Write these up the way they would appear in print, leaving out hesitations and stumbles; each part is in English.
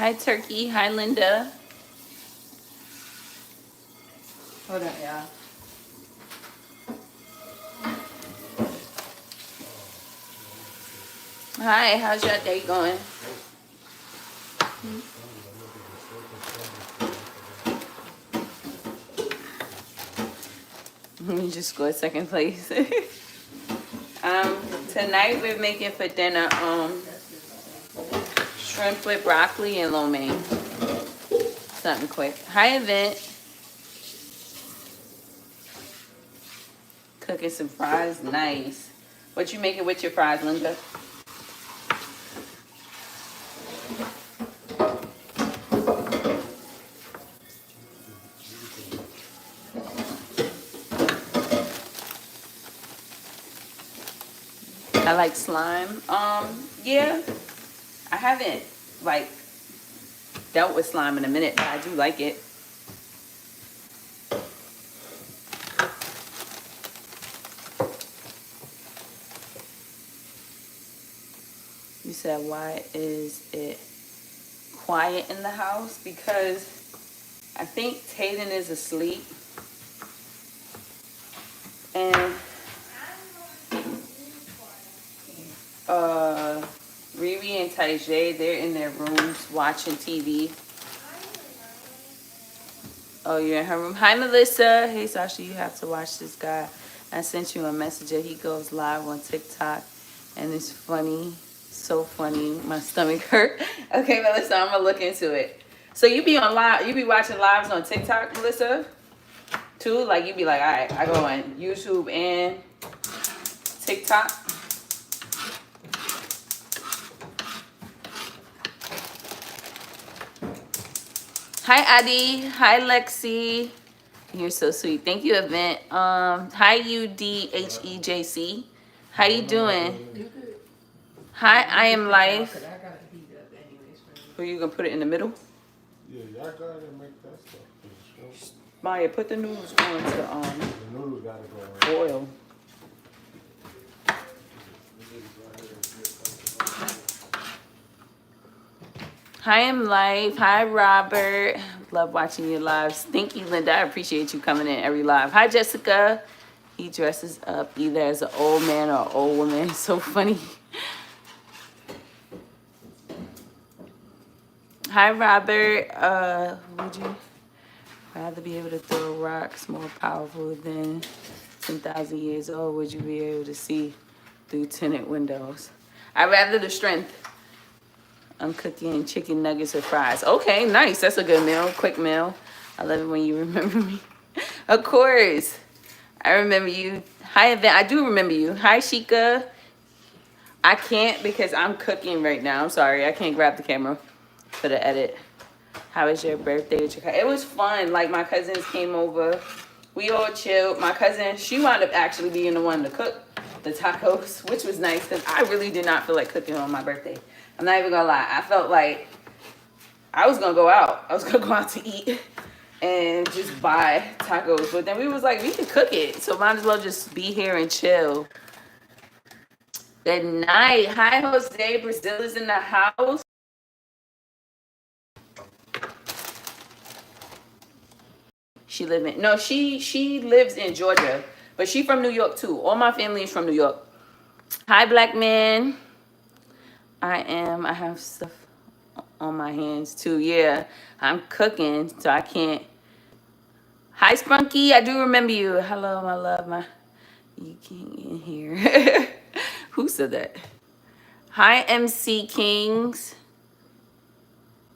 Hi, Turkey. Hi, Linda. Hold on, y'all. Hi, how's your day going? You just scored second place. Tonight we're making for dinner shrimp with broccoli and lo mein. Something quick. Hi, Event. Cooking some fries. Nice. What you making with your fries, Linda? I like slime. Yeah. I haven't like dealt with slime in a minute, but I do like it. You said, why is it quiet in the house? Because I think Tayden is asleep. And Riri and Tajay, they're in their rooms watching TV. Oh, you're in her room. Hi, Melissa. Hey, Sasha, you have to watch this guy. I sent you a message that he goes live on TikTok, and it's funny. So funny. My stomach hurt. Okay, Melissa, I'm going to look into it. So you be on live, you be watching lives on TikTok, Melissa? Too? Like, you be like, all right, I go on YouTube and TikTok. Hi, Adi. Hi, Lexi. You're so sweet. Thank you, Event. Hi, UDHEJC. How you doing? Hi, I am Life. Who you gonna put it in the middle? Yeah, y'all go ahead and make that stuff. Maya, put the noodles on to the noodles gotta go oil. Hi, I'm Life. Hi, Robert. Love watching your lives. Thank you, Linda. I appreciate you coming in every live. Hi, Jessica. He dresses up either as an old man or an old woman. So funny. Hi, Robert. Would you rather be able to throw rocks more powerful than 10,000 years old? Would you be able to see through tinted windows? I'd rather the strength. I'm cooking chicken nuggets with fries. Okay, nice. That's a good meal. Quick meal. I love it when you remember me. Of course. I remember you. Hi, Event. I do remember you. Hi, Sheikah. I can't because I'm cooking right now. I'm sorry. I can't grab the camera for the edit. How was your birthday? It was fun. Like, my cousins came over. We all chilled. My cousin, she wound up actually being the one to cook the tacos, which was nice because I really did not feel like cooking on my birthday. I'm not even gonna lie. I felt like I was gonna go out. I was gonna go out to eat and just buy tacos. But then we was like, we could cook it. So might as well just be here and chill. Good night. Hi, Jose. Brazil is in the house. She lives in Georgia. But she from New York too. All my family is from New York. Hi, black man. I have stuff on my hands too. Yeah, I'm cooking, so I can't. Hi, Spunky. I do remember you. Hello, my love. You can't get in here. Who said that? Hi, MC Kings.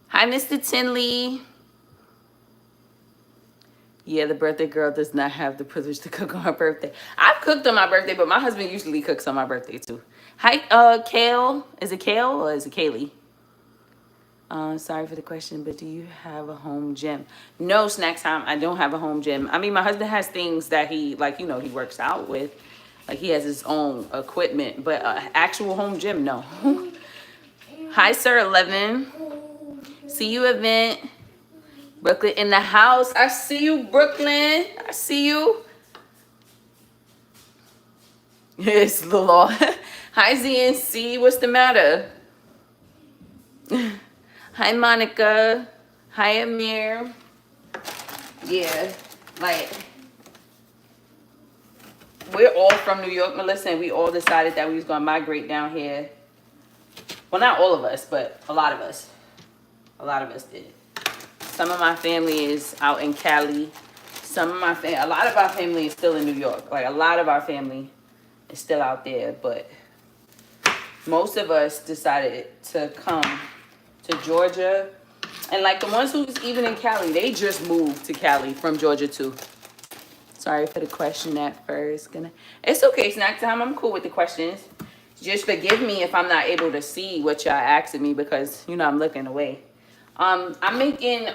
Hi, Mr. Tinley. Yeah, the birthday girl does not have the privilege to cook on her birthday. I've cooked on my birthday, but my husband usually cooks on my birthday too. Hi, Kale. Is it Kale or is it Kaylee? Sorry for the question, but do you have a home gym? No, Snack Time. I don't have a home gym. I mean, my husband has things that he, like, he works out with. Like, he has his own equipment, but actual home gym, no. Hi, Sir 11. See you, Event. Brooklyn in the house. I see you, Brooklyn. I see you. It's the law. Hi, ZNC. What's the matter? Hi, Monica. Hi, Amir. Yeah, like, we're all from New York, Melissa, and we all decided that we was going to migrate down here. Well, not all of us, but a lot of us. A lot of us did. Some of my family is out in Cali. A lot of our family is still in New York. Like, a lot of our family is still out there, but most of us decided to come to Georgia. And like the ones who's even in Cali, they just moved to Cali from Georgia too. Sorry for the question at first. It's okay, snack time. I'm cool with the questions. Just forgive me if I'm not able to see what y'all asking me because, you know, I'm looking away. I'm making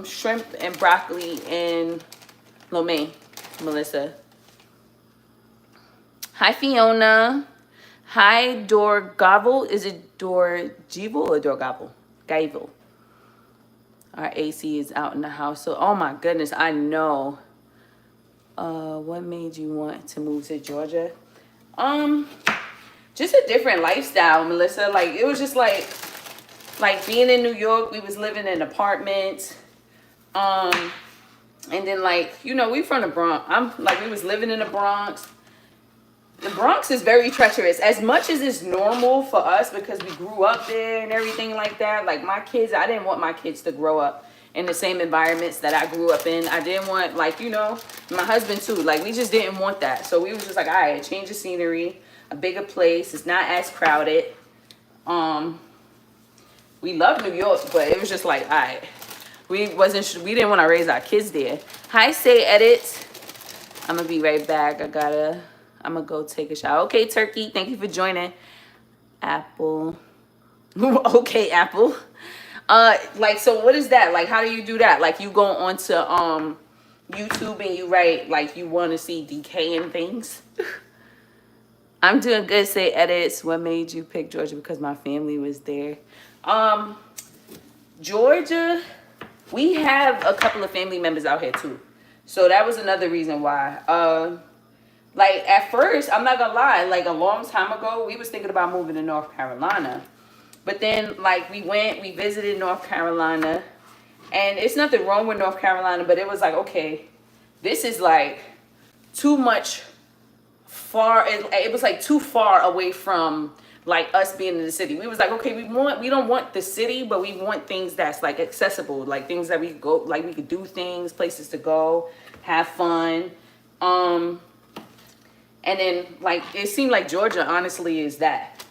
shrimp and broccoli and lo mein, Melissa. Hi, Fiona. Hi, Dorgavel. Is it Dorgivel or Dorgavel? Gaivel. Our AC is out in the house. So, oh my goodness, I know. What made you want to move to Georgia? Just a different lifestyle, Melissa. Like, it was just like being in New York, we was living in apartments. And then like, you know, we from the Bronx. We was living in the Bronx. The Bronx is very treacherous. As much as it's normal for us because we grew up there and everything like that. Like my kids, I didn't want my kids to grow up in the same environments that I grew up in. I didn't want, like, you know, my husband too. Like, we just didn't want that. So we was just like, all right, change the scenery, a bigger place. It's not as crowded. We love New York, but it was just like, all right. We didn't want to raise our kids there. Hi, Say Edit. I'm going to be right back. I'm going to go take a shower. Okay, Turkey, thank you for joining. Apple. Okay, Apple. Like, so what is that? Like, how do you do that? Like, you go onto YouTube and you write, like, you want to see decaying things? I'm doing good, Say Edits. What made you pick Georgia? Because my family was there. Georgia, we have a couple of family members out here, too. So that was another reason why. Like, at first, I'm not gonna lie, like, a long time ago, we was thinking about moving to North Carolina. But then, like, we visited North Carolina. And it's nothing wrong with North Carolina, but it was like, okay, this is, like, too much far. It was, like, too far away from, like, us being in the city. We was like, okay, we don't want the city, but we want things that's, like, accessible. Like, things that we go, like, we could do things, places to go, have fun. And then, like, it seemed like Georgia, honestly, is that.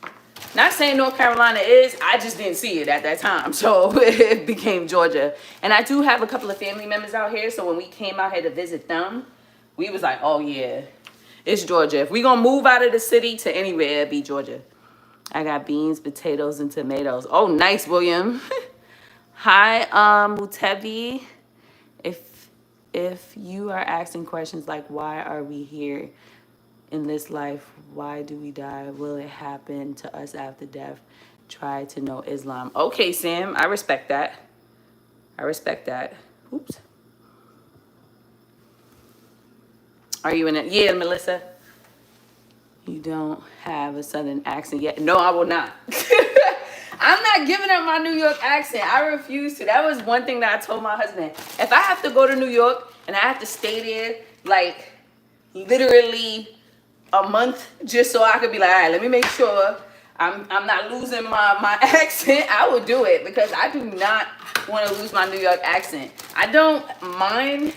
Not saying North Carolina is, I just didn't see it at that time. So it became Georgia. And I do have a couple of family members out here. So when we came out here to visit them, we was like, oh, yeah, it's Georgia. If we going to move out of the city to anywhere, it'd be Georgia. I got beans, potatoes, and tomatoes. Oh, nice, William. Hi, Mutebi. If you are asking questions like, why are we here in this life? Why do we die? Will it happen to us after death? Try to know Islam. Okay, Sam, I respect that. I respect that. Oops. Are you in it? Yeah, Melissa. You don't have a southern accent yet. No, I will not. I'm not giving up my New York accent. I refuse to. That was one thing that I told my husband. If I have to go to New York and I have to stay there, like, literally a month just so I could be like, all right, let me make sure I'm not losing my accent, I would do it because I do not want to lose my New York accent. I don't mind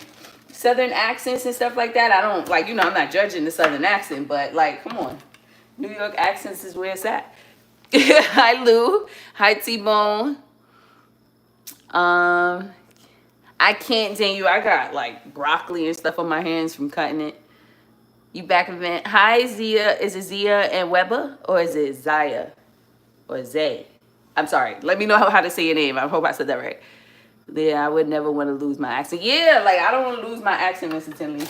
southern accents and stuff like that. I don't, like, you know, I'm not judging the southern accent, but, like, come on. New York accents is where it's at. Hi, Lou. Hi, T-Bone. I can't, Daniel. I got, like, broccoli and stuff on my hands from cutting it. You back event. Hi, Zia. Is it Zia and Weber? Or is it Zaya? Or Zay? I'm sorry. Let me know how to say your name. I hope I said that right. Yeah, I would never want to lose my accent. Yeah, like, I don't want to lose my accent instantly.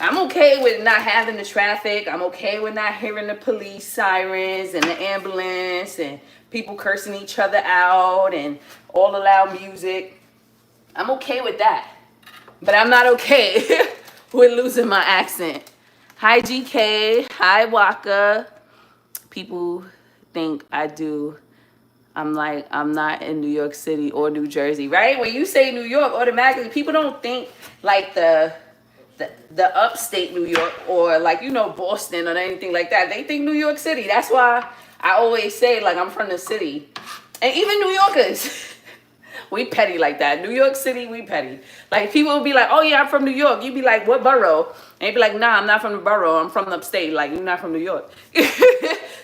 I'm okay with not having the traffic. I'm okay with not hearing the police sirens and the ambulance and people cursing each other out and all the loud music. I'm okay with that. But I'm not okay with losing my accent. Hi, GK. Hi, Waka. People think I do I'm like, I'm not in New York City or New Jersey, right? When you say New York, automatically people don't think like the upstate New York or like, you know, Boston or anything like that. They think New York City. That's why I always say like I'm from the city. And even New Yorkers, we petty like that. New York City, we petty. Like people will be like, oh yeah, I'm from New York. You'd be like, what borough? And you'd be like, nah, I'm not from the borough. I'm from the upstate. Like, you're not from New York.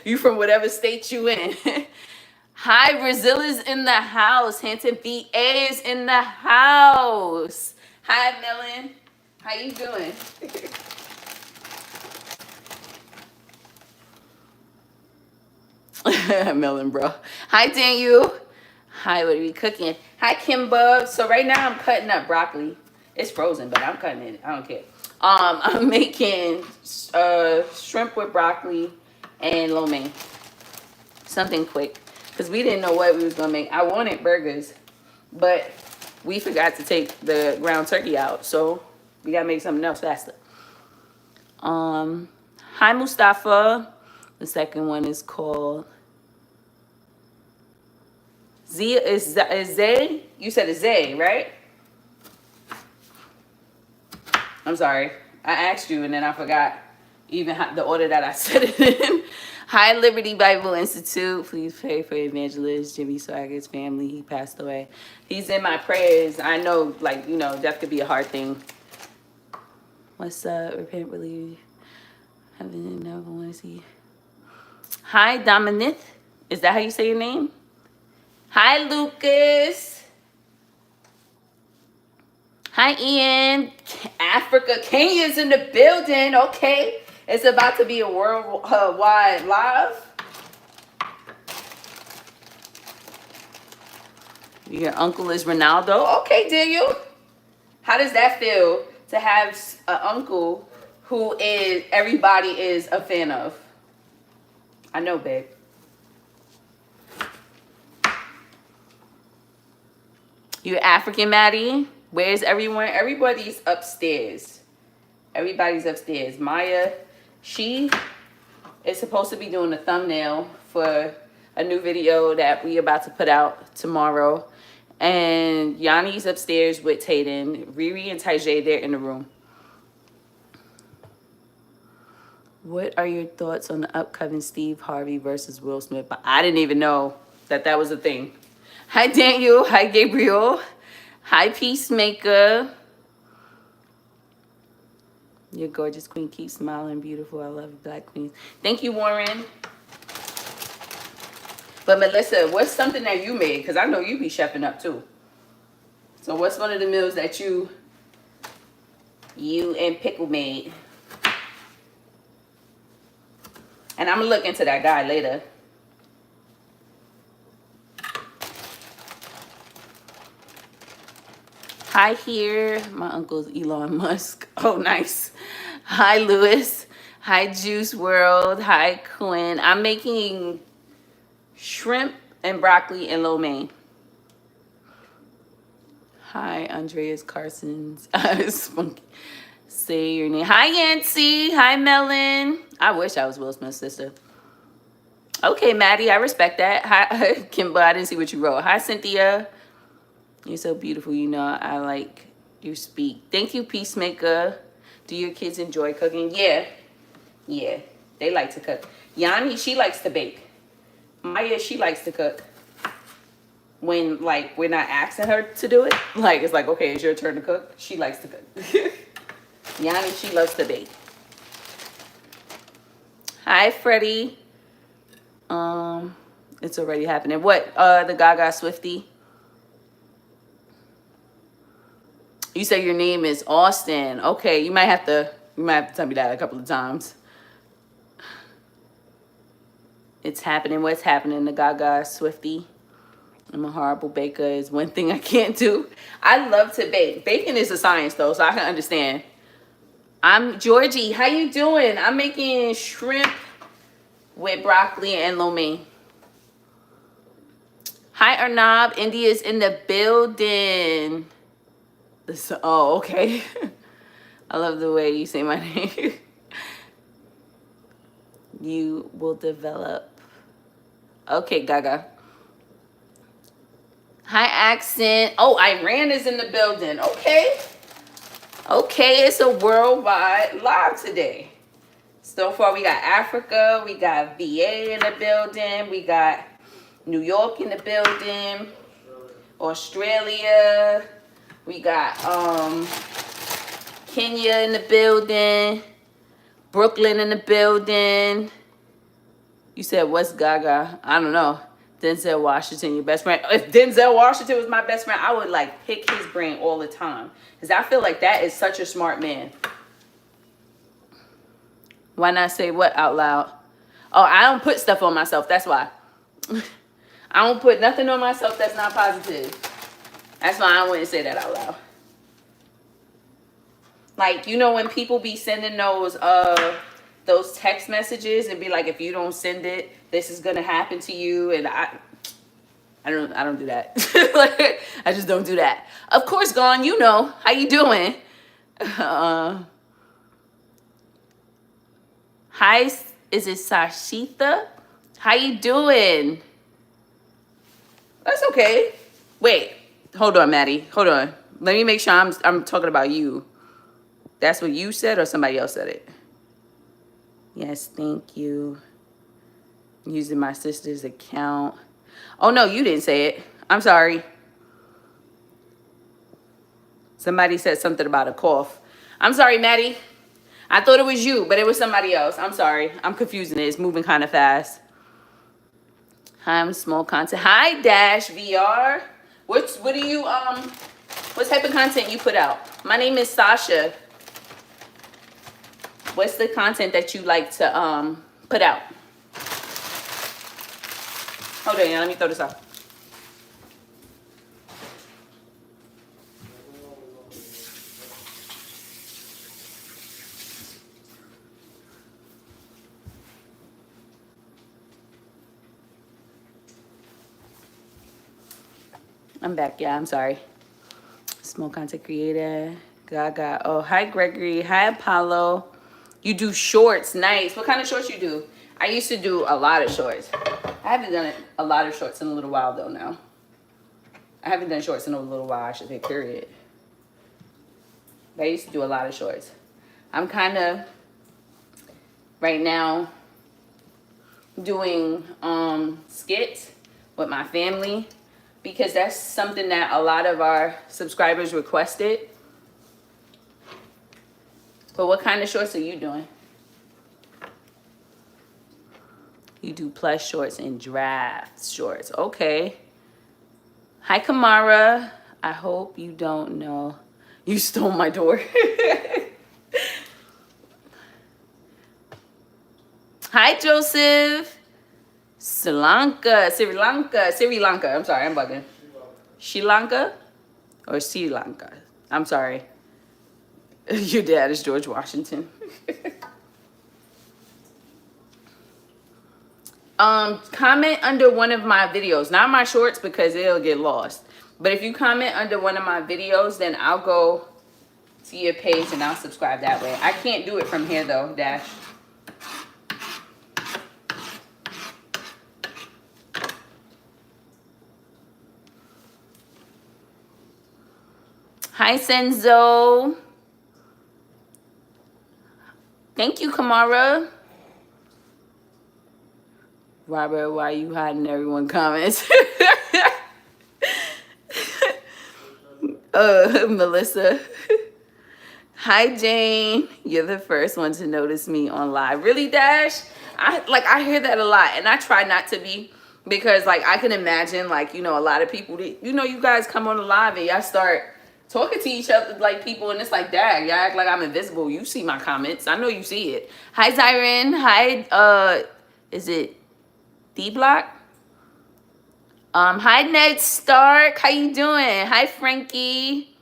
You from whatever state you in. Hi, Brazil is in the house. Hampton VA is in the house. Hi, Melon. How you doing? Melon, bro. Hi, Daniel. Hi, what are we cooking? Hi, Kimba. So right now I'm cutting up broccoli. It's frozen, but I'm cutting it. I don't care. I'm making shrimp with broccoli and lo mein. Something quick. Because we didn't know what we was going to make. I wanted burgers, but we forgot to take the ground turkey out. So we got to make something else faster. Hi, Mustafa. The second one is called Zia. Is Zay? You said it's Zay, right? I'm sorry. I asked you and then I forgot even the order that I said it in. Hi, Liberty Bible Institute. Please pray for evangelist Jimmy Swagger's family. He passed away. He's in my prayers. I know, like, you know, that could be a hard thing. What's up? Repent, believe. Heaven never want to see. Hi, Dominic. Is that how you say your name? Hi, Lucas. Hi, Ian. Africa. Kenya's in the building. Okay. It's about to be a worldwide live. Your uncle is Ronaldo. Okay, Daniel. How does that feel to have an uncle who is everybody is a fan of? I know, babe. You're African, Maddie. Where's everyone? Everybody's upstairs. Everybody's upstairs. Maya, she is supposed to be doing a thumbnail for a new video that we about to put out tomorrow. And Yanni's upstairs with Tayden. Riri and Tajay, they're in the room. What are your thoughts on the upcoming Steve Harvey versus Will Smith? I didn't even know that that was a thing. Hi, Daniel. Hi, Gabriel. Hi, Peacemaker. Your gorgeous queen. Keep smiling. Beautiful. I love you, Black Queens. Thank you, Warren. But, Melissa, what's something that you made? Because I know you be chefing up, too. So, what's one of the meals that you and Pickle made? And I'm going to look into that guy later. Hi here. My uncle's Elon Musk. Oh, nice. Hi, Lewis. Hi, Juice World. Hi, Quinn. I'm making shrimp and broccoli and lo mein. Hi, Andreas Carson's. Spunky. Say your name. Hi, Yancy. Hi, Melon. I wish I was Will Smith's sister. Okay, Maddie, I respect that. Hi, Kimba. I didn't see what you wrote. Hi, Cynthia. You're so beautiful. You know, I like you speak. Thank you, Peacemaker. Do your kids enjoy cooking? Yeah. Yeah, they like to cook. Yanni, she likes to bake. Maya, she likes to cook. When, like, we're not asking her to do it. Like, it's like, okay, it's your turn to cook. She likes to cook. Yanni, she loves to bake. Hi, Freddie. It's already happening. What? The Gaga Swiftie? You say your name is Austin. Okay, you might have to tell me that a couple of times. It's happening. What's happening? The Gaga Swiftie. I'm a horrible baker is one thing I can't do. I love to bake. Baking is a science though, so I can understand. I'm Georgie. How you doing? I'm making shrimp with broccoli and lo mein. Hi, Arnab. India's in the building. Oh, okay. I love the way you say my name. You will develop. Okay, Gaga. Hi, Accent. Oh, Iran is in the building. Okay. Okay, it's a worldwide live today. So far, we got Africa, we got VA in the building, we got New York in the building, Australia, we got Kenya in the building, Brooklyn in the building. You said, what's Gaga? I don't know. Denzel Washington, your best friend. If Denzel Washington was my best friend, I would like pick his brain all the time. Because I feel like that is such a smart man. Why not say what out loud? Oh, I don't put stuff on myself. That's why. I don't put nothing on myself that's not positive. That's why I wouldn't say that out loud. Like, you know, when people be sending those text messages and be like, if you don't send it, this is gonna happen to you. And I don't do that. Like, I just don't do that. Of course, Gone, you know. How you doing? Hi, is it Sashita? How you doing? That's okay. Wait, hold on, Maddie. Hold on. Let me make sure I'm talking about you. That's what you said or somebody else said it? Yes, thank you. Using my sister's account. Oh, no, you didn't say it. I'm sorry. Somebody said something about a cough. I'm sorry, Maddie. I thought it was you, but it was somebody else. I'm sorry. I'm confusing it. It's moving kind of fast. Hi, I'm small content. Hi, Dash VR. What do you what type of content you put out? My name is Sasha. What's the content that you like to put out? Hold on, let me throw this out. I'm back. Yeah, I'm sorry. Small content creator. Gaga. Oh, hi, Gregory. Hi, Apollo. You do shorts. Nice. What kind of shorts you do? I used to do a lot of shorts. I haven't done a lot of shorts in a little while, though, now. I haven't done shorts in a little while, I should say, period. But I used to do a lot of shorts. I'm kind of, right now, doing skits with my family because that's something that a lot of our subscribers requested. But what kind of shorts are you doing? You do plus shorts and draft shorts. Okay. Hi, Kamara. I hope you don't know. You stole my door. Hi, Joseph. Sri Lanka. I'm sorry, I'm bugging. Sri Lanka or Sri Lanka? I'm sorry. Your dad is George Washington. Comment under one of my videos, not my shorts because it'll get lost. But if you comment under one of my videos, then I'll go to your page and I'll subscribe that way. I can't do it from here though, Dash. Hi, Senzo. Thank you, Kamara. Robert, why are you hiding everyone comments? Melissa. Hi, Jane. You're the first one to notice me on live. Really, Dash? I hear that a lot, and I try not to be because, like, I can imagine, like, you know, a lot of people, you know, you guys come on the live and y'all start talking to each other like people, and it's like, dang, y'all act like I'm invisible. You see my comments. I know you see it. Hi, Zyron. Hi, is it D-Block? Hi, Ned Stark. How you doing? Hi, Frankie.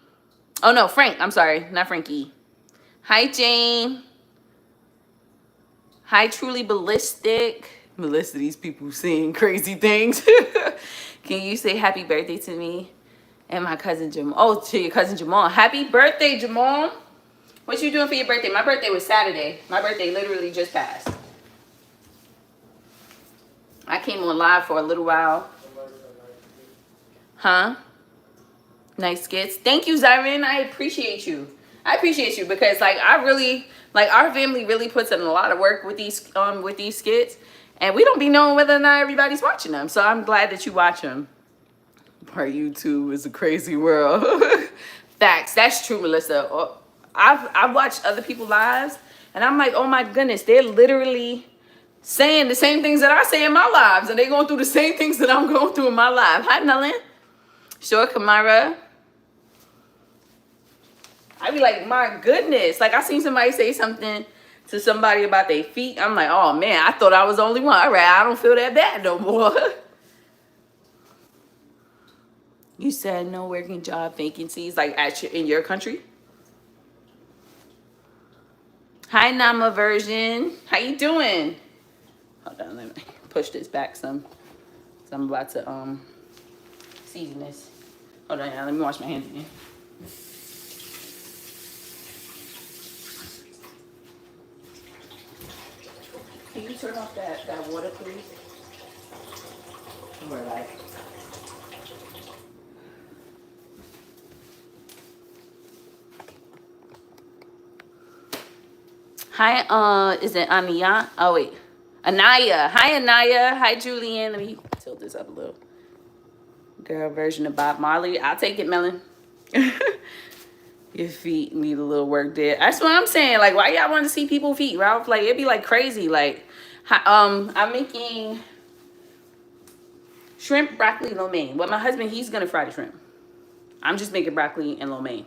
Oh, no, Frank. I'm sorry. Not Frankie. Hi, Jane. Hi, Truly Ballistic. Melissa, these people seeing crazy things. Can you say happy birthday to me and my cousin Jamal? Oh, to your cousin Jamal. Happy birthday, Jamal. What you doing for your birthday? My birthday was Saturday. My birthday literally just passed. I came on live for a little while. Huh? Nice skits. Thank you, Zyron. I appreciate you. I appreciate you because like I really like our family really puts in a lot of work with these skits, and we don't be knowing whether or not everybody's watching them. So I'm glad that you watch them. Our YouTube is a crazy world. Facts. That's true, Melissa. I've watched other people's lives, and I'm like, oh my goodness, they're literally saying the same things that I say in my lives, and they're going through the same things that I'm going through in my life. Hi, Melon. Sure, Kamara. I be like, my goodness. Like, I seen somebody say something to somebody about their feet. I'm like, oh, man, I thought I was the only one. All right, I don't feel that bad no more. You said no working job vacancies, like, in your country? Hi, Nama version. How you doing? Hold on, let me push this back some. So I'm about to season this. Hold on, let me wash my hands again. Can you turn off that water, please? Or like. Hi, is it Ania? Oh wait, Anaya. Hi, Anaya. Hi, Julian. Let me tilt this up a little. Girl version of Bob Marley. I'll take it, Melon. Your feet need a little work there. That's what I'm saying. Like, why y'all want to see people's feet, Ralph? Like, it'd be like crazy. Like, I'm making shrimp, broccoli, lo mein. Well, my husband, he's gonna fry the shrimp. I'm just making broccoli and lo mein.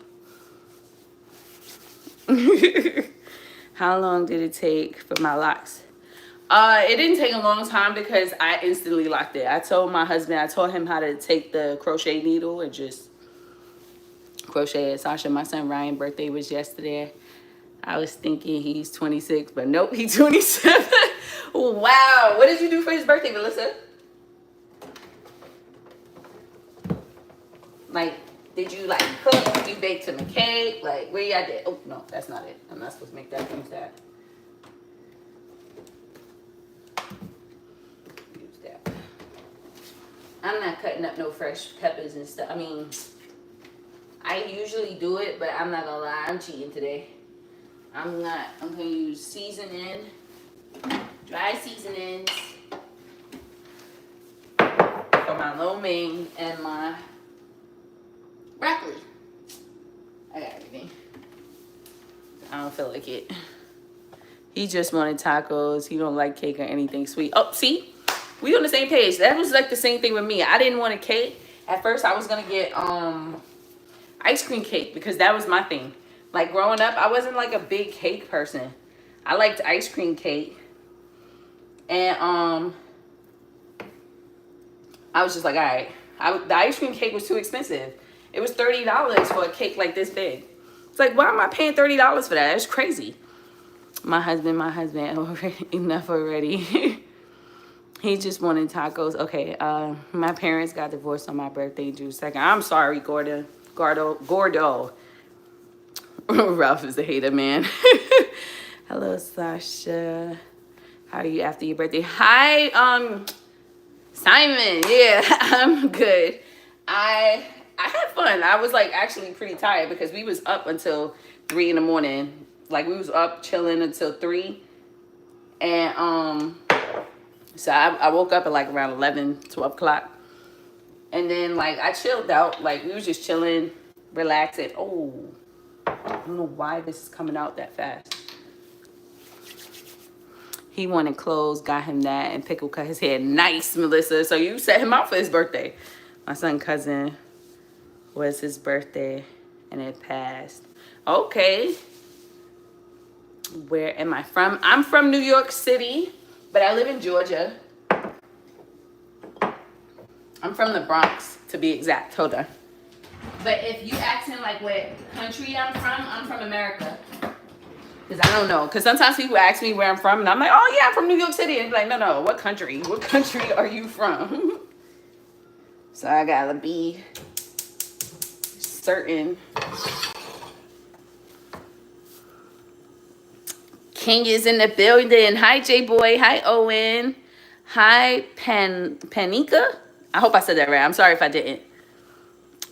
How long did it take for my locks? It didn't take a long time because I instantly locked it. I told my husband, I taught him how to take the crochet needle and just crochet it. Sasha, my son Ryan's birthday was yesterday. I was thinking he's 26, but nope, he's 27. Wow. What did you do for his birthday, Melissa? Like, did you like cook? You baked him a cake? Like, where you at there? Oh, no, that's not it. I'm not supposed to make that. Use that. Use that. I'm not cutting up no fresh peppers and stuff. I mean, I usually do it, but I'm not gonna lie. I'm cheating today. I'm not. I'm gonna use seasoning, dry seasonings for my lo mein and my broccoli. I got everything. I don't feel like it. He just wanted tacos. He don't like cake or anything sweet. Oh, see? We on the same page. That was like the same thing with me. I didn't want a cake. At first, I was going to get ice cream cake because that was my thing. Like, growing up, I wasn't like a big cake person. I liked ice cream cake. And I was just like, all right. The ice cream cake was too expensive. It was $30 for a cake like this big. It's like, why am I paying $30 for that? It's crazy. My husband, enough already. He just wanted tacos. Okay, my parents got divorced on my birthday, June 2nd. I'm sorry, Gordo. Ralph is a hater, man. Hello, Sasha. How are you after your birthday? Hi, Simon. Yeah, I'm good. I had fun. I was like actually pretty tired because we was up until 3 in the morning. Like, we was up chilling until 3. And so I woke up at like around 11, 12 o'clock. And then like I chilled out. Like, we was just chilling, relaxing. Oh, I don't know why this is coming out that fast. He wanted clothes, got him that, and Pickle cut his hair. Nice, Melissa. So you set him out for his birthday. My son's cousin was his birthday, and it passed. Okay. Where am I from? I'm from New York City, but I live in Georgia. I'm from the Bronx, to be exact. Hold on. But if you asking like what country I'm from America. Because I don't know. Because sometimes people ask me where I'm from, and I'm like, oh, yeah, I'm from New York City. And they're like, no, what country? What country are you from? So I got to be certain. King is in the building. Hi, J-Boy. Hi, Owen. Hi, Panika. I hope I said that right. I'm sorry if I didn't.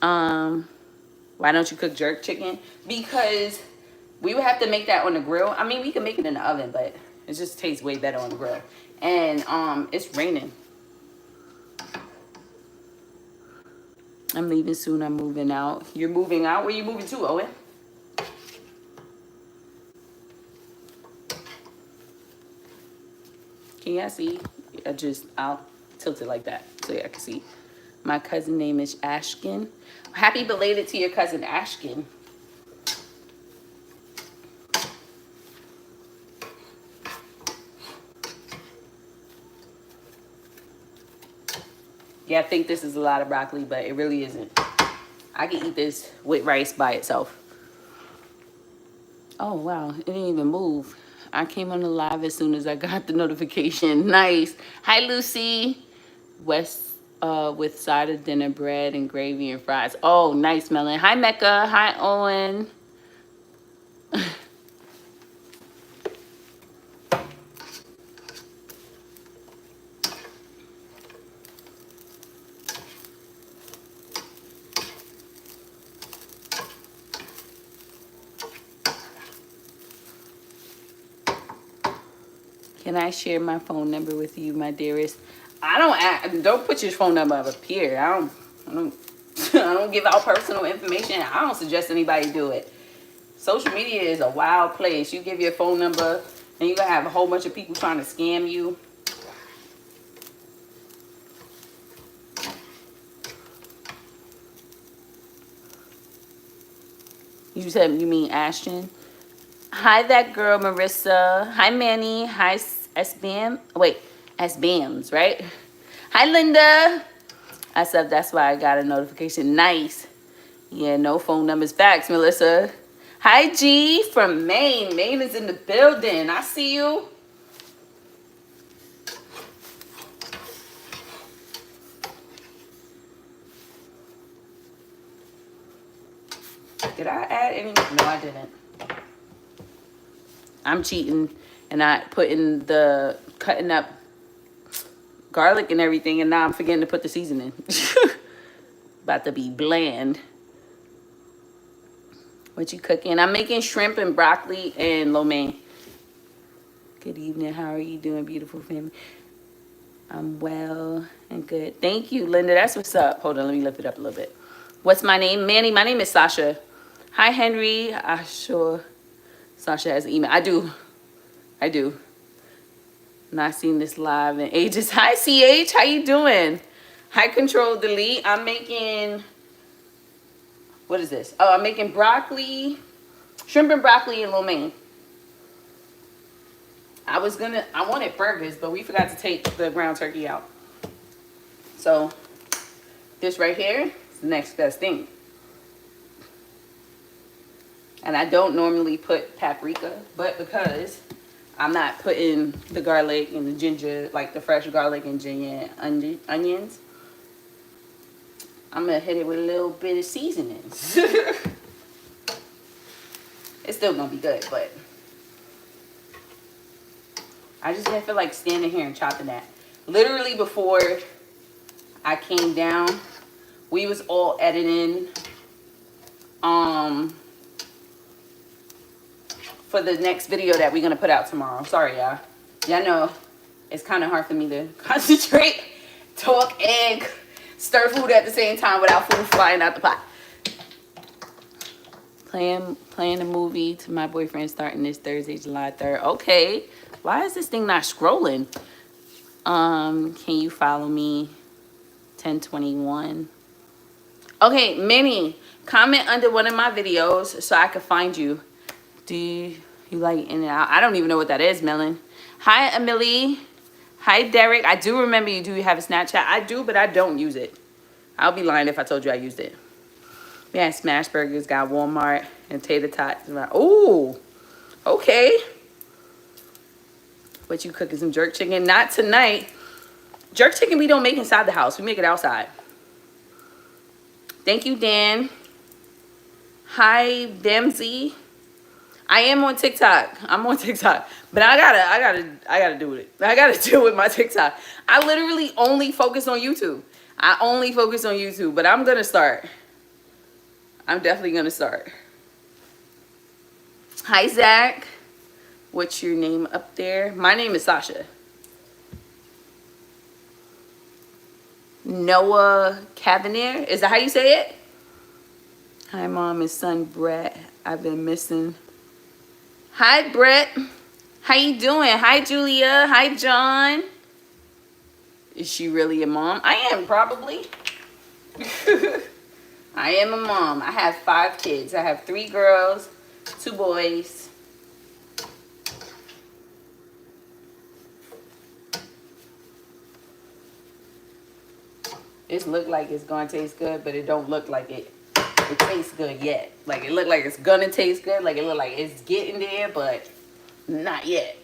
Why don't you cook jerk chicken? Because we would have to make that on the grill. I mean, we can make it in the oven, but it just tastes way better on the grill. And it's raining. I'm leaving soon. I'm moving out. You're moving out? Where you moving to, Owen? Can y'all see? I'll tilt it like that so y'all can see. My cousin name is Ashkin. Happy belated to your cousin Ashkin. Yeah, I think this is a lot of broccoli, but it really isn't. I can eat this with rice by itself. Oh, wow. It didn't even move. I came on the live as soon as I got the notification. Nice. Hi, Lucy. West with side of dinner, bread and gravy and fries. Oh, nice, Melon. Hi, Mecca. Hi, Owen. Can I share my phone number with you, my dearest? Don't put your phone number up here. I don't I don't give out personal information. I don't suggest anybody do it. Social media is a wild place. You give your phone number and you're gonna have a whole bunch of people trying to scam you. You said you mean Ashton? Hi, that girl, Marissa. Hi, Manny. Hi, S-Bam. Wait, S-Bams, right? Hi, Linda. I said that's why I got a notification. Nice. Yeah, no phone numbers. Facts, Melissa. Hi, G from Maine. Maine is in the building. I see you. Did I add any? No, I didn't. I'm cheating and I put in the cutting up garlic and everything, and now I'm forgetting to put the seasoning. About to be bland. What you cooking? I'm making shrimp and broccoli and lo mein. Good evening. How are you doing, beautiful family? I'm well and good. Thank you, Linda. That's what's up. Hold on, let me lift it up a little bit. What's my name? Manny. My name is Sasha. Hi, Henry. Sure. Sasha has an email. I do. Not seen this live in ages. Hi, CH. How you doing? Hi, Control Delete. I'm making, what is this? Oh, I'm making broccoli, shrimp and broccoli and lo mein. I wanted burgers, but we forgot to take the ground turkey out. So this right here is the next best thing. And I don't normally put paprika, but because I'm not putting the garlic and the ginger, like the fresh garlic and ginger and onions, I'm gonna hit it with a little bit of seasonings. It's still gonna be good, but I just didn't feel like standing here and chopping that. Literally before I came down, we was all editing for the next video that we're gonna put out tomorrow. Sorry, y'all. Y'all know it's kind of hard for me to concentrate, talk, and stir food at the same time without food flying out the pot. Playing a movie to my boyfriend starting this Thursday, July 3rd. Okay. Why is this thing not scrolling? Can you follow me? 1021. Okay, Minnie, comment under one of my videos so I can find you. Do you like in and out? I don't even know what that is, Melon. Hi, Emily. Hi, Derek. I do remember you do have a Snapchat. I do, but I don't use it. I'll be lying if I told you I used it. We had smash burgers, got Walmart, and tater tots. Ooh, okay. What you cooking? Some jerk chicken? Not tonight. Jerk chicken we don't make inside the house. We make it outside. Thank you, Dan. Hi, Demsey. I am on TikTok. I'm on TikTok, but I gotta do it. I gotta deal with my TikTok. I literally only focus on YouTube. But I'm gonna start. I'm definitely gonna start. Hi, Zach. What's your name up there? My name is Sasha. Noah Cavanier. Is that how you say it? Hi, Mom and son Brett. I've been missing. Hi, Brett. How you doing? Hi, Julia. Hi, John. Is she really a mom? I am, probably. I am a mom. I have 5 kids. I have 3 girls, 2 boys. It look like it's gonna taste good, but it don't look like it tastes good yet. Like it look like it's gonna taste good. Like it look like it's getting there, but not yet.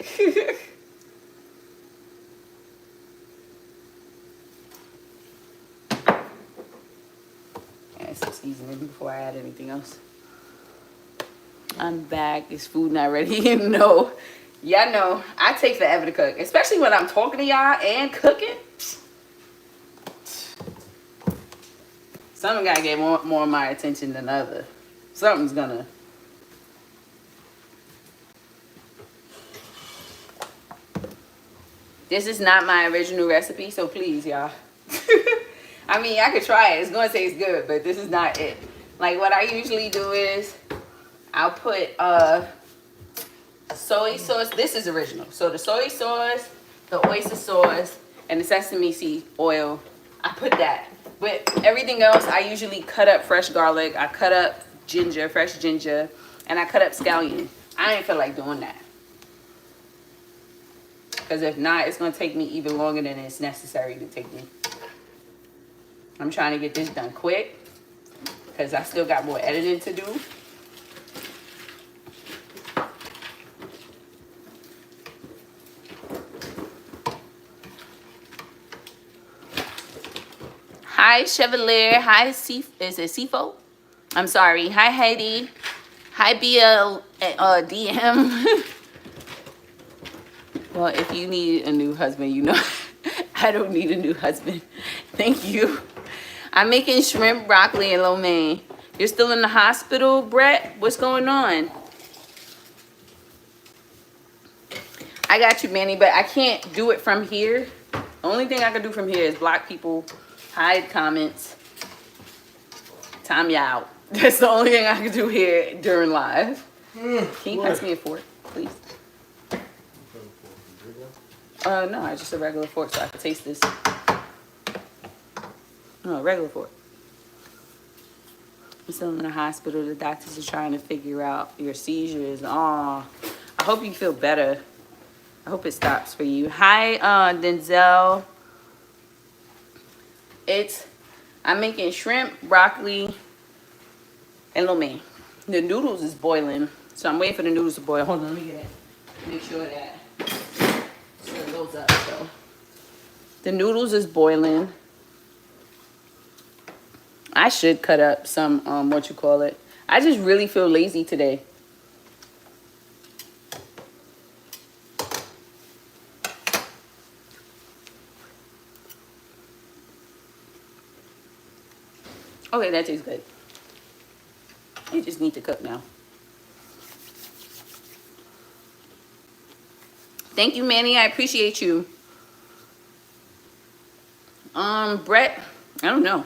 Add some seasoning before I add anything else. I'm back. Is food not ready? No. Y'all know I take forever to cook, especially when I'm talking to y'all and cooking. Something gotta get more of my attention than other. Something's gonna. This is not my original recipe, so please, y'all. I mean, I could try it. It's gonna taste good, but this is not it. Like what I usually do is I'll put soy sauce. This is original. So the soy sauce, the oyster sauce, and the sesame seed oil, I put that. But everything else, I usually cut up fresh garlic. I cut up ginger, fresh ginger, and I cut up scallion. I ain't feel like doing that. Because if not, it's going to take me even longer than it's necessary to take me. I'm trying to get this done quick because I still got more editing to do. Hi, Chevalier. Hi, is it Sifo? I'm sorry. Hi, Heidi. Hi, BL DM. Well, if you need a new husband, you know I don't need a new husband. Thank you. I'm making shrimp, broccoli, and lo mein. You're still in the hospital, Brett? What's going on? I got you, Manny, but I can't do it from here. The only thing I can do from here is block people, hide comments, time you out. That's the only thing I can do here during live. Can you pass me a fork, please? No, just a regular fork so I can taste this. No, a regular fork. I'm still in the hospital. The doctors are trying to figure out your seizures. Aw, I hope you feel better. I hope it stops for you. Hi, Denzel. I'm making shrimp, broccoli, and lo mein. The noodles is boiling, so I'm waiting for the noodles to boil. Hold on, let me get it. Make sure that it goes up. So the noodles is boiling. I should cut up some I just really feel lazy today. Okay, that tastes good. You just need to cook now. Thank you, Manny. I appreciate you. Brett, I don't know.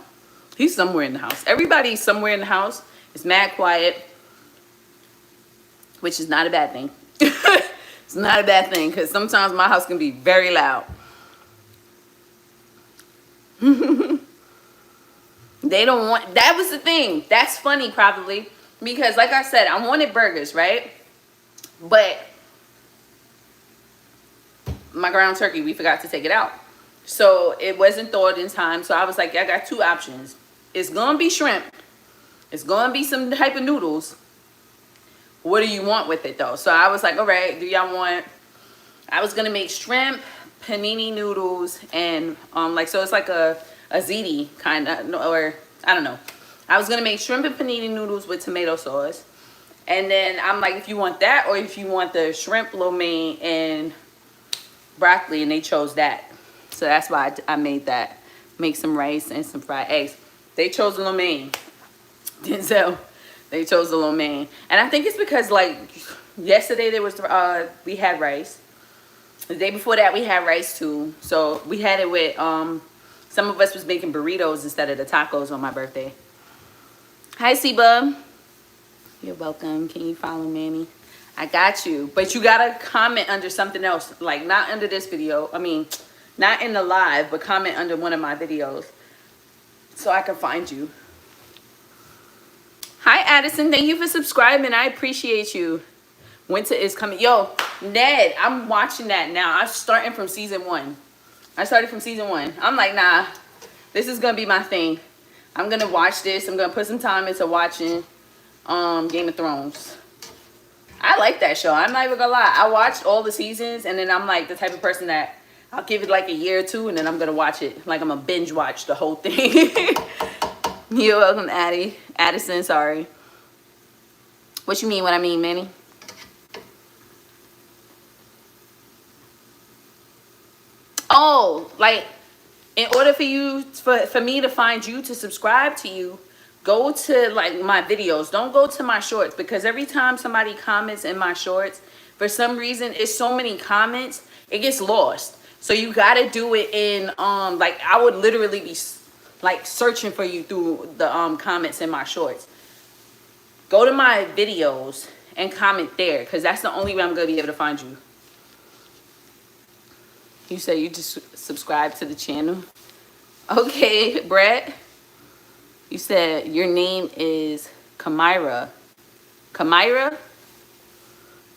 He's somewhere in the house. Everybody's somewhere in the house. It's mad quiet, which is not a bad thing. It's not a bad thing because sometimes my house can be very loud. They don't want, that was the thing. That's funny probably because like I said, I wanted burgers, right? But my ground turkey, we forgot to take it out. So it wasn't thawed in time. So I was like, I got 2 options. It's going to be shrimp. It's going to be some type of noodles. What do you want with it though? So I was like, all right, do y'all want, I was going to make shrimp, panini noodles, and so it's like a ziti kind of, or I don't know. I was going to make shrimp and panini noodles with tomato sauce. And then I'm like, if you want that or if you want the shrimp, lo mein, and broccoli, and they chose that. So that's why I made that. Make some rice and some fried eggs. They chose lo mein. Denzel, They chose the lo mein. And I think it's because, like, yesterday there was, we had rice. The day before that we had rice too. So we had it with, some of us was making burritos instead of the tacos on my birthday. Hi, Seba. You're welcome. Can you follow Manny? I got you. But you gotta comment under something else. Like, not under this video. I mean, not in the live, but comment under one of my videos so I can find you. Hi, Addison. Thank you for subscribing. I appreciate you. Winter is coming. Yo, Ned, I'm watching that now. I'm starting from season 1. I started from season 1. I'm like, nah, this is going to be my thing. I'm going to watch this. I'm going to put some time into watching Game of Thrones. I like that show. I'm not even going to lie. I watched all the seasons, and then I'm like the type of person that I'll give it like a year or two, and then I'm going to watch it. Like, I'm going to binge watch the whole thing. You're welcome, Addison, sorry. What you mean, what I mean, Manny? Oh, like, in order for you, for me to find you, to subscribe to you, go to, like, my videos. Don't go to my shorts, because every time somebody comments in my shorts, for some reason, it's so many comments, it gets lost. So you got to do it in, like, I would literally be, like, searching for you through the comments in my shorts. Go to my videos and comment there, because that's the only way I'm going to be able to find you. You said you just subscribe to the channel. Okay, Brett. You said your name is Kamira. Kamira?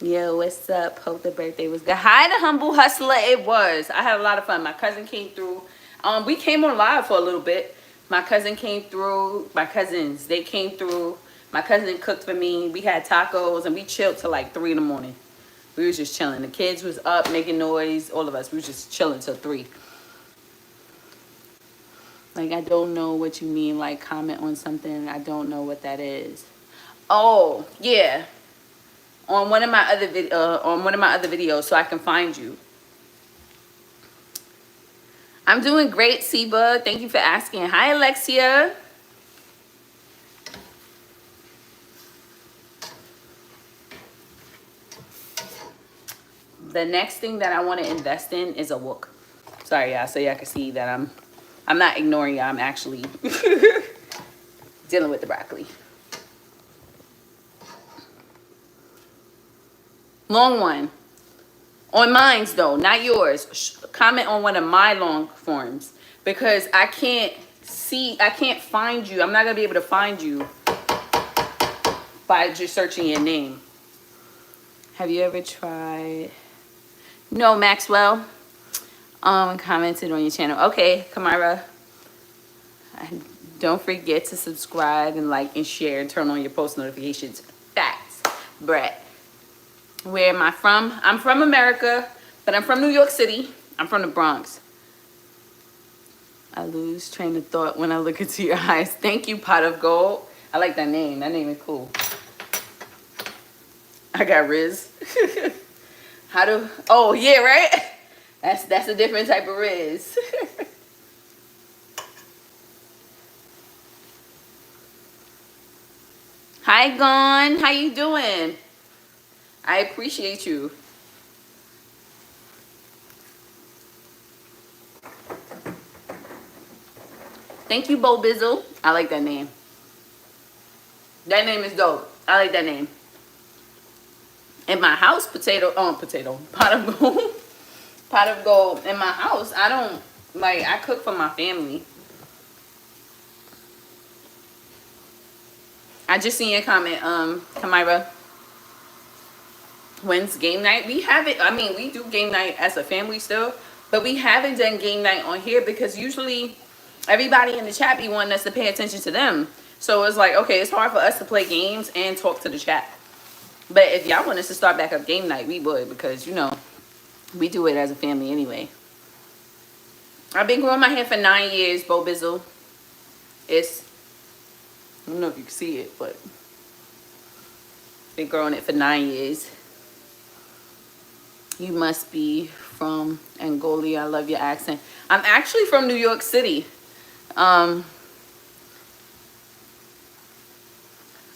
Yo, what's up? Hope the birthday was good. Hi, the humble hustler. It was. I had a lot of fun. My cousin came through. We came on live for a little bit. My cousin came through. My cousins, they came through. My cousin cooked for me. We had tacos, and we chilled till like 3 in the morning. We was just chilling. The kids was up making noise. All of us. We was just chilling till 3. Like, I don't know what you mean. Like, comment on something. I don't know what that is. Oh, yeah. On one of my other videos, so I can find you. I'm doing great, Seba. Thank you for asking. Hi, Alexia. The next thing that I want to invest in is a wok. Sorry, y'all, so y'all can see that I'm not ignoring y'all. I'm actually dealing with the broccoli. Long one. On mine's though, not yours. Comment on one of my long forms, because I can't find you. I'm not gonna be able to find you by just searching your name. Have you ever tried? No, Maxwell. Commented on your channel. Okay, Kamara. Don't forget to subscribe and like and share and turn on your post notifications. Facts. Brett. Where am I from? I'm from America, but I'm from New York City. I'm from the Bronx. I lose train of thought when I look into your eyes. Thank you, Pot of Gold. I like that name. That name is cool. I got Riz. Oh, yeah, right? That's a different type of Riz. Hi, Gon. How you doing? I appreciate you. Thank you, Bo Bizzle. I like that name. That name is dope. I like that name. In my house, pot of gold. Pot of gold. In my house, I cook for my family. I just seen your comment, Kamira. When's game night? We haven't, we do game night as a family still, but we haven't done game night on here because usually everybody in the chat be wanting us to pay attention to them. So it's like, okay, it's hard for us to play games and talk to the chat. But if y'all want us to start back up game night, we would, because, you know, we do it as a family anyway. I've been growing my hair for 9 years, Bo Bizzle. I don't know if you can see it, but been growing it for 9 years. You must be from Angola. I love your accent. I'm actually from New York City.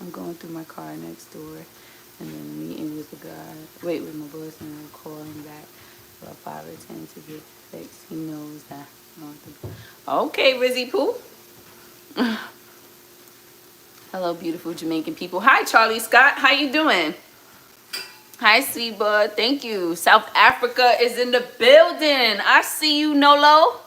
I'm going through my car next door and then meeting with the guy. Wait with my boss and I'll call him back about 5 or 10 to get fixed. He knows that. I don't think- Okay, Rizzy Poo. Hello, beautiful Jamaican people. Hi, Charlie Scott. How you doing? Hi, Siba. Thank you. South Africa is in the building. I see you, Nolo.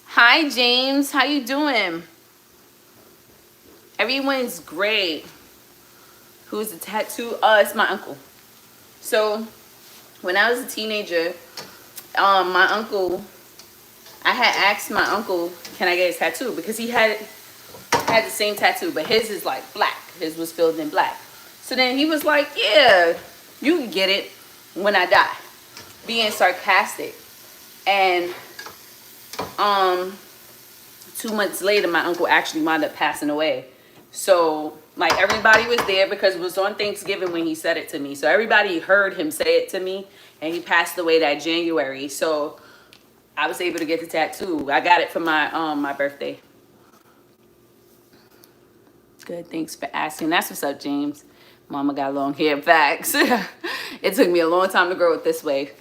Hi, James. How you doing? Everyone's great. Who's the tattoo? It's my uncle. So, when I was a teenager, my uncle, I had asked my uncle, can I get his tattoo? Because he had the same tattoo, but his is like black. His was filled in black. So then he was like, yeah, you can get it when I die. Being sarcastic. And 2 months later, my uncle actually wound up passing away. So, like, everybody was there because it was on Thanksgiving when he said it to me. So everybody heard him say it to me, and he passed away that January. So I was able to get the tattoo. I got it for my birthday. Good, thanks for asking. That's what's up, James. Mama got long hair, facts. It took me a long time to grow it this way.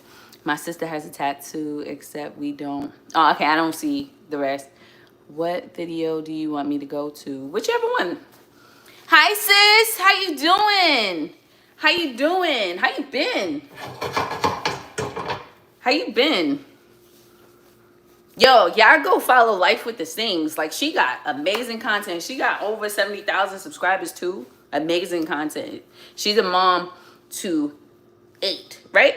My sister has a tattoo, except we don't. Oh, okay, I don't see the rest. What video do you want me to go to? Whichever one. Hi, sis. How you doing? How you doing? How you been? How you been? Yo, y'all go follow Life with the Sings. Like, she got amazing content. She got over 70,000 subscribers too. Amazing content. She's a mom to 8, right?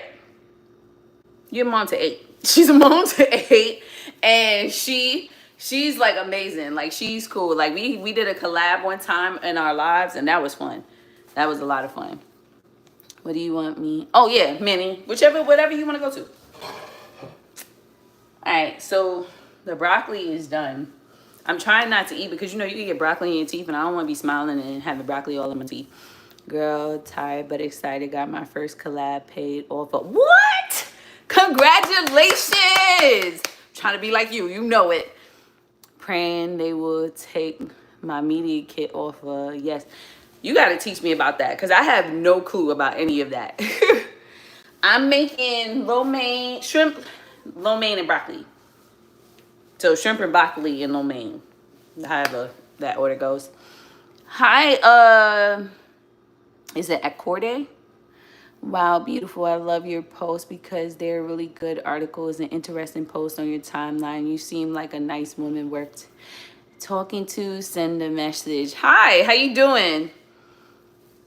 You're a mom to 8. She's a mom to 8, and she's like amazing. Like, she's cool. Like, we did a collab one time in our lives, and that was fun. That was a lot of fun. What do you want me? Oh yeah, Minnie. Whatever you want to go to. All right, so the broccoli is done. I'm trying not to eat because, you know, you can get broccoli in your teeth, and I don't want to be smiling and having broccoli all in my teeth. Girl, tired but excited. Got my first collab paid off of... What? Congratulations! Trying to be like you. You know it. Praying they will take my media kit off of... Yes. You got to teach me about that because I have no clue about any of that. I'm making lo mein, shrimp, lo mein, and broccoli. So shrimp and broccoli and lo mein. However that order goes. Hi, is it Acorde? Wow, beautiful. I love your posts because they're really good articles and interesting posts on your timeline. You seem like a nice woman worth talking to. Send a message. Hi, how you doing?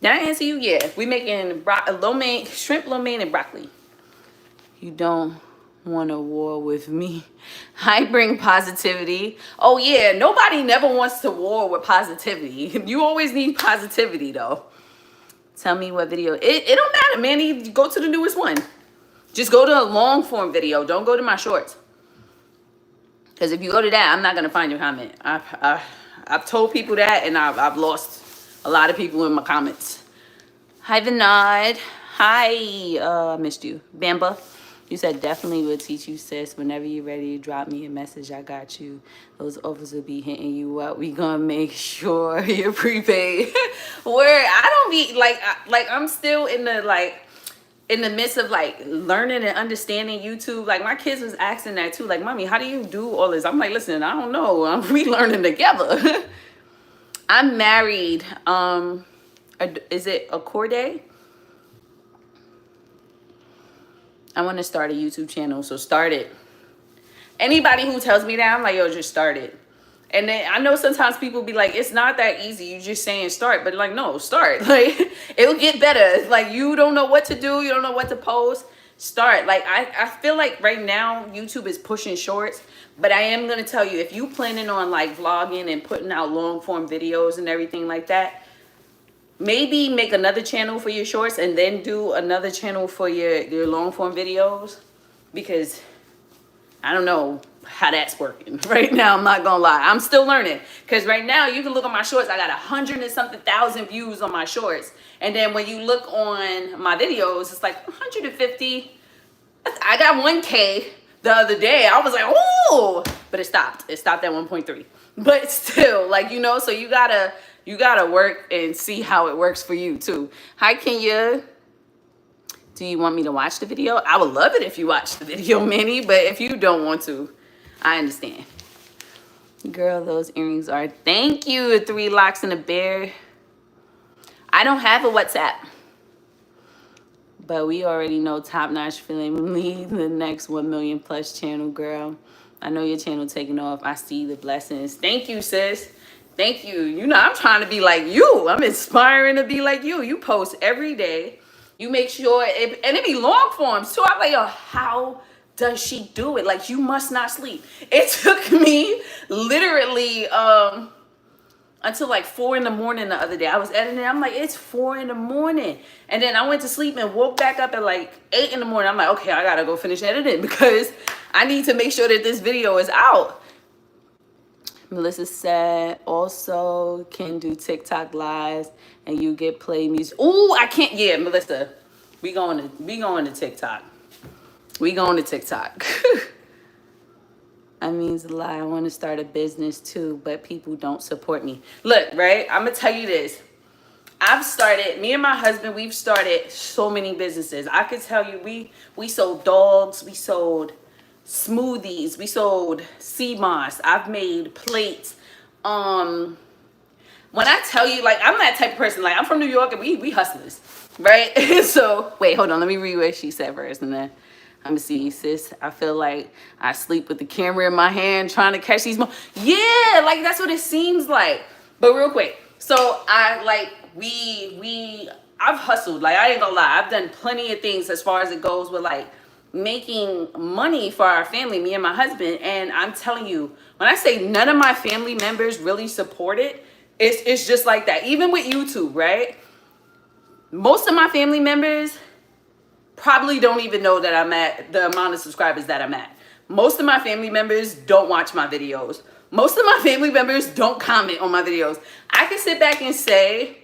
Did I answer you? Yeah. We making lo mein, shrimp, lo mein, and broccoli. You don't want a war with me. I bring positivity. Oh yeah, nobody never wants to war with positivity. You always need positivity though. Tell me what video. It don't matter, Manny. Go to the newest one. Just go to a long form video. Don't go to my shorts. Because if you go to that, I'm not gonna find your comment. I've told people that, and I've lost a lot of people in my comments. Hi, Vinod. Hi, I missed you. Bamba. You said definitely will teach you, sis. Whenever you're ready, drop me a message. I got you. Those offers will be hitting you up. We gonna make sure you're prepaid. Where I don't be like I'm still in the midst of like learning and understanding YouTube. Like my kids was asking that too. Like, mommy, how do you do all this? I'm like, listen, I don't know. I'm relearning together. I'm married. Is it Acorde? I want to start a YouTube channel, so start it. Anybody who tells me that, I'm like, yo, just start it. And then I know sometimes people be like, it's not that easy. You just saying start, but like, no, start. Like, it'll get better. Like, you don't know what to do. You don't know what to post. Start. Like, I feel like right now, YouTube is pushing shorts. But I am going to tell you, if you planning on like vlogging and putting out long form videos and everything like that, maybe make another channel for your shorts and then do another channel for your long form videos, because I don't know how that's working right now. I'm not gonna lie, I'm still learning, because right now you can look on my shorts, I got 100 and something thousand views on my shorts, and then when you look on my videos, it's like 150. I got 1K, the other day. I was like, ooh, but it stopped. It stopped at 1.3. But still, like, you know, so you gotta work and see how it works for you too. Hi, Kenya. Do you want me to watch the video? I would love it if you watch the video, Manny, but if you don't want to, I understand. Girl, those earrings are, thank you, 3 locks and a bear. I don't have a WhatsApp, but we already know Top Notch Feeling lead the next 1 million plus channel, girl. I know your channel taking off. I see the blessings. Thank you, sis. Thank you. You know, I'm trying to be like you. I'm inspiring to be like you. You post every day. You make sure, and it be long forms too. I'm like, yo, how does she do it? Like, you must not sleep. It took me literally until like 4 in the morning the other day. I was editing. I'm like, it's 4 in the morning. And then I went to sleep and woke back up at like 8 in the morning. I'm like, okay, I gotta go finish editing because I need to make sure that this video is out. Melissa said, also can do TikTok lives and you get play music. Oh, I can't. Yeah, Melissa, we going to TikTok. We going to TikTok. That means a lot. I want to start a business too, but people don't support me. Look, right? I'm gonna tell you this. Me and my husband, we've started so many businesses. I could tell you, we sold dogs, we sold smoothies, we sold sea moss. I've made plates. When I tell you, like, I'm that type of person. Like, I'm from New York and we hustlers, right? So wait, hold on, let me read what she said first, and then I'm gonna see, sis. I feel like I sleep with the camera in my hand trying to catch these yeah, like that's what it seems like. But real quick, so I've hustled. Like, I ain't gonna lie, I've done plenty of things as far as it goes with like making money for our family, me and my husband. And I'm telling you, when I say none of my family members really support it, it's just like that. Even with YouTube, right? Most of my family members probably don't even know that I'm at the amount of subscribers that I'm at. Most of my family members don't watch my videos. Most of my family members don't comment on my videos. I can sit back and say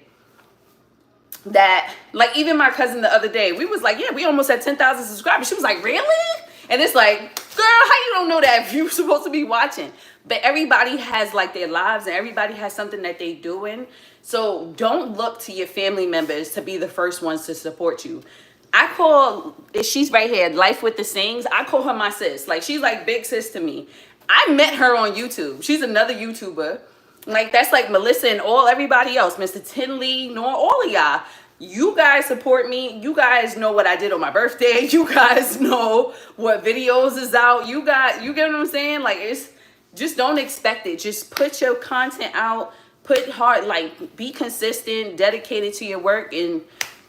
that, like, even my cousin the other day, we was like, yeah, we almost had 10,000 subscribers. She was like, really? And it's like, girl, how you don't know that if you're supposed to be watching? But everybody has like their lives and everybody has something that they doing. So don't look to your family members to be the first ones to support you. She's right here, Life with the Sings. I call her my sis. Like, she's like big sis to me. I met her on YouTube. She's another YouTuber. Like, that's like Melissa and everybody else, Mr. Tinley, Nor, all of y'all. You guys support me. You guys know what I did on my birthday. You guys know what videos is out. You get what I'm saying? Like, it's just, don't expect it. Just put your content out, put hard, like, be consistent, dedicated to your work, and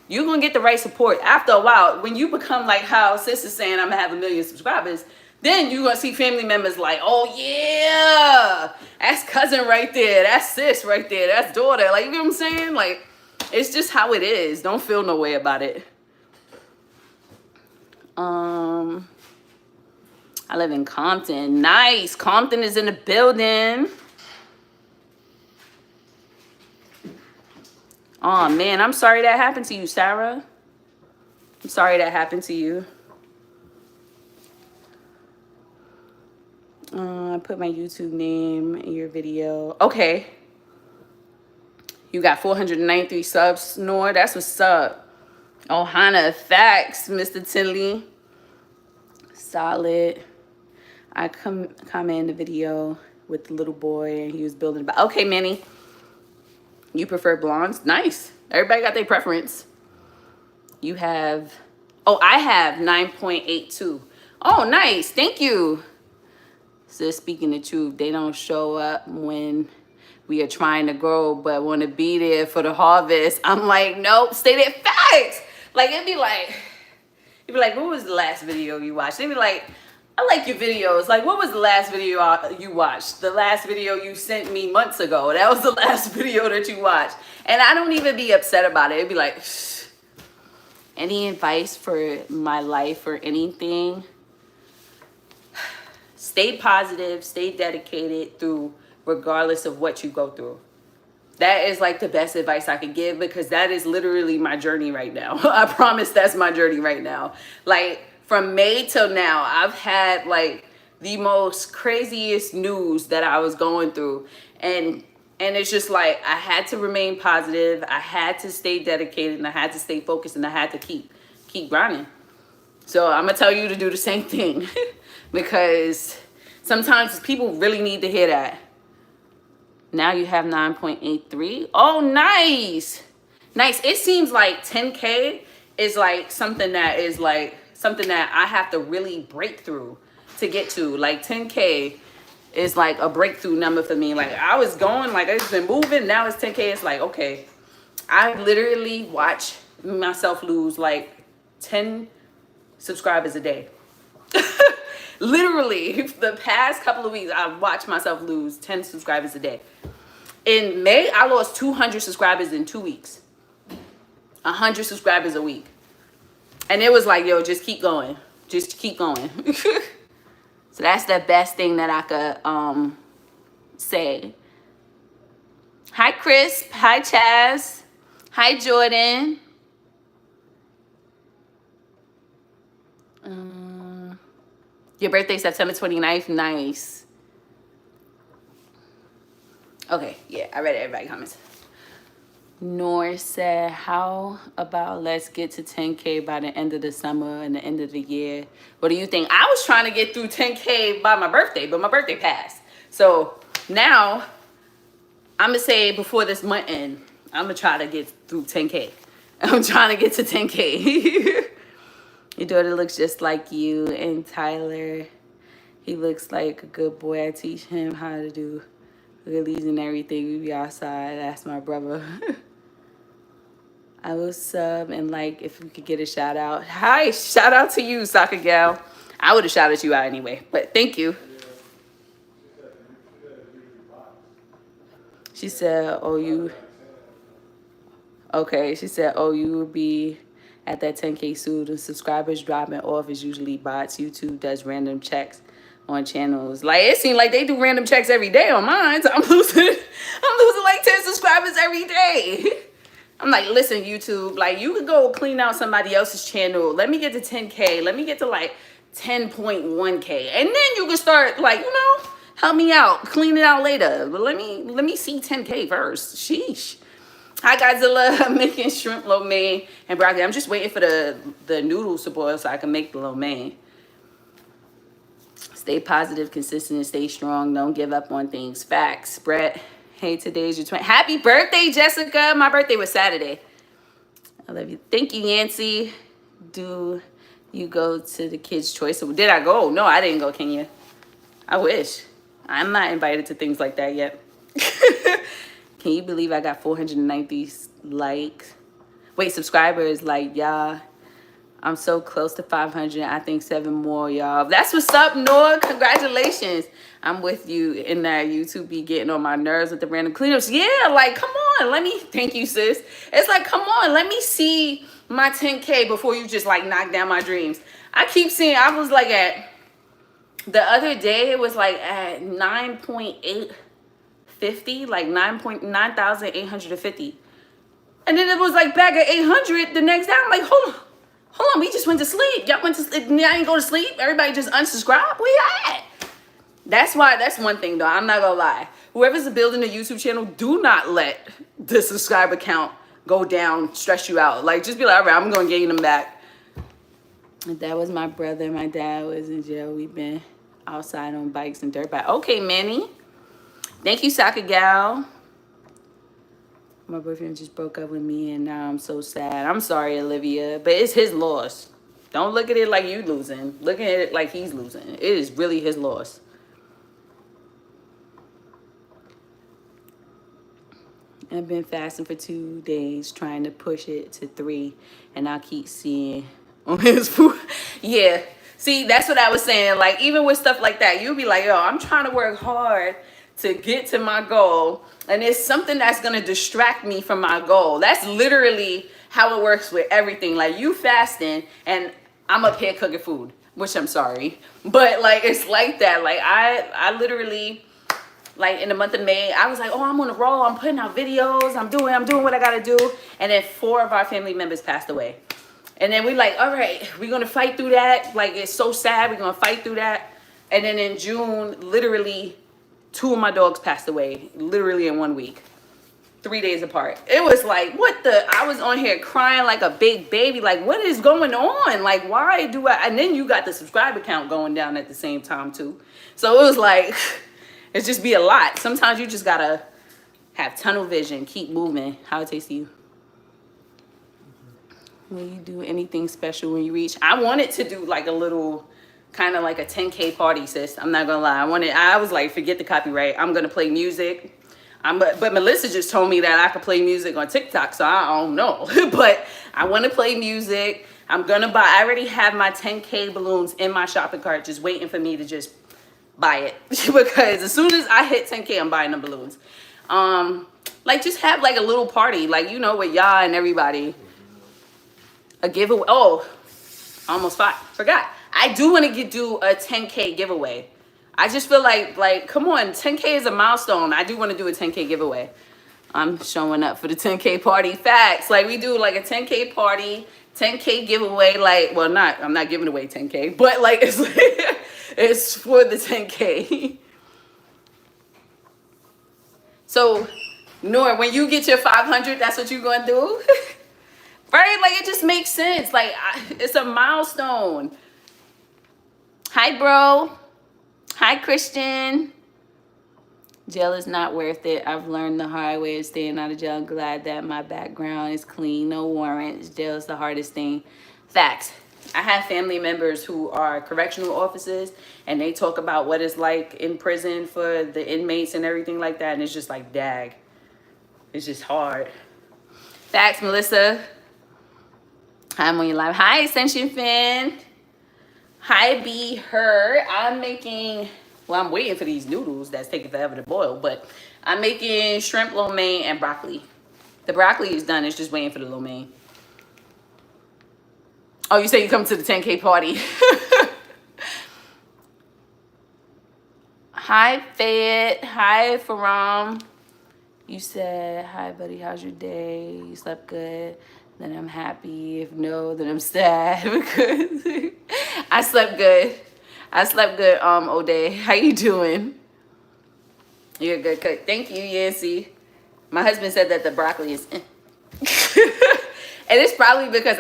you're going to get the right support. After a while, when you become like how sis is saying, I'm going to have 1 million subscribers, then you're going to see family members like, oh, yeah, that's cousin right there. That's sis right there. That's daughter. Like, you know what I'm saying? Like, it's just how it is. Don't feel no way about it. I live in Compton. Nice. Compton is in the building. Oh, man, I'm sorry that happened to you, Sarah. I'm sorry that happened to you. I put my YouTube name in your video. Okay. You got 493 subs, Nor. That's what's up. Oh, Hannah, facts, Mr. Tinley. Solid. I comment in the video with the little boy, and he was building about. Okay, Manny. You prefer blondes? Nice. Everybody got their preference. You have, I have 9.82. Oh, nice. Thank you. So speaking the truth, they don't show up when we are trying to grow, but want to be there for the harvest. I'm like, nope, stay there. Facts. Like, it'd be like, what was the last video you watched? They'd be like, I like your videos. Like, what was the last video you watched? The last video you sent me months ago. That was the last video that you watched. And I don't even be upset about it. It'd be like, shh. Any advice for my life or anything? Stay positive, stay dedicated through regardless of what you go through. That is like the best advice I could give, because that is literally my journey right now. I promise that's my journey right now. Like, from May till now, I've had like the most craziest news that I was going through. And it's just like I had to remain positive. I had to stay dedicated, and I had to stay focused, and I had to keep grinding. So I'm gonna tell you to do the same thing because sometimes people really need to hear that. Now you have 9.83. Oh, nice. Nice. It seems like 10K is like something that I have to really break through to get to. Like 10K is like a breakthrough number for me. Like I was going, like it's been moving. Now it's 10K. It's like, okay, I literally watch myself lose like 10 subscribers a day. Literally, the past couple of weeks, I've watched myself lose 10 subscribers a day. In May, I lost 200 subscribers in 2 weeks. 100 subscribers a week. And it was like, yo, just keep going. Just keep going. So that's the best thing that I could say. Hi, Chris. Hi, Chaz. Hi, Jordan. Your birthday, September 29th. Nice. Okay, yeah, I read everybody's comments. Nor said, how about let's get to 10K by the end of the summer and the end of the year? What do you think? I was trying to get through 10K by my birthday, but my birthday passed. So now I'm going to say before this month ends, I'm going to try to get through 10K. I'm trying to get to 10K. Your daughter looks just like you, and Tyler, he looks like a good boy. I teach him how to do wheelies and everything. We be outside. That's my brother. I will sub and like if we could get a shout out. Hi, shout out to you, soccer gal. I would have shouted you out anyway, but thank you. She said, oh, you. Okay, she said, oh, you will be at that 10K soon. The subscribers dropping off is usually bots. YouTube does random checks on channels. Like, it seems like they do random checks every day on mine. So I'm losing like 10 subscribers every day. I'm like, listen, YouTube, like you could go clean out somebody else's channel. Let me get to 10K. Let me get to like 10.1K. And then you can start like, you know, help me out. Clean it out later. But let me see 10K first. Sheesh. Hi, Godzilla. I'm making shrimp lo mein and broccoli. I'm just waiting for the noodles to boil so I can make the lo mein. Stay positive, consistent, and stay strong. Don't give up on things. Facts. Brett, hey, today's your 20th. Happy birthday, Jessica. My birthday was Saturday. I love you. Thank you, Yancy. Do you go to the Kids' Choice? Did I go? No, I didn't go, Kenya. I wish. I'm not invited to things like that yet. Can you believe I got 490 likes? Wait, subscribers, like, y'all. I'm so close to 500. I think 7 more, y'all. That's what's up, Noah. Congratulations. I'm with you in that. YouTube be getting on my nerves with the random cleanups. Yeah, like, come on. Let me, thank you, sis. It's like, come on. Let me see my 10K before you just, like, knock down my dreams. I keep seeing, I was, like, at, the other day, it was, like, at 9.850, like 9,850. And then it was, like, back at 800 the next day. I'm like, hold on, we just went to sleep. Y'all went to sleep. Y'all didn't go to sleep. Everybody just unsubscribed. Where you at? That's why, that's one thing, though. I'm not going to lie. Whoever's building a YouTube channel, do not let the subscriber count go down, stress you out. Like, just be like, all right, I'm going to gain them back. That was my brother. My dad was in jail. We've been outside on bikes and dirt bikes. Okay, Manny. Thank you, soccer gal. My boyfriend just broke up with me, and now I'm so sad. I'm sorry, Olivia, but it's his loss. Don't look at it like you losing. Look at it like he's losing. It is really his loss. I've been fasting for 2 days, trying to push it to 3, and I keep seeing on his food. Yeah. See, that's what I was saying. Like, even with stuff like that, you'll be like, yo, I'm trying to work hard to get to my goal, and it's something that's going to distract me from my goal. That's literally how it works with everything. Like, you fasting, and I'm up here cooking food, which I'm sorry. But, like, it's like that. Like, I literally, like, in the month of May, I was like, oh, I'm on a roll. I'm putting out videos. I'm doing what I got to do. And then 4 of our family members passed away. And then we like, all right, we're going to fight through that. Like, it's so sad. We're going to fight through that. And then in June, literally, 2 of my dogs passed away, literally in 1 week. 3 days apart. It was like, what the? I was on here crying like a big baby. Like, what is going on? Like, why do I? And then you got the subscriber count going down at the same time, too. So it was like, it's just be a lot. Sometimes you just got to have tunnel vision, keep moving. How it tastes to you? Will you do anything special when you reach? I wanted to do like a little, kind of like a 10K party, sis. I'm not gonna lie. I was like, forget the copyright. I'm gonna play music. But Melissa just told me that I could play music on TikTok, so I don't know. But I want to play music. I'm gonna buy. I already have my 10K balloons in my shopping cart, just waiting for me to just buy it. Because as soon as I hit 10K, I'm buying the balloons. Like just have like a little party, like with y'all and everybody. A giveaway. Oh, almost forgot. I do want to do a 10K giveaway. I just feel like, come on, 10K is a milestone. I do want to do a 10K giveaway. I'm showing up for the 10K party. Facts. Like, we do like a 10K party, 10K giveaway. Like, well, I'm not giving away 10K, but like, it's for the 10K. So, Noor, when you get your 500, that's what you're going to do? Right? Like, it just makes sense. Like, it's a milestone. Hi, bro. Hi, Christian. Jail is not worth it. I've learned the hard way of staying out of jail. I'm glad that my background is clean. No warrants. Jail is the hardest thing. Facts. I have family members who are correctional officers, and they talk about what it's like in prison for the inmates and everything like that, and it's just like, dag. It's just hard. Facts, Melissa. I'm on your live. Hi, Ascension Fan. Hi, Be Her. I'm waiting for these noodles that's taking forever to boil, but I'm making shrimp lo mein and broccoli. The broccoli is done. It's just waiting for the lo mein. Oh, you say you come to the 10K party. Hi, Fayette. Hi, Faram. You said, hi, buddy. How's your day? You slept good? Then I'm happy. If no, then I'm sad because I slept good. I slept good, O'Day. How you doing? You're a good cook. Thank you, Yancy. My husband said that the broccoli is and it's probably because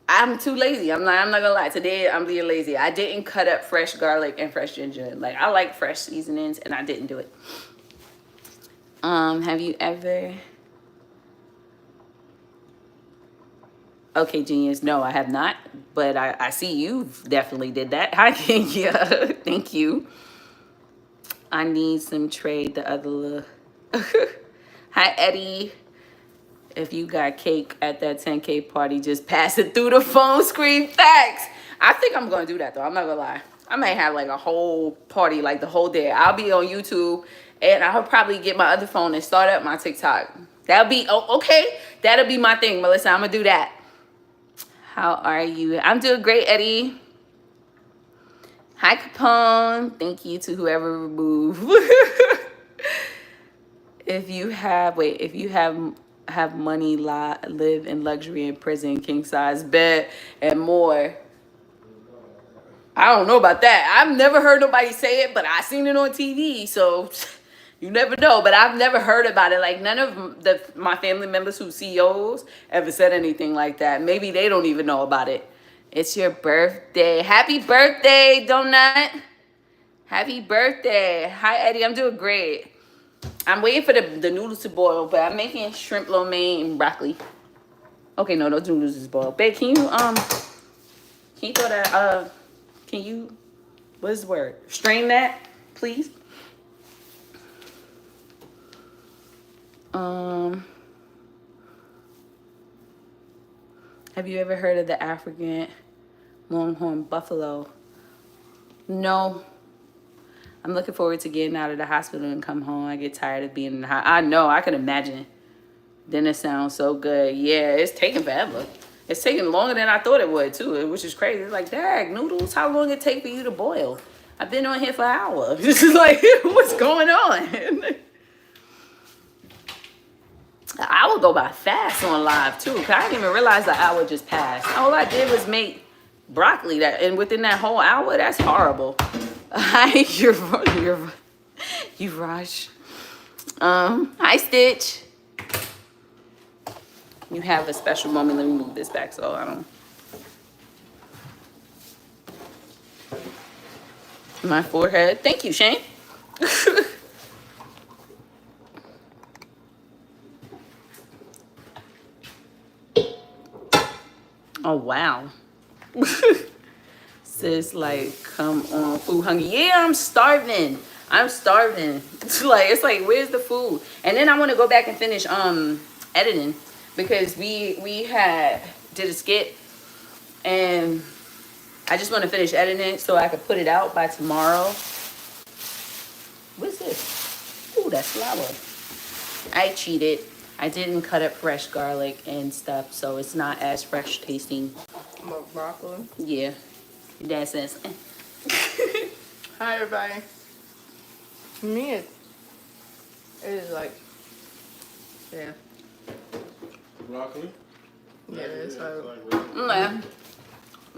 I'm too lazy. I'm not gonna lie. Today I'm being lazy. I didn't cut up fresh garlic and fresh ginger. Like, I like fresh seasonings, and I didn't do it. Have you ever... Okay, genius. No, I have not, but I see you definitely did that. Hi, Kenya. Thank you. I need some trade the other. Hi, Eddie. If you got cake at that 10K party, just pass it through the phone screen. Facts. I think I'm going to do that, though. I'm not going to lie. I may have like a whole party, like the whole day. I'll be on YouTube, and I'll probably get my other phone and start up my TikTok. That'll be, okay. That'll be my thing, Melissa. I'm going to do that. How are you? I'm doing great, Eddie. Hi, Capone. Thank you to whoever removed. If you have money, live in luxury in prison, king size bed, and more. I don't know about that. I've never heard nobody say it, but I seen it on TV, so you never know. But I've never heard about it. Like, none of my family members who CEOs ever said anything like that. Maybe they don't even know about it. It's your birthday. Happy birthday, Donut. Happy birthday. Hi, Eddie. I'm doing great. I'm waiting for the noodles to boil, but I'm making shrimp lo mein and broccoli. Okay, no, those noodles is boiled. Babe, can you throw that, what is the word? Strain that, please. Have you ever heard of the African longhorn buffalo? No. I'm looking forward to getting out of the hospital and come home. I get tired of being in the hospital. I know, I can imagine. Then it sounds so good. Yeah, it's taking forever. It's taking longer than I thought it would, too, which is crazy. It's like, dang, noodles, how long it take for you to boil? I've been on here for an hour. This is like, what's going on? I hour go by fast on live too. Cause I didn't even realize the hour just passed. All I did was make broccoli and within that whole hour, that's horrible. Hi, you rush. Hi Stitch. You have a special moment. Let me move this back so I don't. My forehead. Thank you, Shane. Oh wow. Sis, like, come on, food hungry. Yeah, I'm starving. It's like, where's the food? And then I want to go back and finish editing because we had did a skit and I just want to finish editing it so I could put it out by tomorrow. What's this? Ooh, that's flour. I cheated. I didn't cut up fresh garlic and stuff, so it's not as fresh tasting. Broccoli. Yeah. Your dad says. Hi, everybody. To me, it is like, yeah. Broccoli? Yeah, it's like Yeah.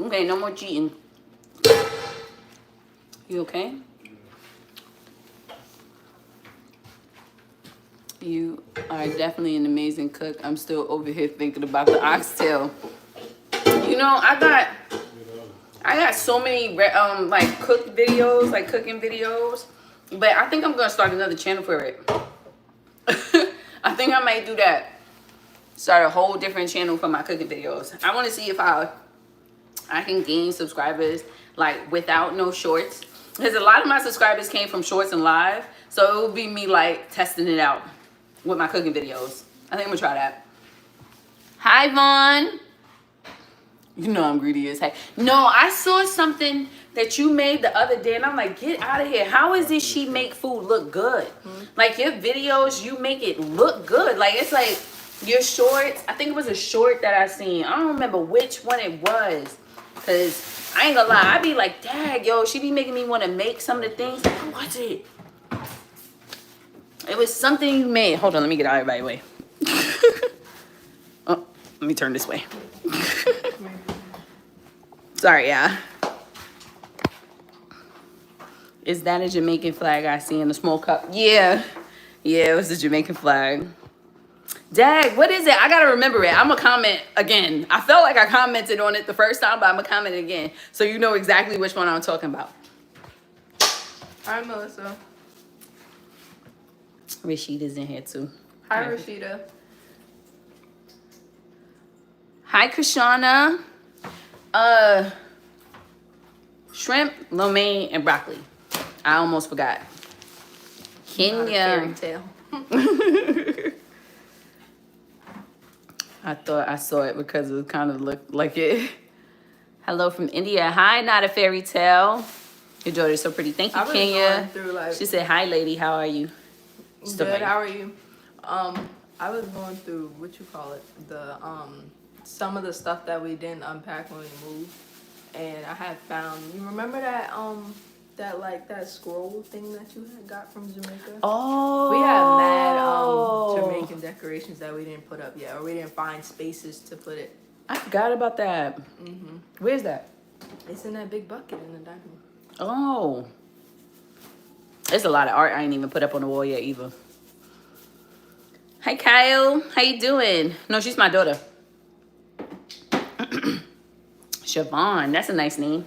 Okay, no more cheating. You okay? You are definitely an amazing cook. I'm still over here thinking about the oxtail. You know, I got so many like cook videos, like cooking videos, but I think I'm gonna start another channel for it. I think I might do that. Start a whole different channel for my cooking videos. I want to see if I can gain subscribers like without no shorts, because a lot of my subscribers came from shorts and live, so it will be me like testing it out with my cooking videos. I think I'm gonna try that. Hi Vaughn. You know I'm greedy as heck. No, I saw something that you made the other day and I'm like, get out of here. How is this she make food look good? Like your videos, you make it look good. Like it's like your shorts. I think it was a short that I seen. I don't remember which one it was. Cause I ain't gonna lie, I be like, dang, yo, she be making me want to make some of the things. What was it? It was something you made. Hold on, let me get out of everybody's way. Oh, let me turn this way. Sorry, yeah. Is that a Jamaican flag I see in the small cup? Yeah. Yeah, it was the Jamaican flag. Dag, what is it? I gotta remember it. I'm gonna comment again. I felt like I commented on it the first time, but I'm gonna comment again. So you know exactly which one I'm talking about. Hi, Melissa. Rashida's in here too. Hi, Rashida. Hi, Krishana. Shrimp, lo mein, and broccoli. I almost forgot. Kenya. Fairy tale. I thought I saw it because it kind of looked like it. Hello from India. Hi, not a fairy tale. Your daughter's so pretty. Thank you, Kenya. She said, hi, lady. How are you? Good. How are you? I was going through what you call it, the some of the stuff that we didn't unpack when we moved, and I had found. You remember that that scroll thing that you had got from Jamaica? Oh. We had mad Jamaican decorations that we didn't put up yet, or we didn't find spaces to put it. I forgot about that. Mm-hmm. Where's that? It's in that big bucket in the dining room. Oh. There's a lot of art I ain't even put up on the wall yet either. Hi, Kyle. How you doing? No, she's my daughter. Siobhan. That's a nice name.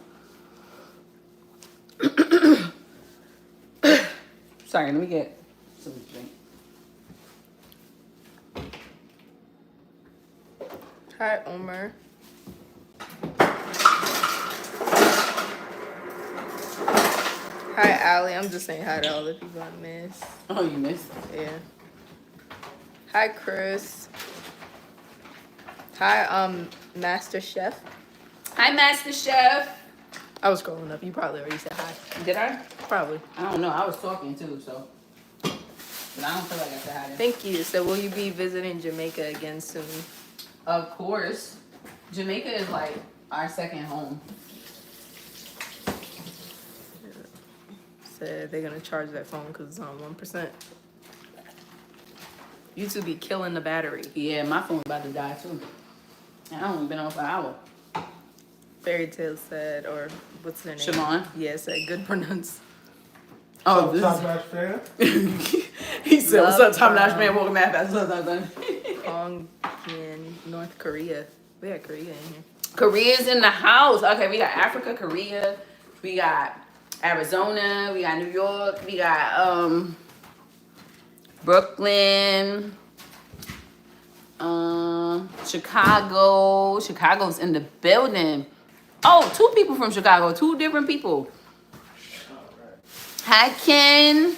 Sorry, let me get some drink. Hi, Omer. Hi, Allie. I'm just saying hi to all the people I missed. Oh, you missed? Yeah. Hi, Chris. Hi, Master Chef. Hi, Master Chef. I was scrolling up. You probably already said hi. Did I? Probably. I don't know. I was talking too, so. But I don't feel like I said hi. Thank you. So, will you be visiting Jamaica again soon? Of course. Jamaica is like our second home. Said they're gonna charge that phone because it's on 1%. YouTube be killing the battery. Yeah, my phone about to die too. I only been on for an hour. Fairy Tale said, or what's her name? Shimon? Yeah, said good pronounce. Oh, What's up, Top Notch fan? He said, "What's up, Tom Love Nash man? Welcome back." That's what I'm done. Kong in North Korea. We got Korea in here. Korea's in the house. Okay, we got Africa, Korea, we got Arizona, we got New York, we got Brooklyn, Chicago. Chicago's in the building. Oh, 2 people from Chicago, 2 different people. Hi, Ken.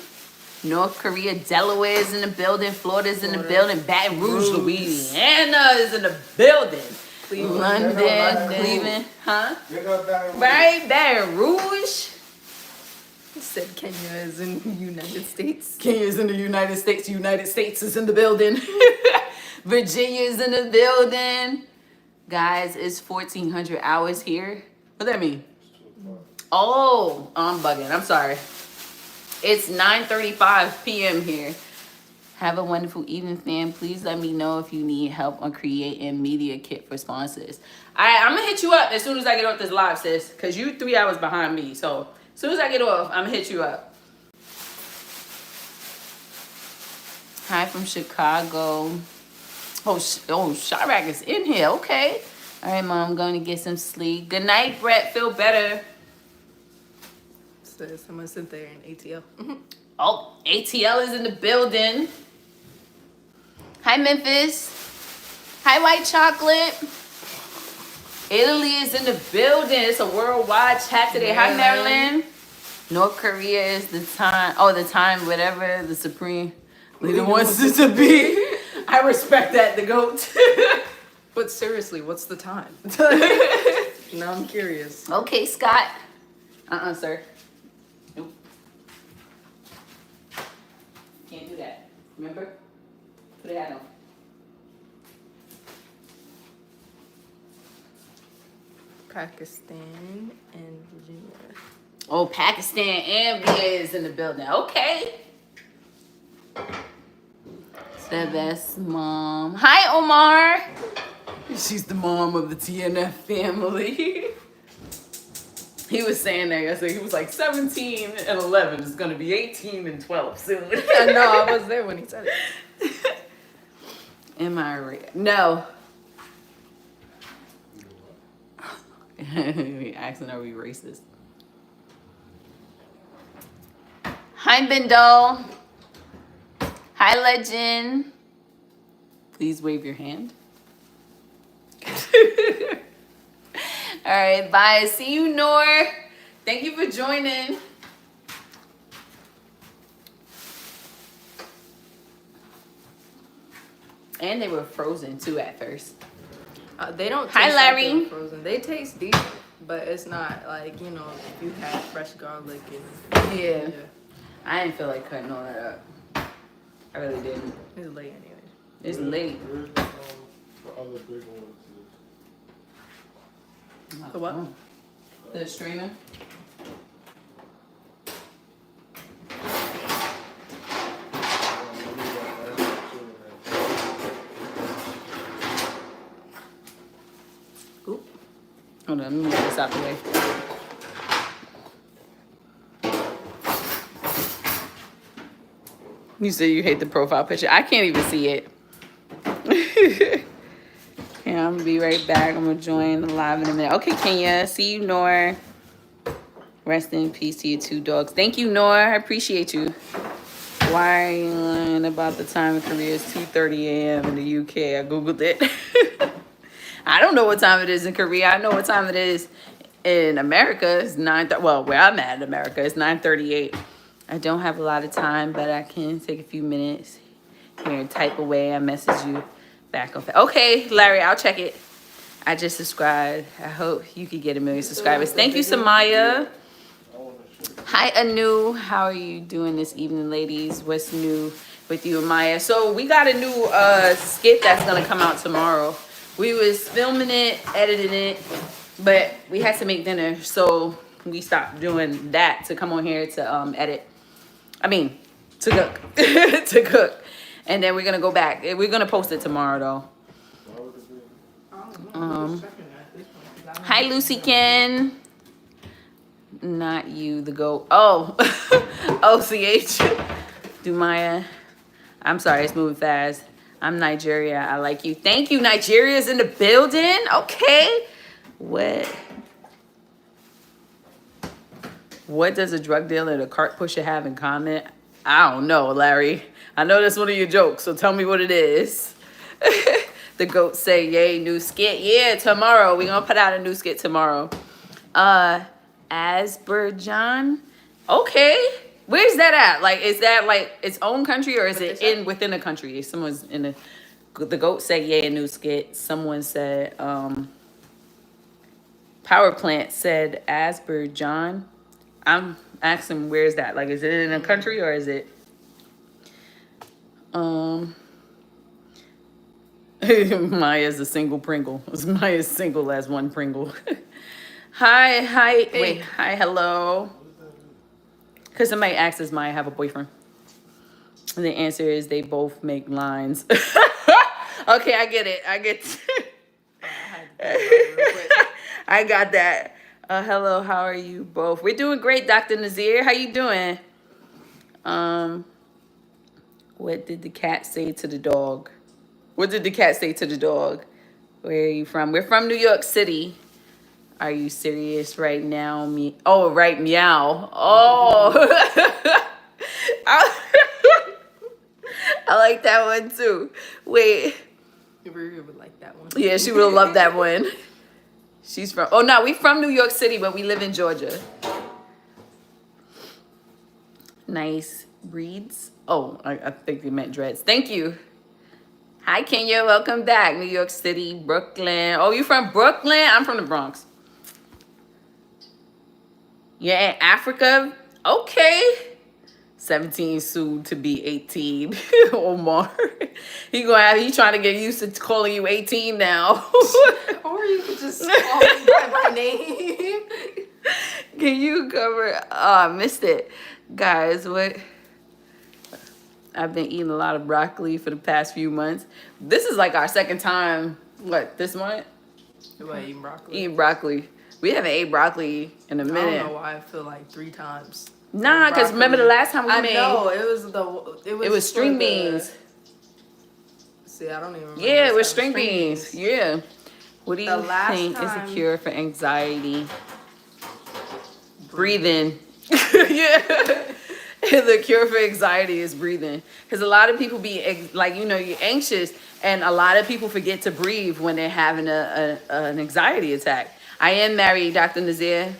North Korea, Delaware is in the building. Florida's in the building. Baton Rouge, Louisiana is in the building. Cleveland. London, Cleveland, huh? Big up Baton Rouge. Right, Baton Rouge. He said Kenya is in the United States. Kenya's in the United States. United States is in the building. Virginia is in the building. Guys, it's 1,400 hours here. What that mean? Oh, I'm bugging. I'm sorry. It's 9:35 p.m. here. Have a wonderful evening, fam. Please let me know if you need help on creating media kit for sponsors. All right, I'm going to hit you up as soon as I get off this live, sis, because you 3 hours behind me. So as soon as I get off, I'm going to hit you up. Hi from Chicago. Oh, Chirac is in here. Okay. All right, Mom, I'm going to get some sleep. Good night, Brett. Feel better. So someone sent there in ATL. Oh, ATL is in the building. Hi, Memphis. Hi, White Chocolate. Italy is in the building. It's a worldwide chat today. Hi, Maryland. North Korea is the time. Oh, the time, whatever the supreme leader wants it to be. I respect that, the GOAT. But seriously, what's the time? Now I'm curious. Okay, Scott. Sir. Nope. Can't do that. Remember? Put it on. Pakistan and Virginia. Oh, Pakistan and VA is in the building. Okay. The best mom. Hi, Omar. She's the mom of the TNF family. He was saying that yesterday. He was like 17 and 11 is going to be 18 and 12 soon. I know, I was there when he said it. Am I right? No. Asking, are we racist? Hi, Bindle. Hi, Legend. Please wave your hand. All right, bye. See you, Noor. Thank you for joining. And they were frozen too at first. They don't taste Hi, like Larry. they're frozen. They taste decent, but it's not like, you know, if you had fresh garlic and Yeah. I didn't feel like cutting all that up. I really didn't. It's late anyway. It's late. Where's the other big ones? The what? Oh. The strainer. Oop. Hold on, let me move this out the way. You said you hate the profile picture. I can't even see it. Okay, I'm gonna be right back. I'm gonna join the live in a minute. Okay, Kenya. See you, Noor. Rest in peace to your 2 dogs. Thank you, Noor. I appreciate you. Why are you lying about the time in Korea? It's 2:30 a.m. in the UK. I googled it. I don't know what time it is in Korea. I know what time it is in America. It's 9:30. Well, where I'm at in America, it's 9:38. I don't have a lot of time, but I can take a few minutes here and type away. I message you back on. Okay, Larry, I'll check it. I just subscribed. I hope you could get 1 million subscribers. Thank you, Samaya. Hi, Anu. How are you doing this evening, ladies? What's new with you and Maya? So we got a new skit that's gonna come out tomorrow. We was filming it, editing it, but we had to make dinner, so we stopped doing that to come on here to edit. I mean, to cook, to cook. and then we're gonna go back. We're gonna post it tomorrow though. Why would it be? I don't know. I'm just checking at this point, 'cause I don't Hi, think Lucy it's- Ken. Not you, the goat. Oh, OCH. Dumaya. I'm sorry, it's moving fast. I'm Nigeria. I like you. Thank you. Nigeria's in the building. Okay. What does a drug dealer and a cart pusher have in common? I don't know, Larry. I know that's one of your jokes, so tell me what it is. The goat say, yay, new skit. Yeah, tomorrow. We're gonna put out a new skit tomorrow. Azerbaijan. Okay. Where's that at? Like, is that like its own country or is it in within a country? Someone's in the goat said, yeah, a new skit. Someone said, power plant said Azerbaijan. I'm asking where's that? Like, is it in a country or is it Maya's a single Pringle. Maya's single as one Pringle. Hi, wait, hi, hello. Because somebody asked, does Maya have a boyfriend? And the answer is they both make lines. Okay, I get it. I got that. Hello, how are you both? We're doing great, Dr. Nazir. How you doing? What did the cat say to the dog? What did the cat say to the dog? Where are you from? We're from New York City. Are you serious right now? Oh, right, meow. Oh. I like that one too. Wait. Riri would like that one. Yeah, she would love that one. She's from, oh no, we from New York City, but we live in Georgia. Nice breeds. Oh, I think they meant dreads. Thank you. Hi, Kenya. Welcome back. New York City, Brooklyn. Oh, you from Brooklyn? I'm from the Bronx. Yeah, in Africa. Okay. 17 soon to be 18. Omar. He trying to get used to calling you 18 now. Or you could just call me by my name. Can you cover? Oh, I missed it. Guys, what? I've been eating a lot of broccoli for the past few months. This is like our second time, this month? What, eating broccoli? Eating broccoli. We haven't ate broccoli in a minute. I don't know why I feel like 3 times. Nah, because remember the last time we made? I know, it was string beans. See, I don't even remember. Yeah, it was string beans. Yeah. What do you think is time- a cure for anxiety? Breathing. Yeah. The cure for anxiety is breathing. Because a lot of people be like, you're anxious, and a lot of people forget to breathe when they're having an anxiety attack. I am married, Dr. Nazir.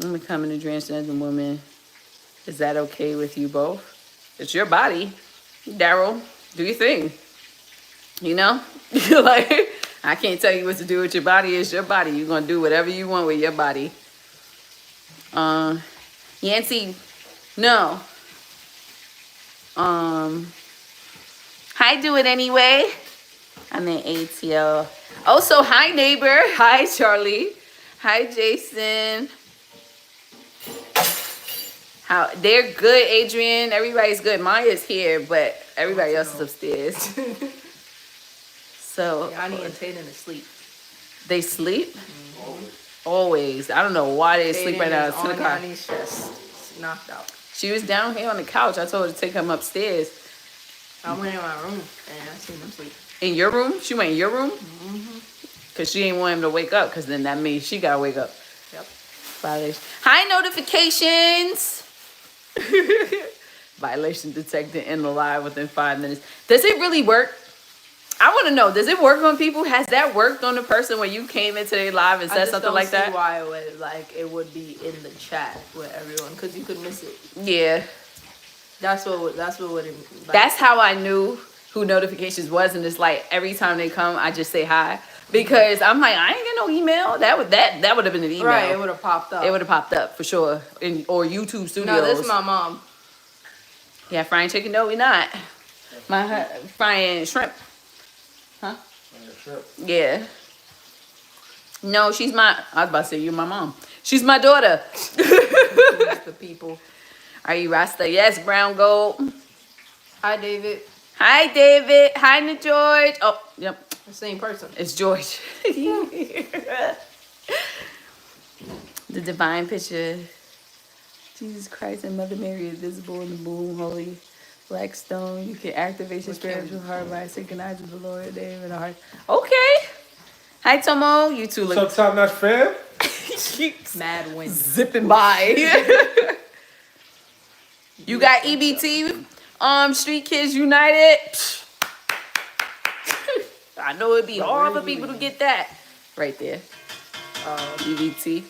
I'm becoming a transgender woman. Is that okay with you both? It's your body. Daryl, do your thing. Like, I can't tell you what to do with your body. It's your body. You're going to do whatever you want with your body. Yancy, no. Hi, do it anyway. I'm in ATL. Also, hi, neighbor. Hi, Charlie. Hi, Jason. They're good, Adrian. Everybody's good. Maya's here, but everybody else is upstairs. So Yanni and Tatum is asleep. they sleep? Always. I don't know why they sleep right now. It's 10 o'clock. Yanni's just knocked out. She was down here on the couch. I told her to take him upstairs. I went in my room and I seen them sleep. In your room? She went in your room? Because she didn't want him to wake up, because then that means she got to wake up. Yep. Violation. Hi, notifications. Violation detected in the live within 5 minutes. Does it really work? I want to know. Does it work on people? Has that worked on the person when you came into their live and said something like that? I just don't see why it would be in the chat with everyone, because you could miss it. Yeah. That's what would it. Like, That's how I knew who notifications was, and it's like every time they come, I just say hi, because I'm like, I ain't get no email. That would have been an email. right. It would have popped up. It would have popped up for sure, or YouTube Studios. No, this is my mom. Yeah, frying chicken. No, we not. Frying shrimp. Huh? Shrimp. Yeah. No, she's I was about to say you're my mom. She's my daughter. The people. Are you Rasta? Yes, brown gold. Hi, David. Hi, David. Hi, George. Oh, yep. The same person. It's George. The divine picture. Jesus Christ and Mother Mary is visible in the moon, holy black stone. You can activate your spiritual heart by synchronizing the Lord name in the heart. Okay. Hi, Tomo. You two What's look up, Top Notch fam? Mad wind. zipping by. You got EBT, Street Kids United. I know it'd be hard for people to get that. Right there. EBT.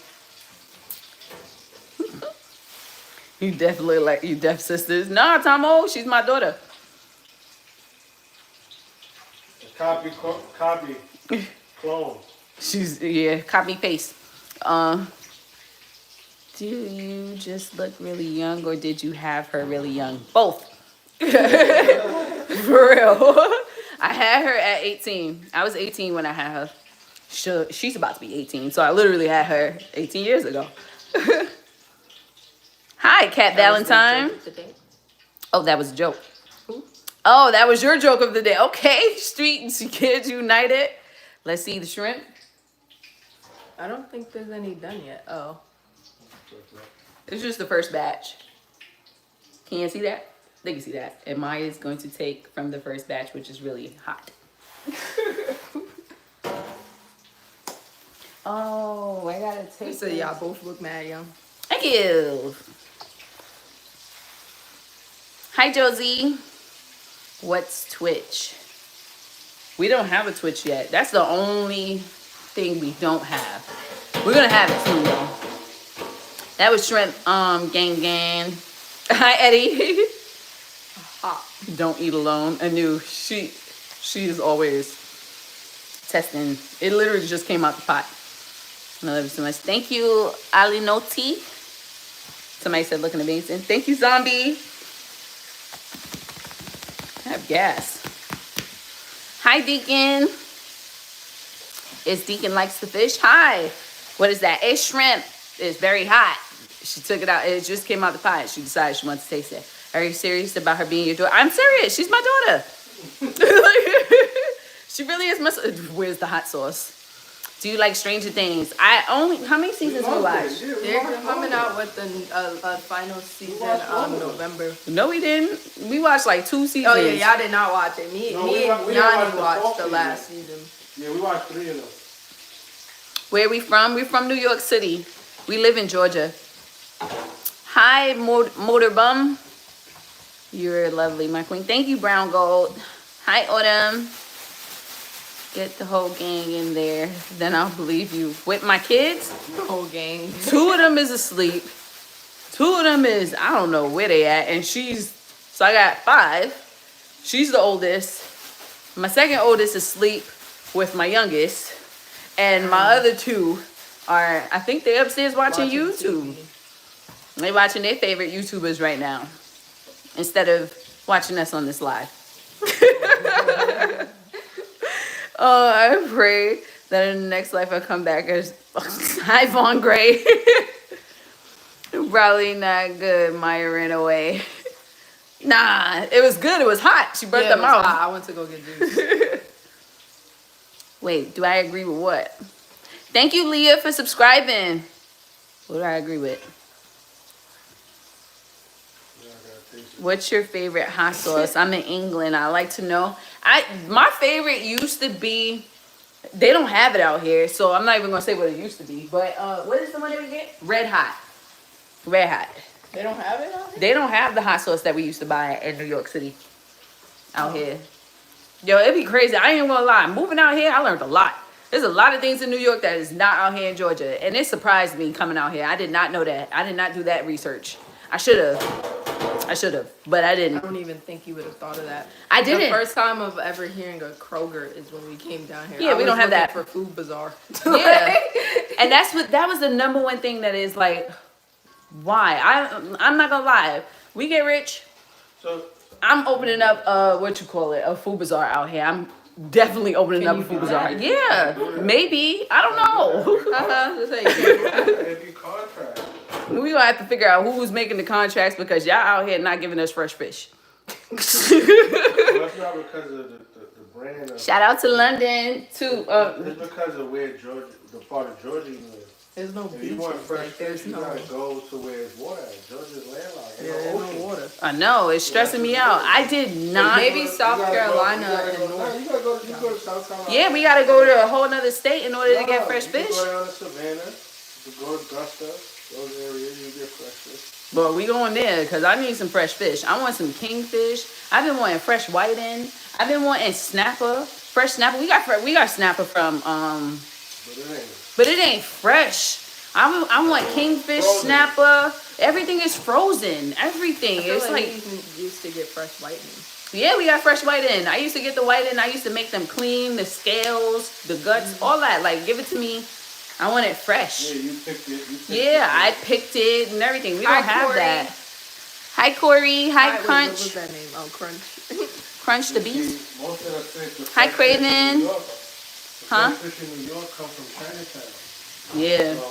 You definitely like you deaf sisters. Nah, Tomo, she's my daughter. Copy, clone. She's copy paste. Do you just look really young or did you have her really young? Both. For real. I had her at 18. I was 18 when I had her. She's about to be 18, so I literally had her 18 years ago. Hi, Cat Valentine. Oh, that was a joke. Who? Oh, that was your joke of the day. Okay, Street Kids United. Let's see the shrimp. I don't think there's any done yet. Oh. It's just the first batch. Can you see that? They can see that. And Maya's going to take from the first batch, which is really hot. Oh, I gotta take So this. y'all both look mad young. Thank you. Hi, Josie. What's Twitch? We don't have a Twitch yet. That's the only thing we don't have. We're gonna have it soon, though. That was Shrimp, gang. Hi, Eddie. Don't eat alone. I knew she is always testing. It literally just came out the pot. I love you so much. Thank you, Alinoti. Somebody said looking amazing. Thank you, Zombie. I have gas. Hi, Deacon. Is Deacon likes the fish? Hi. What is that? It's shrimp. It's very hot. She took it out. It just came out the pot. She decided she wants to taste it. Are you serious about her being your daughter? I'm serious. She's my daughter. She really is. Where's the hot sauce? Do you like Stranger Things? How many seasons we watch? They're coming out with the final season November. No, we didn't. We watched like 2 seasons. Oh yeah, y'all did not watch it. Me and Yanni watched the last season. Yeah, we watched 3 of them. Where are we from? We're from New York City. We live in Georgia. Hi, Motor Bum. You're lovely, my queen. Thank you, Brown Gold. Hi, Autumn. Get the whole gang in there. Then I'll believe you. With my kids? The whole gang. 2 of them is asleep. 2 of them is, I don't know where they at. And so I got 5. She's the oldest. My second oldest is asleep with my youngest. And my other 2 are, I think they're upstairs watching YouTube. They're watching their favorite YouTubers right now. Instead of watching us on this live. Oh, I pray that in the next life I come back as Hi Vaughn Gray. Probably not good. Maya ran away. Nah, it was good. It was hot. She burnt them out. I went to go get juice. Wait, do I agree with what? Thank you, Leah, for subscribing. What do I agree with? What's your favorite hot sauce? I'm in England. I like to know. My favorite used to be, they don't have it out here, so I'm not even gonna say what it used to be. But what is the one that we get? Red Hot. Red Hot. They don't have it out here? They don't have the hot sauce that we used to buy in New York City. Out here. Yo, it'd be crazy. I ain't even gonna lie. Moving out here, I learned a lot. There's a lot of things in New York that is not out here in Georgia. And it surprised me coming out here. I did not know that. I did not do that research. I should have, but I didn't. I don't even think you would have thought of that. I didn't. The first time of ever hearing a Kroger is when we came down here. Yeah, we don't have that. For Food Bazaar. Yeah. And that was the number one thing that is like, why? I'm not gonna lie. We get rich. So I'm opening up a Food Bazaar out here. I'm definitely opening up a Food Bazaar. Yeah, maybe. I don't know. if you contract. We gonna have to figure out who's making the contracts because y'all out here not giving us fresh fish. it's not because of the brand of. Shout out to London too. It's because of where Georgia, the part of Georgia you live. There's no If beach. you want fresh Like, there's fish, you no. gotta go to where it's water at. Georgia's landlocked. Yeah, There's there's no no ocean. water. I know it's stressing me out. I did not. Maybe South Carolina You gotta and go, North. no, you go to South Carolina. Yeah, we gotta go to a whole nother state in order to get fresh You fish. can go down to Savannah. You can go to Augusta. Those areas, you get fresh fish. But we going there because I need some fresh fish. I want some kingfish. I've been wanting fresh whiting. I've been wanting snapper, fresh snapper. We got snapper from but it ain't fresh. I want kingfish, frozen. snapper. Everything is frozen. Everything. I feel It's like we used to get fresh whitening. yeah, we got fresh whiting. I used to get the whiting. I used to make them clean, the scales, the guts, all that. Like give it to me. I want it fresh. Yeah, you picked it. Yeah, I picked it and everything. We don't Hi, have Corey. that. Hi, Corey. Hi, Wait, Crunch. what was that name? Oh, Crunch. Crunch the See, beast. most of the fish, the Hi, fresh fish in Craven. New York, Huh? The fresh fish in New York come from Chinatown. Yeah. So,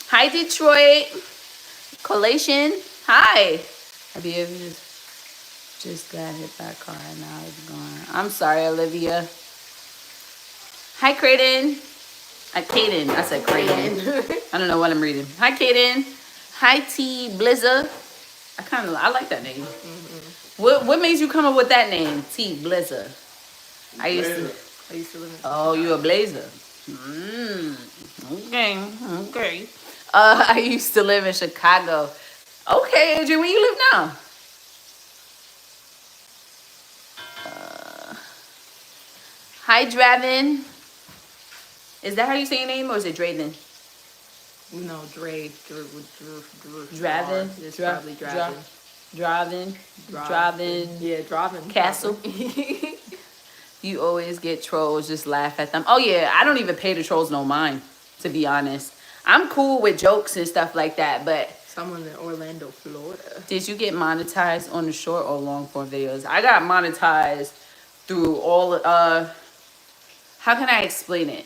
Hi, Detroit. Collation. Hi. Have you ever just got hit by a car and now it's gone? I'm sorry, Olivia. Hi, Creighton. Caden. I said Creighton. I don't know what I'm reading. Hi, Caden. Hi, T Blizzer. I like that name. What made you come up with that name, T Blizzer? I used to live in. Oh, you a blazer. Okay. I used to live in Chicago. Okay, Adrian, where you live now? Hi, Draven. Is that how you say your name, or is it Draven? No, Dre. Draven. It's probably Draven. Draven. Yeah, Draven. Castle. You always get trolls. Just laugh at them. Oh yeah, I don't even pay the trolls no mind. To be honest, I'm cool with jokes and stuff like that. But Someone in Orlando, Florida. did you get monetized on the short or long form videos? I got monetized through all. How can I explain it?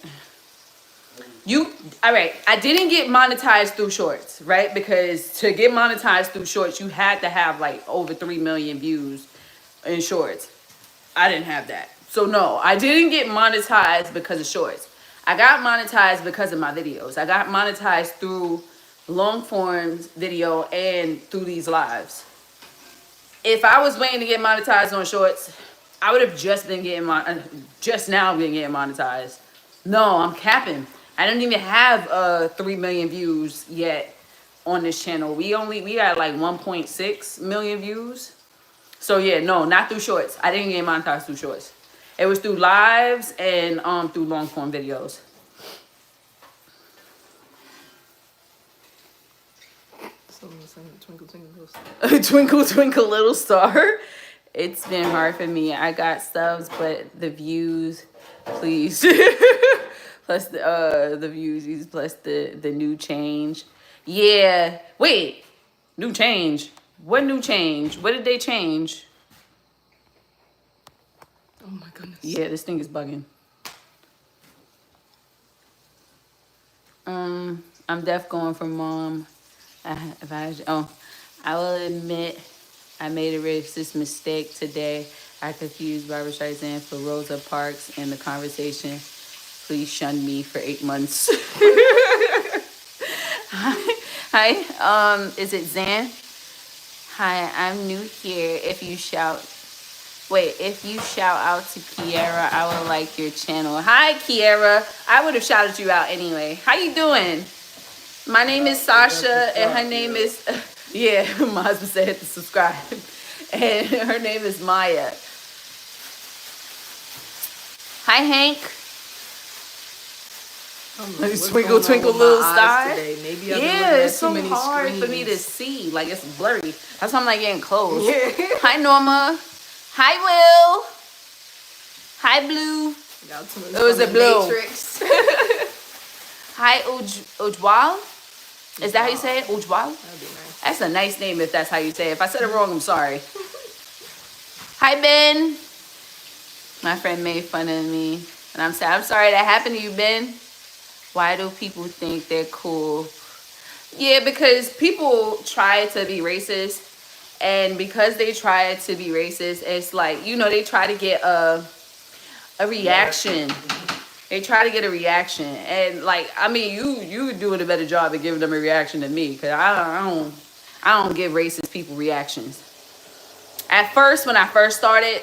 All right, I didn't get monetized through shorts, right? Because to get monetized through shorts, you had to have like over 3 million views in shorts. I didn't have that. So no, I didn't get monetized because of shorts. I got monetized because of my videos. I got monetized through long form video and through these lives. If I was waiting to get monetized on shorts, I would have just now been getting monetized. No, I'm capping. I don't even have 3 million views yet on this channel. We got like 1.6 million views. So yeah, no, not through shorts. I didn't get monetized through shorts. It was through lives and through long form videos. Someone saying Twinkle, Twinkle, Little Star. Twinkle, twinkle, little star. It's been hard for me. I got subs, but the views, please. Plus the views, plus the new change. Yeah. Wait. New change. What new change? What did they change? Oh my goodness. Yeah, this thing is bugging. I'm deaf going for mom. I will admit I made a racist mistake today. I confused Barbara Streisand for Rosa Parks in the conversation. Please shun me for 8 months. Hi, is it Zan? Hi, I'm new here. If you shout out to Kiara, I will like your channel. Hi, Kiara. I would have shouted you out anyway. How you doing? My name is Sasha, and her name is, yeah, my husband said hit the subscribe. And her name is Maya. Hi, Hank. Twinkle, twinkle, little star. Maybe Yeah, it's so hard for me to see. Like, it's blurry. That's why I'm not getting close. Hi, Norma. Hi, Will. Hi, Blue. It was a Blue. Matrix. Hi, Ojwal. Is that how you say it? Ojwal? That'd be nice. That's a nice name if that's how you say it. If I said it wrong, I'm sorry. Hi, Ben. My friend made fun of me. And I'm sad. I'm sorry that happened to you, Ben. Why do people think they're cool? Yeah, because people try to be racist, and because they try to be racist, it's like, they try to get a reaction. They try to get a reaction, and like, I mean, you doing a better job of giving them a reaction than me, because I don't give racist people reactions. At first, when I first started,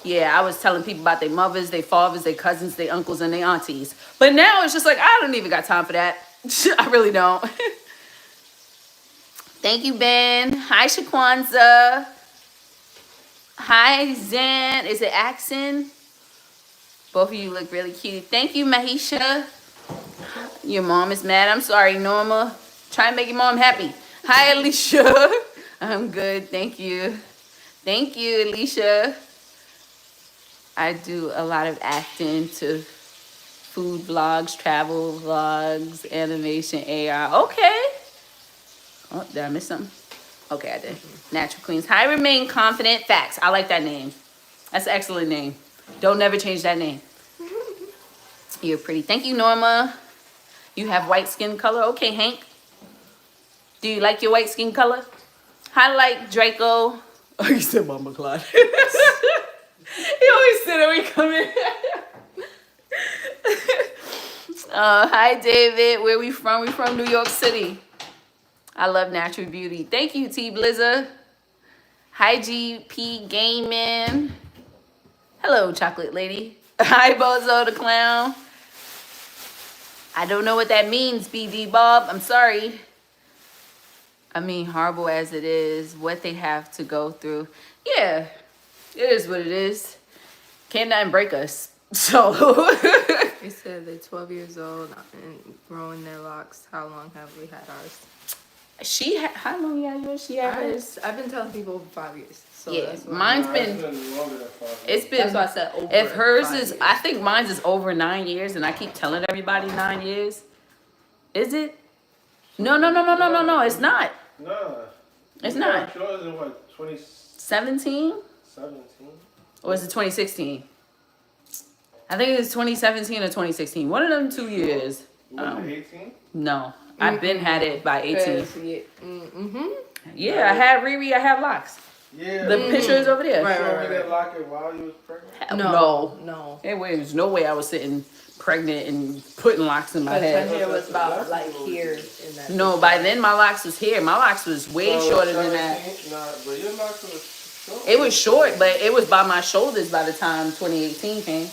yeah, I was telling people about their mothers, their fathers, their cousins, their uncles, and their aunties. But now it's just like, I don't even got time for that. I really don't. Thank you, Ben. Hi, Shaquanza. Hi, Zen. Is it Axon? Both of you look really cute. Thank you, Mahisha. Your mom is mad. I'm sorry, Norma. Try and make your mom happy. Hi, Alicia. I'm good. Thank you. Thank you, Alicia. I do a lot of acting to food vlogs, travel vlogs, animation, AR. Okay. Oh, did I miss something? Okay, I did. Natural Queens. Hi, Remain Confident. Facts. I like that name. That's an excellent name. Don't never change that name. You're pretty. Thank you, Norma. You have white skin color. Okay, Hank. Do you like your white skin color? Hi, like Draco. Oh, you said Mama Clyde. He always said it when we come in. Hi, David. Where we from? We from New York City. I love natural beauty. Thank you, T Blizzer. Hi, GP Gaming. Hello, Chocolate Lady. Hi, Bozo the Clown. I don't know what that means, BD Bob. I'm sorry. I mean, horrible as it is, what they have to go through. Yeah, it is what it is. Can't nothing break us. So. They said they're 12 years old and growing their locks. How long have we had ours? How long you had yours? She had hers? I've been telling people over 5 years. So yeah, that's mine's been longer than 5 years. It's been. That's why I said over. If hers 5 is, years. I think mine's is over 9 years, and I keep telling everybody 9 years. Is it? No. It's not. Nah. It's not. Yours in what, 17? 17? Or is it 2016? I think it's 2017 or 2016. One of them 2 years. Was it 18? No, I've been had it by 18. Mm-hmm. Yeah, I had Riri. I had locks. Yeah. The picture is over there. Right. So you didn't lock it while you was pregnant? No. There was no way I was sitting pregnant and putting locks in my Her head. hair was about like here in that. No, by then my locks was here. My locks was way So shorter than that. 17? Nah, but your locks was short. It was short, but it was by my shoulders by the time 2018 came.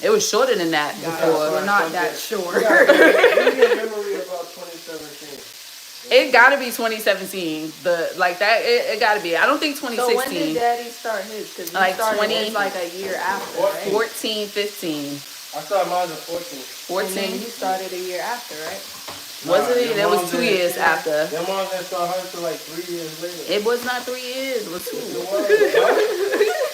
It was shorter than that before. We're not that short. You got a memory about 2017. It gotta be 2017. It gotta be. I don't think 2016. So when did Daddy start his? Because Like started 20 his like a year after, right? 14, 15. I started mine at 14. And then 14. you started a year after, right? Wasn't it? It was 2 years after. Your mom didn't start hers till like 3 years later. It was not 3 years. It was 2. It was, what?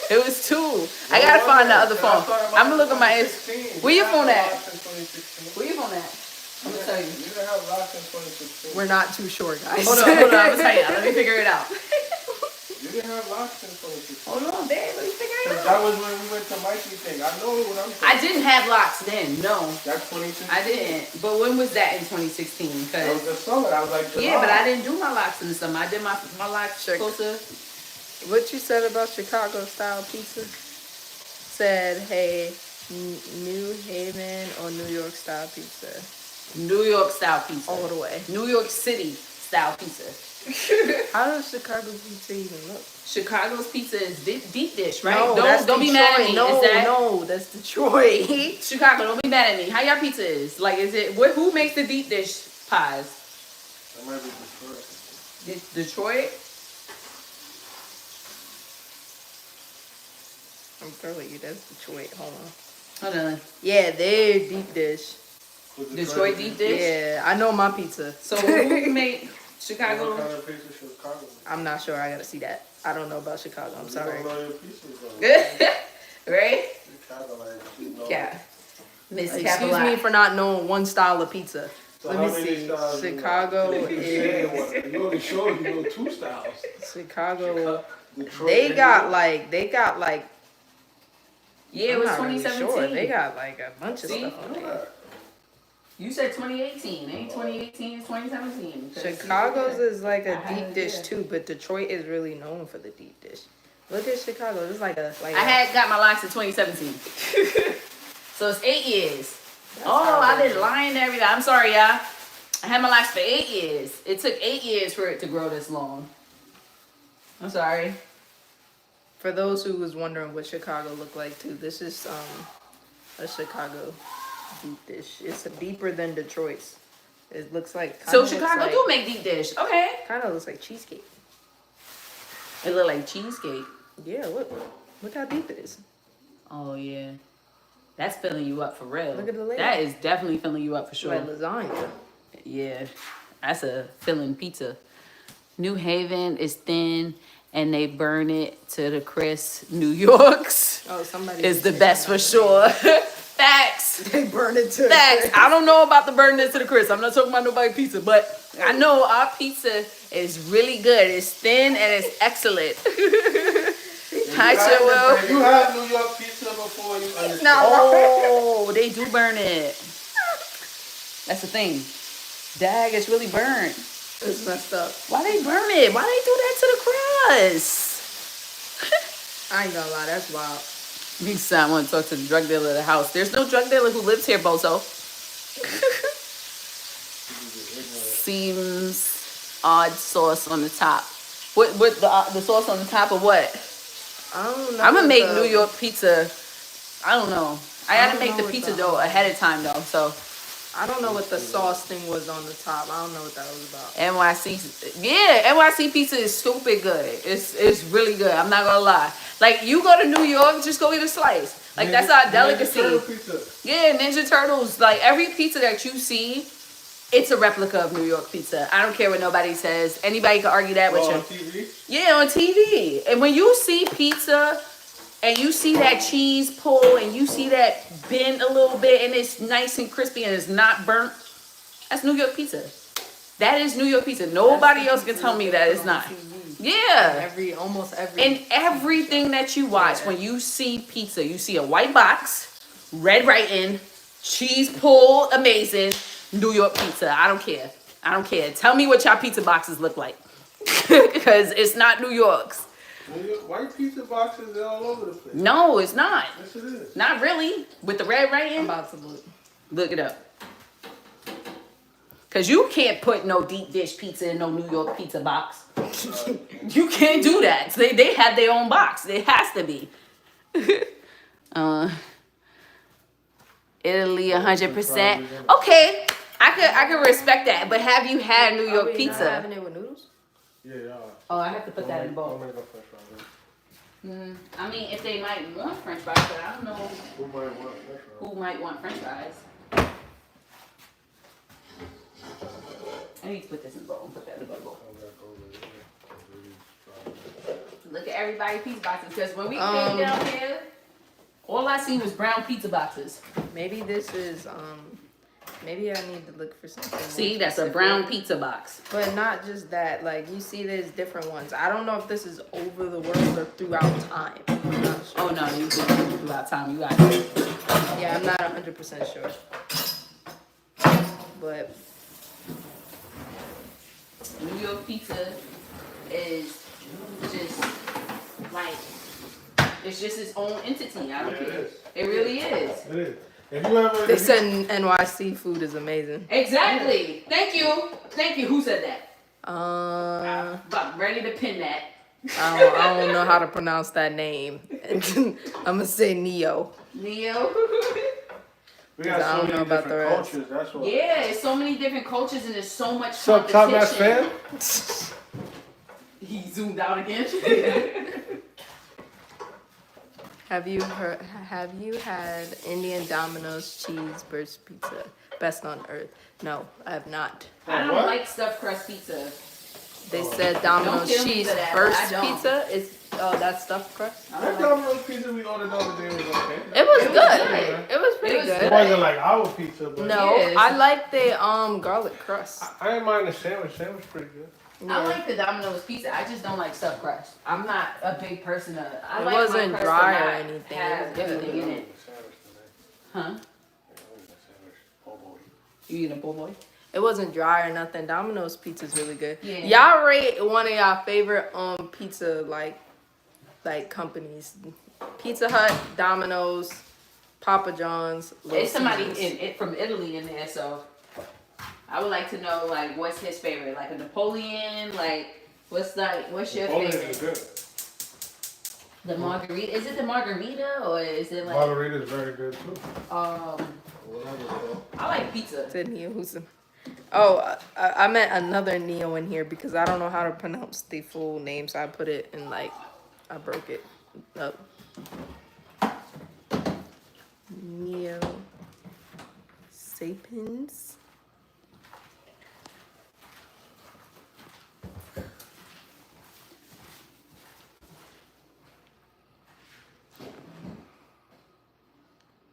It was 2. I gotta find the other phone. I'm gonna look at my. 2016. Where your phone at? Locks in 2016. Where your phone at? I'm gonna tell you. You didn't have locks in 2016. We're not too short, guys. Hold on. I'm gonna tell you. Let me figure it out. You didn't have locks in 2016. Hold on, babe. Let me figure it That out. was when we went to Mikey's thing. I know what I'm I saying. didn't have locks then. No, That's 2016. I didn't. But when was that in 2016? That was Cause the summer. I was like, yeah, but I didn't do my locks in the summer. I did my locks closer. What you said about Chicago style pizza? Said, hey, New Haven or New York style pizza? New York style pizza. All the way. New York City style pizza. How does Chicago pizza even look? Chicago's pizza is deep dish, right? No, that's don't be mad at me. No, Is that no, that's Detroit. Chicago? Don't be mad at me. How y'all pizza is? Like, is it who makes the deep dish pies? That might be Detroit. Detroit? I'm telling you, that's Detroit. Hold on. Hold on. Yeah, they're deep dish. Was Detroit deep dish? Yeah, I know my pizza. So who made What Chicago? kind of pizza Chicago? I'm not sure. I gotta see that. I don't know about Chicago. I'm sorry. You don't know your pizzas, though. Right? Chicago, like, you know. Yeah. Miss Excuse Capital. me for not knowing one style of pizza. So Let how me many see. styles you know? Chicago You keep is saying one. You only showed you know 2 styles. Chicago. Detroit They and got New like. Yeah, it I'm was not really 2017. sure. They got like a bunch of See? stuff on there. York. You said 2018. Ain't 2018, it's 2017. Chicago's is like a I had deep it, dish yeah. too, but Detroit is really known for the deep dish. Look at Chicago. It's like a I had got my locks in 2017. So it's 8 years. Oh, I did lying to everybody. I'm sorry, y'all. I had my locks for 8 years. It took 8 years for it to grow this long. I'm sorry. For those who was wondering what Chicago looked like too, this is a Chicago deep dish. It's deeper than Detroit's. It looks like So Chicago do make deep dish. Okay. Kind of looks like cheesecake. It look like cheesecake. Yeah, look how deep it is. Oh yeah. That's filling you up for real. Look at the layer. That is definitely filling you up for sure. Like lasagna. Yeah. That's a filling pizza. New Haven is thin and they burn it to the crisp. New York's is the best for sure. Facts. They burn it to Facts. I don't know about the burn it to the crisp. I'm not talking about nobody pizza, but I know our pizza is really good. It's thin and it's excellent. I sure will. If you had New York pizza before, you understand. Oh, they do burn it. That's the thing. Dag, it's really burnt. It's messed up. Why they burn it? Why they do that to the crust? I ain't gonna lie, that's wild. Next time I want to talk to the drug dealer at the house. There's no drug dealer who lives here, Bozo. Seems odd sauce on the top. What the sauce on the top of what? I don't know. I'm gonna make New York pizza. I don't know. I gotta make the pizza dough ahead of time though. So I don't know what the sauce thing was on the top. I don't know what that was about. NYC, yeah, NYC pizza is stupid good. It's really good. I'm not gonna lie. Like you go to New York, just go eat a slice. Like that's our delicacy. Yeah, Ninja Turtles. Like every pizza that you see, it's a replica of New York pizza. I don't care what nobody says. Anybody can argue that with you. On TV? Yeah, on TV. And when you see pizza and you see that cheese pull and you see that bend a little bit and it's nice and crispy and it's not burnt, that's New York pizza. That is New York pizza. Nobody else can tell me that it's not. Yeah. Almost every. In everything that you watch, when you see pizza, you see a white box, red writing, cheese pull, amazing, New York pizza. I don't care. I don't care. Tell me what y'all pizza boxes look like. Because it's not New York's. White pizza boxes are all over the place. No, it's not. Yes, it is. Not really. With the red writing. I'm about to Look it up. Because you can't put no deep dish pizza in no New York pizza box. You can't do that. They have their own box. It has to be. Italy 100%. Okay. I could respect that. But have you had New York pizza? Not having it with noodles? Yeah, yeah. Oh, I have to put that in the bowl. I mean, if they might want French fries, but I don't know who might want French fries. I need to put this in the bowl. Put that in the bowl. Look at everybody's pizza boxes, because when we came down here, all I seen was brown pizza boxes. Maybe this is maybe I need to look for something. See, that's a brown pizza box. But not just that. Like you see, there's different ones. I don't know if this is over the world or throughout time. I'm not sure. Oh no, you can do throughout time. You got it. Yeah, I'm not 100% sure. But New York pizza is just like, it's just its own entity. I don't care. It really is. It is. If you ever, they said NYC food is amazing. Exactly. Thank you. Thank you. Who said that? I'm about ready to pin that. I don't know how to pronounce that name. I'm gonna say Neo. Neo. We got so many different cultures. That's what. Yeah, it's so many different cultures and there's so much So, Top Ass fan? He zoomed out again. Have you had Indian Domino's cheese burst pizza? Best on earth. No, I have not. I don't like stuffed crust pizza. They said Domino's cheese burst pizza is that's stuffed crust. That Domino's pizza we ordered the other day was okay. It was good. It was pretty good. It wasn't like our pizza, but no, I like the garlic crust. I didn't mind the sandwich. Sandwich pretty good. Yeah. I like the Domino's pizza. I just don't like stuffed crust. I'm not a big person of. It wasn't dry or anything. Have It was good. everything in it. Huh? You eating a po' boy? It wasn't dry or nothing. Domino's pizza's really good. Yeah. Y'all rate one of y'all favorite pizza like companies. Pizza Hut, Domino's, Papa John's. There's somebody Caesars. from Italy in there, so I would like to know like what's his favorite, like a Napoleon, like what's your Napoleon favorite? is good. The margarita? Is it the margarita or is it like Margarita is very good too. whatever it's called? I like pizza. Said Neo Hussein. Oh, I meant another Neo in here because I don't know how to pronounce the full name, so I put it in like I broke it up. Neo Sapiens.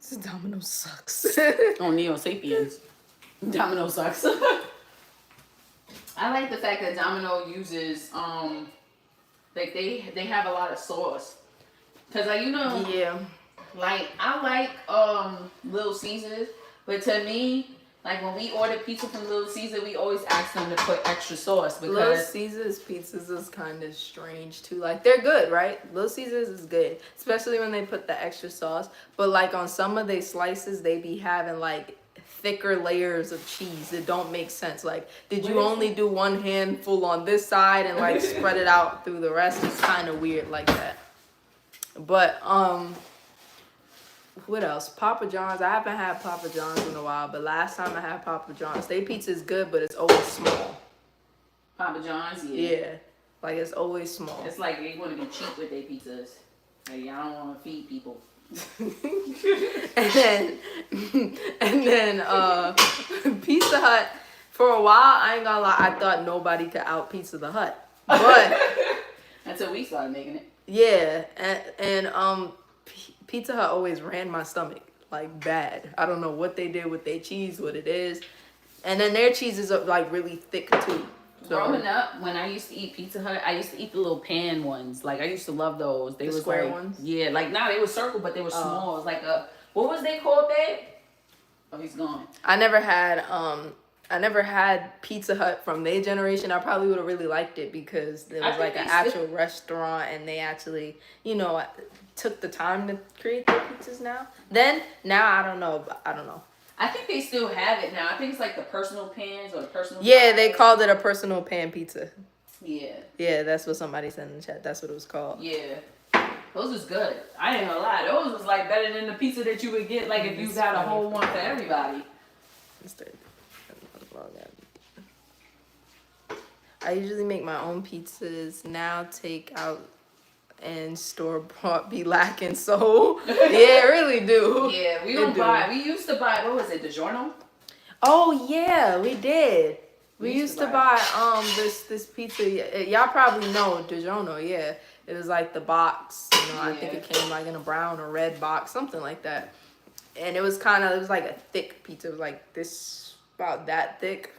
This Domino sucks. Oh, Neo Sapiens. Domino sucks. I like the fact that Domino uses like they have a lot of sauce. Cause like Yeah. like I like Little Caesars, but to me, like when we order pizza from Little Caesar, we always ask them to put extra sauce Little because Caesars pizzas is kind of strange too. Like they're good, right? Little Caesars is good, especially when they put the extra sauce. But like on some of their slices, they be having like thicker layers of cheese. It don't make sense. Like, did you only do one handful on this side and like spread it out through the rest? It's kind of weird like that. But what else? Papa John's. I haven't had Papa John's in a while, but last time I had Papa John's, their pizza is good, but it's always small. Papa John's, Yeah, like it's always small. it's like they want to be cheap with their pizzas. Like y'all don't want to feed people. and then Pizza Hut. For a while, I ain't gonna lie, I thought nobody could out Pizza the Hut, but Until we started making it. yeah, and Pizza Hut always ran my stomach like bad. I don't know what they did with their cheese, what it is, and then their cheese is like really thick too. So, Growing up, when I used to eat Pizza Hut, I used to eat the little pan ones. Like I used to love those. They The was square like, ones? yeah, like they were circle, but they were small. It was like a what was they called, babe? Oh, he's gone. I never had Pizza Hut from their generation. I probably would have really liked it because it I was think like an they actual restaurant and they actually, took the time to create their pizzas now. Now I don't know. I think they still have it now. I think it's like the personal pans or the personal. Yeah, fries. they called it a personal pan pizza. Yeah. Yeah, that's what somebody said in the chat. That's what it was called. Yeah. Those was good. I ain't gonna lie. Those was like better than the pizza that you would get like if you got a whole one for everybody. I usually make my own pizzas. Now take out and store bought be lacking. So yeah, I really do. Yeah, we It don't do. buy. We used to buy. What was it? DiGiorno. Oh yeah, we did. We We used to buy this pizza. Y'all probably know DiGiorno. Yeah, it was like the box. I think Yeah. it came like in a brown or red box, something like that. And it was like a thick pizza. It was like this, about that thick.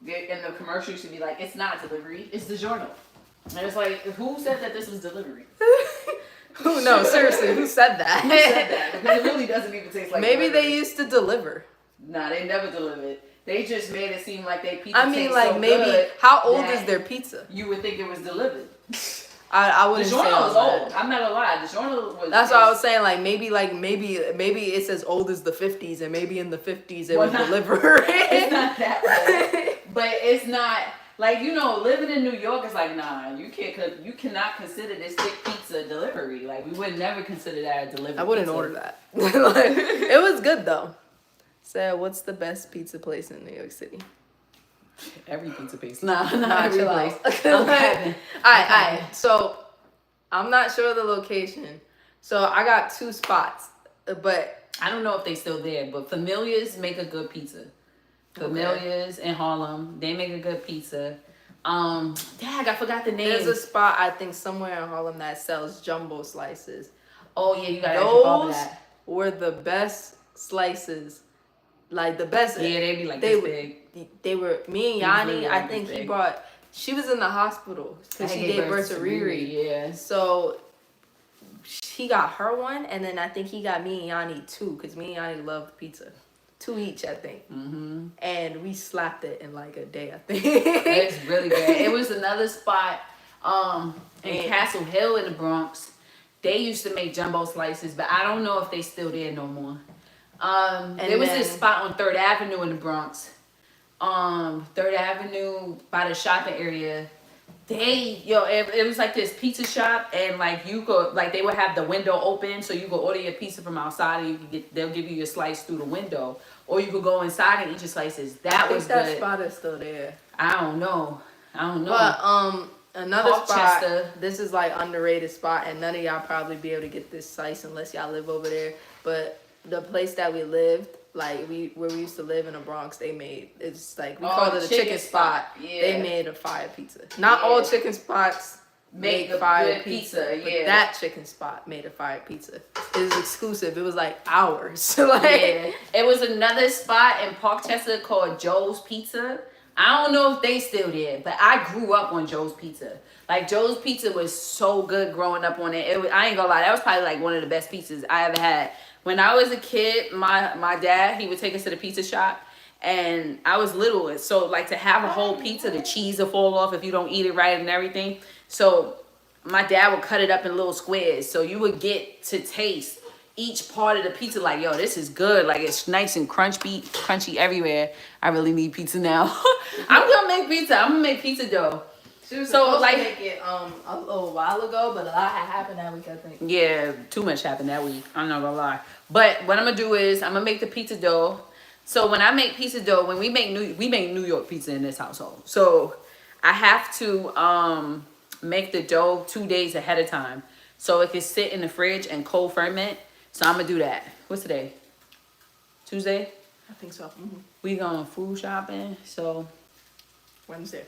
In the commercial used to be like, it's not delivery, it's DiGiorno. And it's like, who said that this was delivery? Who knows? Seriously, who said that? Who said that? Because it really doesn't even taste like Maybe delivery. they used to deliver. Nah, they never delivered. They just made it seem like they pizza I mean, tastes like so maybe good how old that is their pizza? You would think it was delivered. I wouldn't say DiGiorno all is that. old. I'm not gonna lie. DiGiorno was. That's what I was saying. Like maybe it's as old as the 50s, and maybe in the 50s it was delivered. It's not that old, but it's not like living in New York is like nah. You cannot consider this thick pizza delivery. Like we would never consider that a delivery. I wouldn't pizza. order that. Like, it was good though. So, what's the best pizza place in New York City? Every pizza place. Not every chill place. out. I'm capping. Alright. So, I'm not sure of the location. So, I got 2 spots, but I don't know if they still there, but Familiars make a good pizza. Familiars in Harlem, they make a good pizza. Dag, I forgot the name. there's a spot I think somewhere in Harlem that sells jumbo slices. Oh yeah, you gotta follow Those that. were the best slices. Like the best. Yeah, they be like They this were- big. They were me and They Yanni. really I like think this he big. brought. She was in the hospital because she gave birth to Riri. Yeah. So he got her one, and then I think he got me and Yanni 2 because me and Yanni love pizza. 2 each, I think. Mm-hmm. And we slapped it in like a day, I think. It's really good. It was another spot in And- Castle Hill in the Bronx. They used to make jumbo slices, but I don't know if they still there no more. There was this spot on 3rd Avenue in the Bronx. 3rd Avenue by the shopping area. It was like this pizza shop, and like you could, like they would have the window open, so you could order your pizza from outside, and you could they'll give you your slice through the window, or you could go inside and eat your slices. That was that good. spot is still there. I don't know. But another Colchester. spot. This is like underrated spot, and none of y'all probably be able to get this slice unless y'all live over there. But the place that we lived, like where we used to live in the Bronx, they made it's like we called it a chicken spot. Yeah. They made a fire pizza. Not all chicken spots make a fire good pizza, yeah. but that chicken spot made a fire pizza. It was exclusive. It was like ours. Like Yeah. It was another spot in Parkchester called Joe's Pizza. I don't know if they still there, but I grew up on Joe's Pizza. Like Joe's Pizza was so good growing up on it. I ain't gonna lie, that was probably like one of the best pizzas I ever had. When I was a kid, my dad, he would take us to the pizza shop, and I was little, so like to have a whole pizza, the cheese will fall off if you don't eat it right and everything. So my dad would cut it up in little squares, so you would get to taste each part of the pizza. Like, yo, this is good. Like it's nice and crunchy everywhere. I really need pizza now. I'm gonna make pizza. I'm gonna make pizza dough. she was So, supposed like- to make it a little while ago, but a lot had happened that week, I think. Yeah, too much happened that week. I'm not gonna lie. But what I'm gonna do is I'm gonna make the pizza dough. So when I make pizza dough, when we make New York pizza in this household. So I have to make the dough 2 days ahead of time, so it can sit in the fridge and cold ferment. So I'm gonna do that. What's today? Tuesday? I think so. Mm-hmm. We going food shopping, so Wednesday.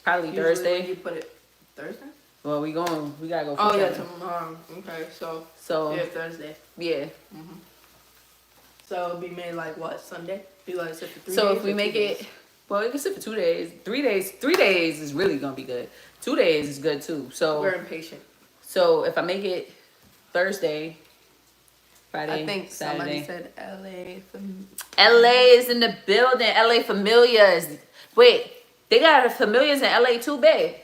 probably Usually when Thursday. you put it Thursday? Well, we gotta go food Oh yeah, shopping. tomorrow. Okay, so So yeah, Thursday. yeah. So it'll be made like what, Sunday? Be like sit for 3 days. So if we or make 2 days? it, well, it can sit for 2 days. 3 days. 3 days is really gonna be good. 2 days is good too. We're impatient. So if I make it Thursday, Friday, I think somebody Saturday. said LA from LA is in the building. LA Familias. Wait, they got a Familias in LA too, babe.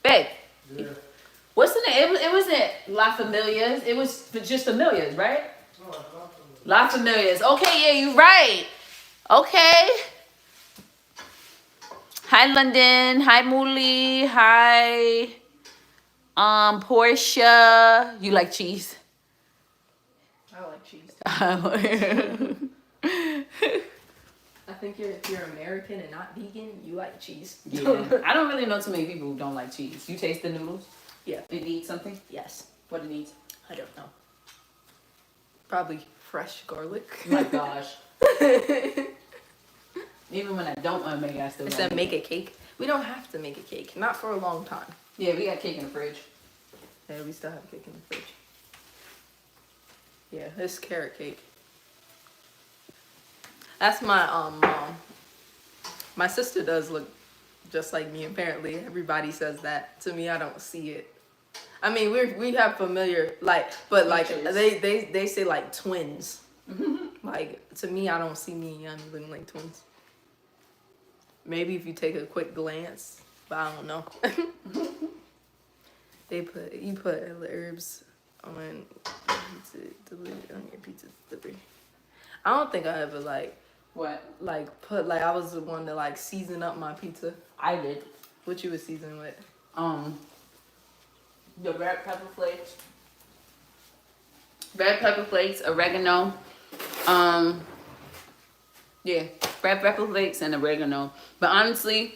Babe. Yeah. What's the name? It wasn't La Familias. It was just Familias, right? No, it's not from La Familias. Okay, yeah, you're right. Okay. Hi, London. Hi, Mooley. Hi, Portia. You like cheese? I like cheese. Yeah. I think if you're American and not vegan, you like cheese. I don't really know too many people who don't like cheese. You taste the noodles? Yeah. It needs something? Yes. What it needs? I don't know. Probably fresh garlic. Oh my gosh. Even when I don't want to make it, I still It gotta said make a cake. We don't have to make a cake. Not for a long time. Yeah, we got cake in the fridge. Yeah, we still have a cake in the fridge. Yeah, this carrot cake. That's my mom. My sister does look just like me. Apparently, everybody says that to me. I don't see it. I mean, we have familiar but like Features. they say like twins. Like to me, I don't see me and Yanni looking like twins. Maybe if you take a quick glance, but I don't know. You put herbs on pizza delivery on your pizza delivery. I don't think I ever What? put I was the one to season up my pizza. I did. What you was seasoning with? The red pepper flakes. Red pepper flakes, oregano. Yeah, red pepper flakes and oregano. But honestly,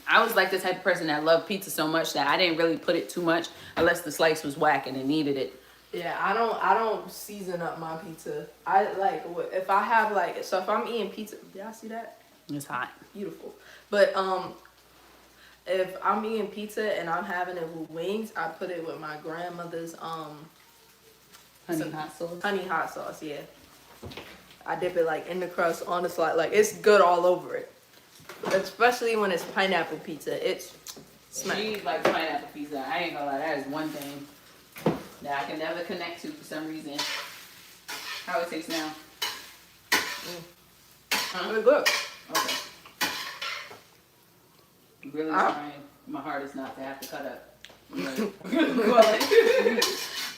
I was like the type of person that loved pizza so much that I didn't really put it too much unless the slice was whack and it needed it. Yeah, I don't season up my pizza. I if I have so if I'm eating pizza, y'all see that? It's hot. Beautiful. But if I'm eating pizza and I'm having it with wings, I put it with my grandmother's Honey hot sauce. honey hot sauce. Yeah, I dip it in the crust on the slide. It's good all over it. Especially when it's pineapple pizza, it's smack. She likes pineapple pizza. I ain't gonna lie, that is one thing that I can never connect to for some reason. How it tastes now. It's good. Okay. Really trying my hardest not to have to cut up.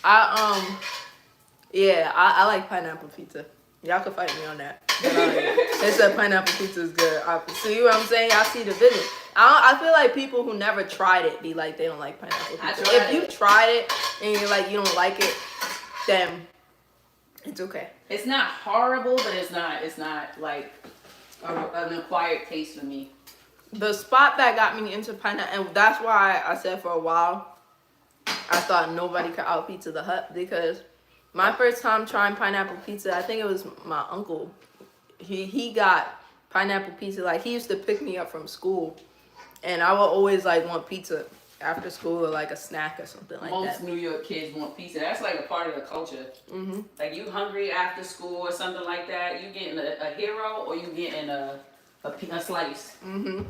I like pineapple pizza. Y'all can fight me on that. But, they said pineapple pizza is good. See what I'm saying? I see the vision. I feel like people who never tried it be like they don't like pineapple pizza. If you tried it and you're like you don't like it, then it's okay. It's not horrible, but it's not like an acquired taste for me. The spot that got me into pineapple, and that's why I said for a while I thought nobody could out pizza the Hut, because my first time trying pineapple pizza, I think it was my uncle. He got pineapple pizza. Like, he used to pick me up from school, and I would always like want pizza after school or like a snack or something like that. Most New York kids want pizza. That's like a part of the culture. Mm-hmm. Like, you hungry after school or something like that, you getting a hero or you getting a slice. Mm-hmm.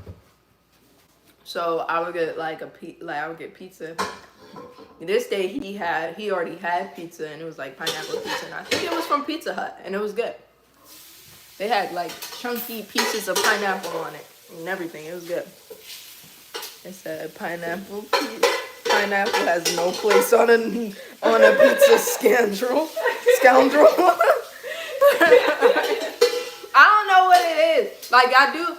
So I would get I would get pizza. This day he already had pizza, and it was like pineapple pizza, and I think it was from Pizza Hut, and it was good. They had like chunky pieces of pineapple on it and everything. It was good. They said pineapple has no place on a pizza, scoundrel. I don't know what it is. Like, I feel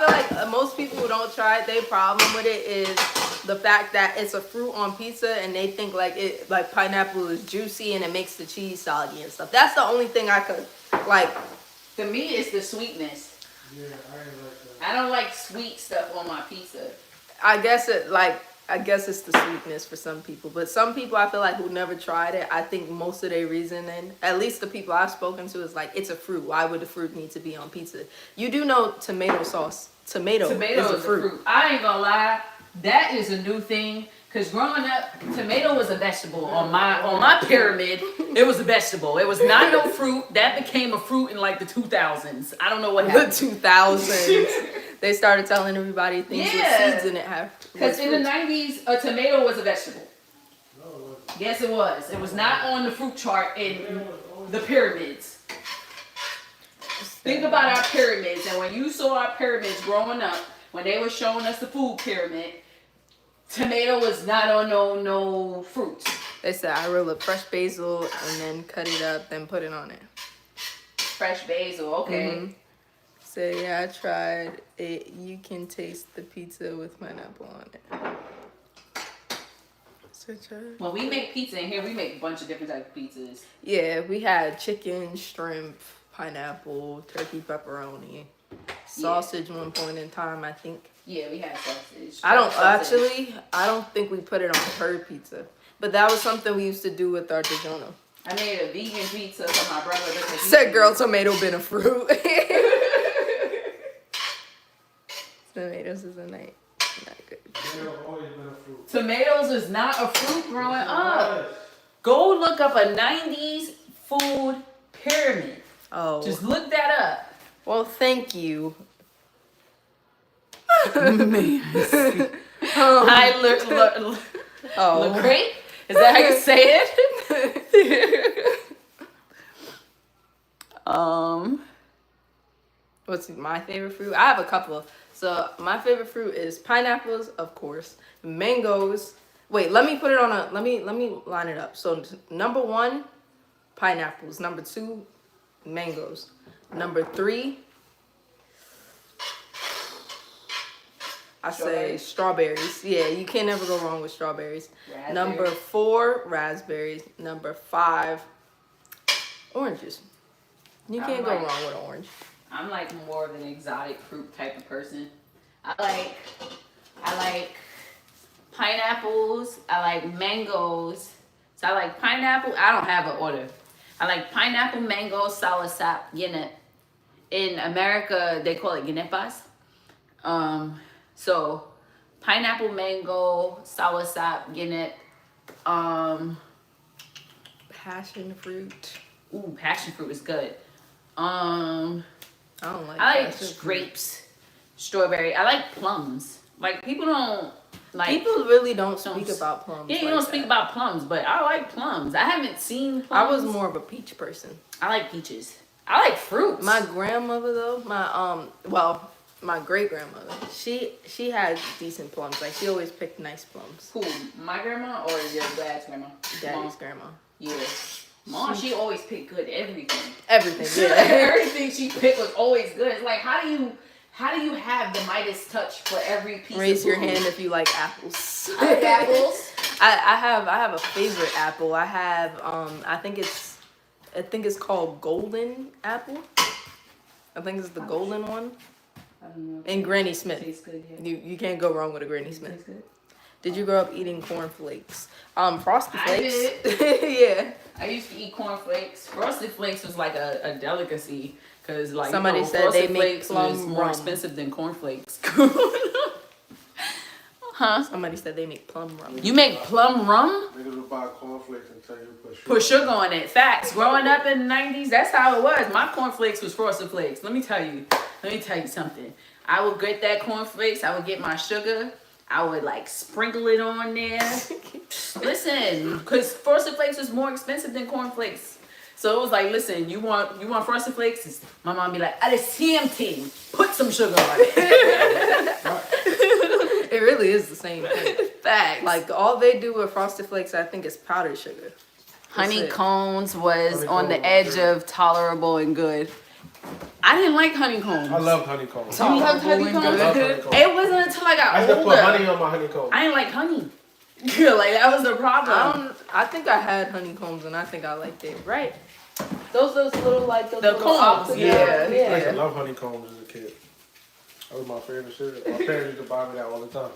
like most people who don't try it, their problem with it is the fact that it's a fruit on pizza, and they think like pineapple is juicy and it makes the cheese soggy and stuff. That's the only thing I could like. To me, it's the sweetness. Yeah, I ain't like that. I don't like sweet stuff on my pizza. I guess it's the sweetness for some people, but some people I feel like who never tried it, I think most of their reasoning, at least the people I've spoken to, is like, it's a fruit. Why would the fruit need to be on pizza? You do know tomato sauce. Tomato is a fruit. I ain't gonna lie, that is a new thing. Cause growing up, tomato was a vegetable on my pyramid. It was a vegetable. It was not no fruit. That became a fruit in like the 2000s. I don't know what happened. The 2000s. They started telling everybody things with seeds in it have. Because in the 90s, a tomato was a vegetable. Yes, it was. It was not on the fruit chart in the pyramids. Think about our pyramids, and when you saw our pyramids growing up, when they were showing us the food pyramid, tomato was not on no fruits. They said I roll up fresh basil and then cut it up, then put it on it. Fresh basil, okay. Mm-hmm. So yeah, I tried it. You can taste the pizza with pineapple on it. So try. When we make pizza in here, we make a bunch of different types of pizzas. Yeah, we had chicken, shrimp, pineapple, turkey, pepperoni, sausage. One point in time, I think. Yeah, we had sausage. I don't think we put it on her pizza, but that was something we used to do with our DiGiorno. I made a vegan pizza for my brother. Said girl, tomato been a fruit. Tomatoes is a not good. Tomatoes is not a fruit growing up. Go look up a 90s food pyramid. Oh. Just look that up. Well, thank you. Man. Hi, Oh. Lecrae? Is that how you say it? What's my favorite fruit? I have a couple. So my favorite fruit is pineapples, of course, mangoes. Wait, let me line it up. So number 1, pineapples. Number 2, mangoes. Number 3, I say strawberries. Yeah, you can't ever go wrong with strawberries. Raspberry. Number 4, raspberries. Number 5, oranges. You can't go wrong with an orange. I'm like more of an exotic fruit type of person. I like pineapples. I like mangoes. So I like pineapple. I don't have an order. I like pineapple, mango, soursop, yinip. In America, they call it yinepas. So pineapple, mango, soursop, yinip. Passion fruit. Ooh, passion fruit is good. I like grapes, strawberry. I like plums. Like, people really don't speak about plums. Yeah, you don't speak about plums, but I like plums. I haven't seen plums. I was more of a peach person. I like peaches. I like fruits. My grandmother though, my great grandmother, she had decent plums. Like she always picked nice plums. Who? My grandma or your dad's grandma? Daddy's grandma. Yeah. Mom, she always picked good everything. Everything, yeah. Everything she picked was always good. It's like, how do you have the Midas touch for every piece Raise of your food? hand if you like apples. I like apples. I have a favorite apple. I have I think it's called golden apple. I think it's the golden one. I don't know. And Granny Smith. Tastes good, yeah. You can't go wrong with a Granny Smith. Tastes good. Did you grow up eating cornflakes? Frosted I Flakes. did. Yeah. I used to eat cornflakes. Frosted Flakes was like a delicacy because like Somebody said they Frosted make Flakes was plum more rum. expensive than cornflakes. Huh? Somebody said they make plum rum. You make plum rum? Niggas will buy cornflakes and tell you to Put sugar on it. Facts. Growing up in the 90s, that's how it was. My cornflakes was Frosted Flakes. Let me tell you something. I would get that cornflakes. I would get my sugar. I would like sprinkle it on there. Listen, because Frosted Flakes was more expensive than cornflakes. So it was like, listen, you want Frosted Flakes? My mom be like, the same thing. Put some sugar on it. It really is the same thing. Facts. Like all they do with Frosted Flakes, I think, is powdered sugar. Honey it. cones was Honey on the cones, edge yeah. of tolerable and good. I didn't like honeycombs. I love honeycombs. You loved Tolerable and honeycombs? I love honeycombs. It wasn't until I got I used to older. put honey on my honeycombs. I didn't like honey. Like that was the problem. I think I had honeycombs and I think I liked it. Right? Those little like those The little combs, octagon- yeah. I used to love honeycombs as a kid. That was my favorite shit. My parents used to buy me that all the time.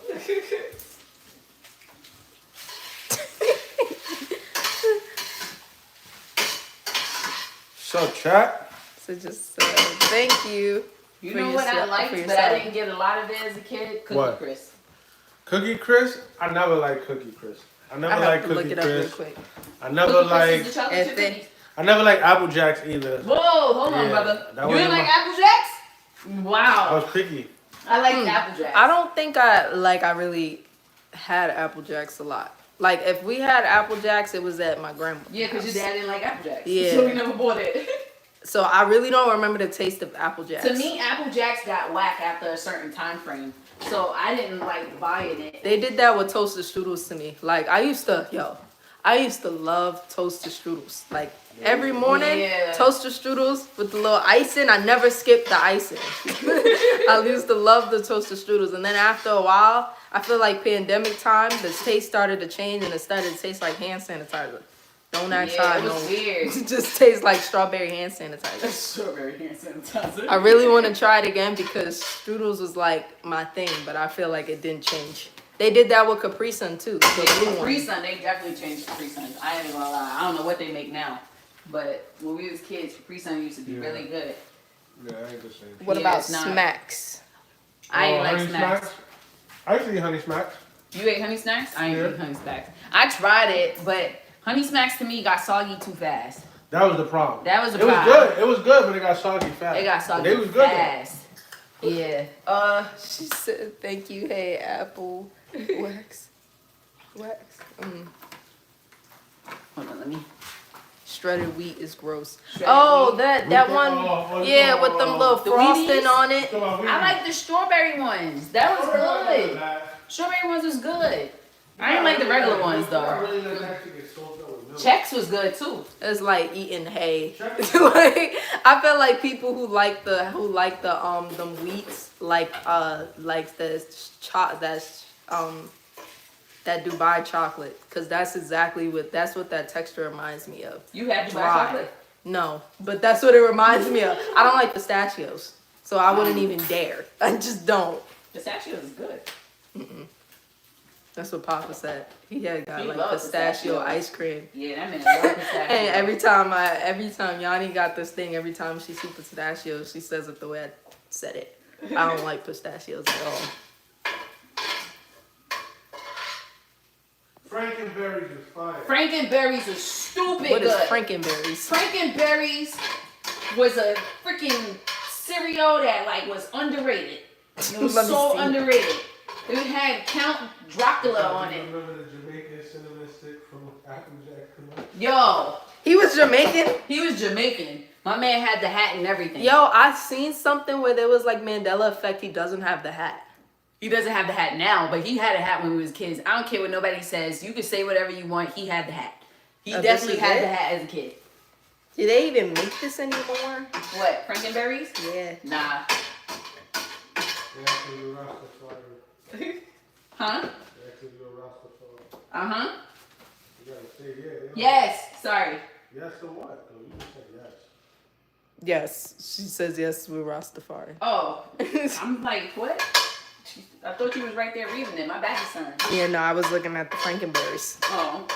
So, chat. So just thank you. You for know what I yourself- liked, for but I yourself. didn't get a lot of it as a kid? Cookie What? Crisp. Cookie Crisp? I never liked Cookie Crisp. I I never have liked to look Cookie it up real Crisp. quick. I never Cookie Crisp liked. is the chocolate If chip they- cookies. I never liked Apple Jacks either. Whoa, hold on, Yeah, brother. that You wasn't didn't like my- Apple Jacks? I Wow. was picky. I like Apple Jacks. I don't think I really had Apple Jacks a lot. Like if we had Apple Jacks, it was at my grandma's. Yeah, because your dad didn't like Apple Jacks. Yeah. So we never bought it. So I really don't remember the taste of Apple Jacks. To me, Apple Jacks got whack after a certain time frame. So I didn't like buying it. They did that with toaster strudels to me. Like I used to love toaster strudels. Like every morning, Yeah. toaster strudels with the little icing. I never skipped the icing. I used to love the toaster strudels. And then after a while, I feel like pandemic time, the taste started to change and it started to taste like hand sanitizer. Don't ask Yeah, how I it was know. weird. It just tastes like strawberry hand sanitizer. Strawberry hand sanitizer. I really want to try it again because strudels was like my thing, but I feel like it didn't change. They did that with Capri Sun too. The blue one. Capri Sun, they definitely changed Capri Suns. I ain't gonna lie. I don't know what they make now. But when we was kids, Capri Sun used to be Yeah. really good. Yeah, I ain't the same. What Yeah, about it's not. Smacks? I ain't like Honey snacks. I used to eat Honey Smacks. You ate Honey Smacks? I ain't Yeah. eat Honey Smacks. I tried it, but Honey Smacks to me got soggy too fast. That was the problem. That was the It was problem. good. It was good, but it got soggy fast. It got But soggy they was good fast. Yeah. She said, "Thank you, hey Apple wax, wax." Hold on, let me. Shredded wheat is gross. Shredded Oh, wheat. that one. Yeah, with them little The frosting Wheaties? on it. I like the strawberry ones. That was good. Strawberry ones was good. I didn't like the regular ones though. Chex was good too. It's like eating hay. Like I feel like people who like the them wheats like that Dubai chocolate, because that's what that texture reminds me of. You had Dubai Dry. chocolate? No, but that's what it reminds me of. I don't like pistachios, so I wouldn't even dare. I just don't. Pistachios is good. That's what Papa said. He had got He like loves pistachio pistachios. ice cream. Yeah, that man love pistachios. And every time Yanni got this thing, every time she sees pistachios, she says it the way I said it. I don't like pistachios at all. Frankenberries is fire. Frankenberries is stupid What is good. Frankenberries? Frankenberries was a freaking cereal that like was underrated. It was Let me so see. underrated. It had Count Dracula on it. Remember the Jamaican cinnamon stick from Apple Jack? Yo, He was Jamaican? he was Jamaican. My man had the hat and everything. Yo, I seen something where there was like Mandela effect. He doesn't have the hat. He doesn't have the hat now, but he had a hat when we was kids. I don't care what nobody says. You can say whatever you want. He had the hat. He Oh, definitely this is had it? the hat as a kid. Do they even make this anymore? What, Frankenberries? Yeah. Nah. Huh? Uh-huh. You gotta say yeah. Yes. Sorry. Yes to what? No, you just said yes. Yes, she says yes. We're Rastafari. Oh. I'm like, what? I thought you was right there reading it. My back is turned. Yeah, no, I was looking at the Frankenberries. Oh.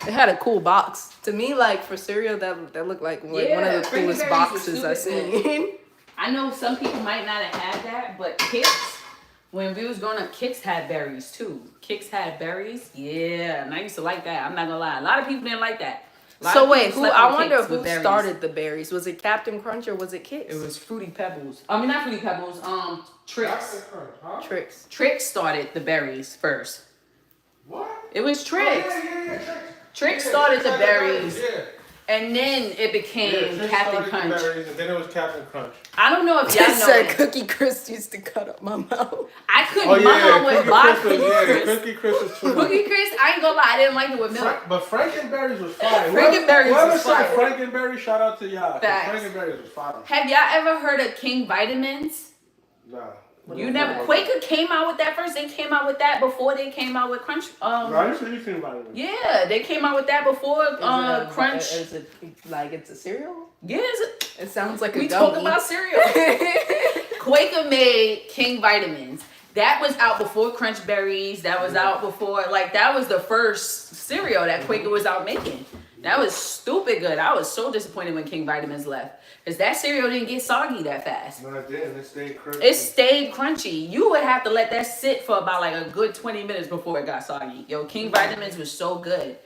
It had a cool box. To me, like for cereal, that looked like one Yeah, of the coolest Frankenberries boxes was I've stupid seen. I know some people might not have had that, but Kix, when we was growing up, Kix had berries too. Kix had berries. Yeah, and I used to like that. I'm not gonna lie. A lot of people didn't like that. A lot So of wait, people who? slept I on wonder Kix who with berries. started the berries. Was it Captain Crunch or was it Kix? It was Fruity Pebbles. I mean, not Fruity Pebbles. Trix. Huh? Tricks. Trix started the berries first. What? It was Trix. Yeah. Trix started the berries, Yeah. and then it became Trix Captain started the Crunch. berries, and then it was Captain Crunch. I don't know if y'all It know. said it. Cookie Crisp used to cut up my mouth. I couldn't. Oh My mom yeah, would Cookie buy Crisp. Cookie Yeah, Crisp. Cookie Crisp is true. Cookie Crisp, I ain't gonna lie, I didn't like it with milk. But Frankenberries was fire. Frankenberries Whoever was said fire. Frankenberry, shout out to y'all. 'Cause Facts. Frankenberries was fire. Have y'all ever heard of King Vitamins? Nah. You never. Quaker came out with that first. They came out with that before they came out with Crunch. No, I used to eat Vitamins. Yeah, they came out with that before Crunch. Is it like it's a cereal? Yeah, It sounds like a we gummy. talk about cereal. Quaker made King Vitamins. That was out before Crunch Berries. That was out before, like, that was the first cereal that Quaker was out making. That was stupid good. I was so disappointed when King Vitamins left. Because that cereal didn't get soggy that fast. No, it didn't. It stayed crispy. It stayed crunchy. You would have to let that sit for about like a good 20 minutes before it got soggy. Yo, King Vitamins was so good.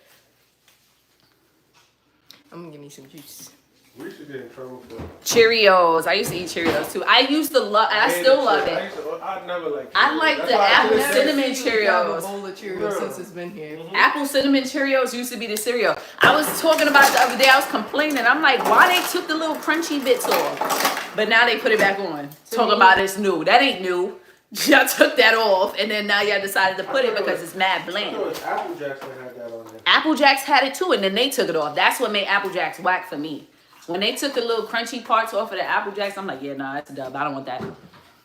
I'm gonna give me some juice. We used to get in trouble for it. Cheerios. I used to eat Cheerios too. I used to love, and I still love it. I never liked I Cheerios. like That's the why I apple couldn't say- cinnamon Have a Cheerios. bowl of Cheerios Yeah. since it's been here. Apple cinnamon Cheerios used to be the cereal. I was talking about it the other day. I was complaining. I'm like, why they took the little crunchy bits off? But now they put it back on. Talking about it's new. That ain't new. Y'all took that off, and then now y'all decided to put it because it's mad I thought bland. it was Apple Jacks that had that on there. Apple Jacks had it too, and then they took it off. That's what made Apple Jacks whack for me. When they took the little crunchy parts off of the Apple Jacks, I'm like, yeah, nah, that's a dub. I don't want that. It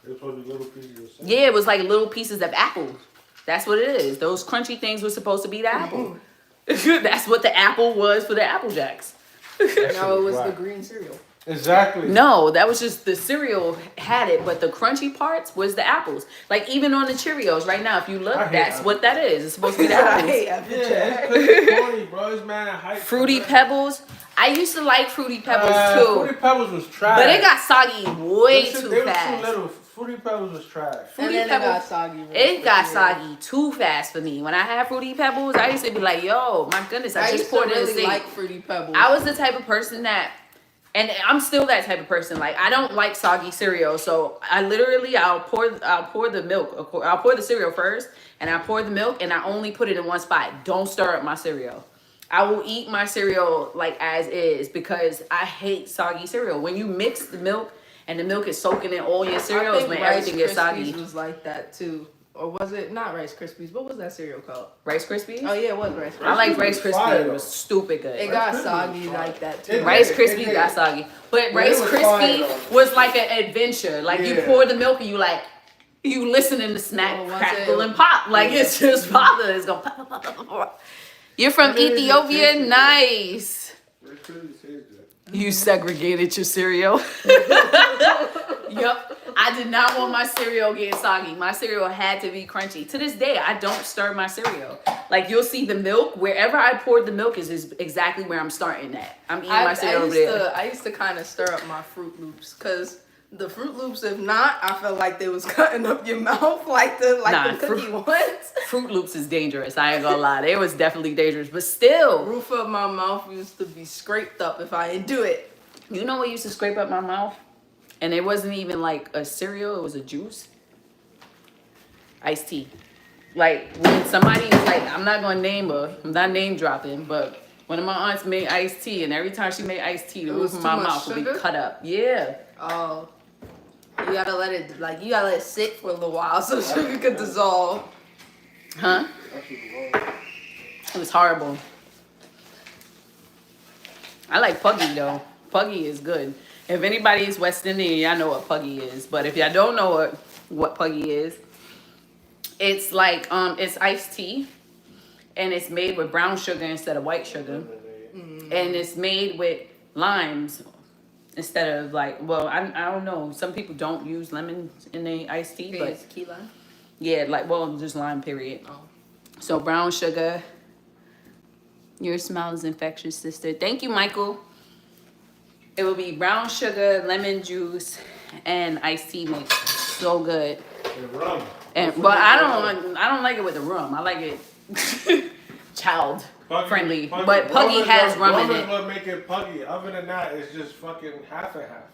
was supposed to be little pieces of cinnamon. Yeah, it was like little pieces of apple. That's what it is. Those crunchy things were supposed to be the apple. That's what the apple was for the Apple Jacks. No, it was Right. the green cereal. Exactly. No, that was just the cereal had it, but the crunchy parts was the apples. Like even on the Cheerios right now, if you look, I hate that's apples. what that is. It's supposed to be the I apples. hate Apple Yeah, Jack. it's cookie corny, bro. It's mad hype. Fruity Pebbles. I used to like Fruity Pebbles Fruity too, Pebbles was trash. but it got soggy way They too were fast. too little. Fruity Pebbles was trash. And Fruity then it Pebbles. got soggy. real It quick, got yeah. soggy too fast for me. When I had Fruity Pebbles, I used to be like, yo, my goodness, I I just used to poured it in the really sink. like Fruity Pebbles. I was the type of person that, and I'm still that type of person. Like I don't like soggy cereal, so I'll pour the milk. I'll pour the cereal first, and I pour the milk, and I only put it in one spot. Don't stir up my cereal. I will eat my cereal like as is because I hate soggy cereal. When you mix the milk and the milk is soaking in all your cereals, when everything gets soggy. Krispies was like that too. Or was it not Rice Krispies? What was that cereal called? Rice Krispies. Oh yeah, it was Rice Krispies. I like Rice Krispies was fire, Krispies. It though. was stupid good. It got Rice Krispies soggy was fire. like that too. It Rice did, Krispies it got did. soggy, but it Rice was Krispie fire, though. was like an adventure. Like you Yeah. pour the milk and you listening to snack, Oh, once crackle, it- and pop. Like yeah. it's just father. It's gonna pop, pop, pop, pop, pop. You're from And then it just Ethiopia, tasted good. nice. Rice Krispies tastes good. You segregated your cereal. Yep. I did not want my cereal getting soggy. My cereal had to be crunchy. To this day, I don't stir my cereal. Like you'll see the milk, wherever I poured the milk is exactly where I'm starting at. I'm eating my cereal over there. I used to kind of stir up my Fruit Loops because the Fruit Loops, if not, I felt like they was cutting up your mouth like the Nah, cookie ones. Fruit Loops is dangerous. I ain't gonna lie. It was definitely dangerous. But still, Roof of my mouth used to be scraped up if I didn't do it. you know what used to scrape up my mouth? And it wasn't even like a cereal, it was a juice. Iced tea. Like when somebody was like, I'm not gonna name her, I'm not name dropping, but One of my aunts made iced tea, and every time she made iced tea, the It roof was of too my much mouth would be sugar? cut up. Yeah. Oh. You gotta let it sit for a little while so sugar could dissolve. Huh? It was horrible. I like Puggy though. Puggy is good. If anybody's West Indian, y'all know what Puggy is. But if y'all don't know what Puggy is, it's like it's iced tea, and it's made with brown sugar instead of white sugar, and it's made with limes instead of like. Well, I don't know. Some people don't use lemon in their iced tea, but It's key lime. yeah, like well, just lime period. Oh. So brown sugar. Your smile is infectious, sister. Thank you, Michael. It will be brown sugar, lemon juice, and iced tea mix. So good. And rum. And but I don't like it with the rum. I like it child friendly. But Puggy has rum in Rum is it. what make it Puggy. Other than that, it's just fucking half and half.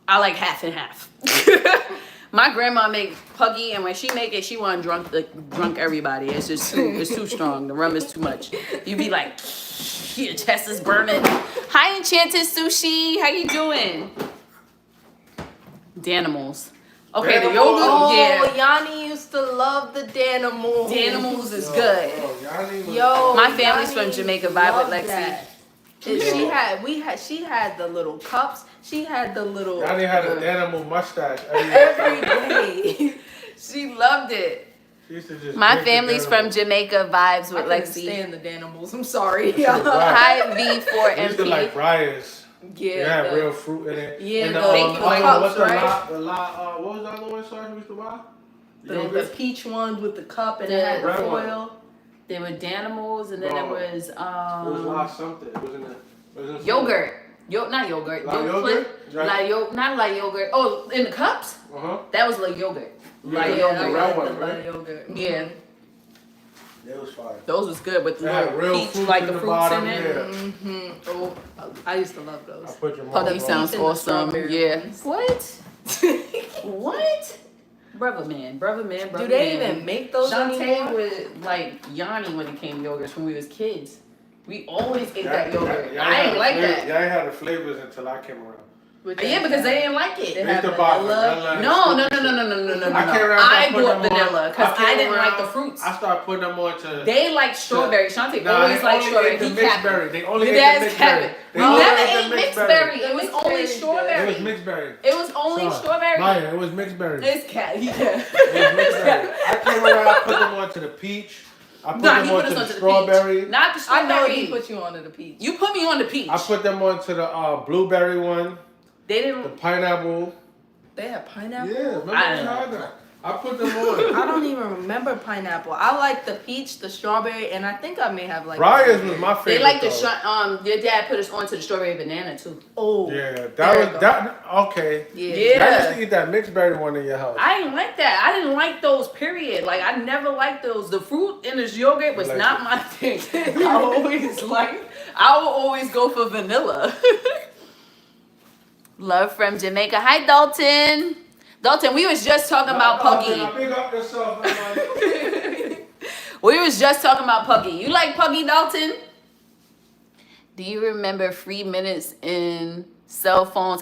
I like half and half. My grandma make Puggy, and when she make it, she want drunk everybody. It's just it's too strong. The rum is too much. You be like, your chest is burning. Hi, Enchanted Sushi. How you doing? Danimals. Okay, the Danimals. yogurt. Oh, Yeah, Yanni used to love the Danimals. Danimals is good. Yo, My family's from Yanni Jamaica. Vibe with loved Lexi. that. And she had the little cups. She had the little Yanni had an animal mustache. every day. She loved it. She used to just My drink the family's from Danimals. Jamaica. Vibes I with couldn't Lexi. stand the Danimals. I'm sorry. That shit was whack. Hi, I used to V4MP. like Briars. Yeah, It had the- real fruit in it. Yeah, and the- Thank you for the cups, what's the right? what was the other one sauce we used to buy? the peach ones with the cup and The it had the red one. foil. There were Danimals, and then there was It was La something. It was in the yogurt. Not yogurt. La yogurt? Right. Not like yogurt. Oh, in the cups? Uh-huh. That was like yogurt. Like Yeah, yogurt. the I red like one, the right? yogurt. Yeah, It was fire. those was good with the It had little real peach, fruits like in the the fruits bottom, in it. yeah. Mm-hmm. Oh, I used to love I those. put your Puggy mom sounds and the awesome. strawberry Yeah. ones. What? What? Brother man. Do they even make those Shantae anymore? would like Yanni when it came to yogurts when we was kids. We always ate Yeah, that yogurt. yeah, I ain't like that. Yeah, I had the flavors until I came around. Yeah, because they didn't like it. They They used to have buy vanilla. vanilla and No. stupid shit. I came around I and put bought them vanilla on. because came I didn't like around, the fruits. I started putting them on to. They like strawberry. Shantae Nah, always they like only strawberry. ate the He mixed capped berry. it. They only ate That's the mixed berry. capping. They We only never ate the ate mixed berry. It was Mixed only berry is good. strawberry. It was mixed berry. It was only Sorry. strawberry. Maya, it was mixed berry. It's cat. Yeah. It was mixed berry. I came around, I put them onto the peach. I put Nah, them he put onto us the onto the strawberry. peach. Not the I know strawberry. he put you onto the peach. You put me on the peach. I put them onto the blueberry one, They the didn't. pineapple. They had pineapple. Yeah, remember I we don't had that? I put them on. I don't even remember pineapple. I like the peach, the strawberry, and I think I may have like. Briars was my favorite. They like the though. your dad put us onto the strawberry banana too. Oh. Yeah, There that you was go. that. Okay. Yeah. Yeah. I used to eat that mixed berry one in your house. I didn't like that. I didn't like those. Period. Like I never liked those. The fruit in this yogurt was Like not it. my thing. I will always go for vanilla. Love from Jamaica. Hi, Dalton. Dalton, we was just talking about Puggy. Big up yourself, man. We was just talking about Puggy. You like Puggy, Dalton? Do you remember free minutes in cell phones?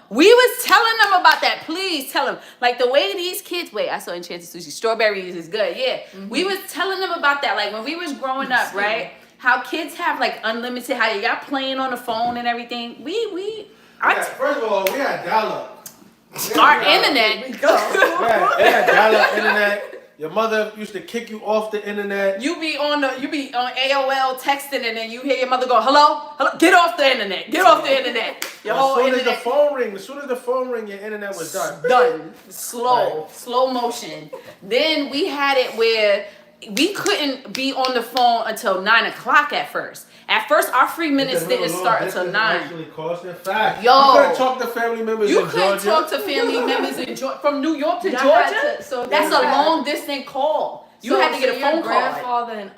We was telling them about that. Please tell them. Like the way these kids, wait, I saw Enchanted Sushi. Strawberries is good. Yeah. We was telling them about that. Like when we was growing up, right? How kids have like unlimited, how you got playing on the phone and everything. First of all, we had dial-up. Our internet. We had dial-up internet. Your mother used to kick you off the internet. You be on AOL texting and then you hear your mother go, hello, get off the internet, get off the internet. Your whole as soon internet. as the phone ring, your internet was done. Done. Slow motion. Then we had it where we couldn't be on the phone until 9 o'clock at first. At first, our free minutes didn't start until 9. Actually cost in fact. Yo. You couldn't talk to family members in You Georgia. couldn't talk to family members in from New York to Y'all Georgia. had to- so That's they a had- long distance call. You had to get a your phone call. grandfather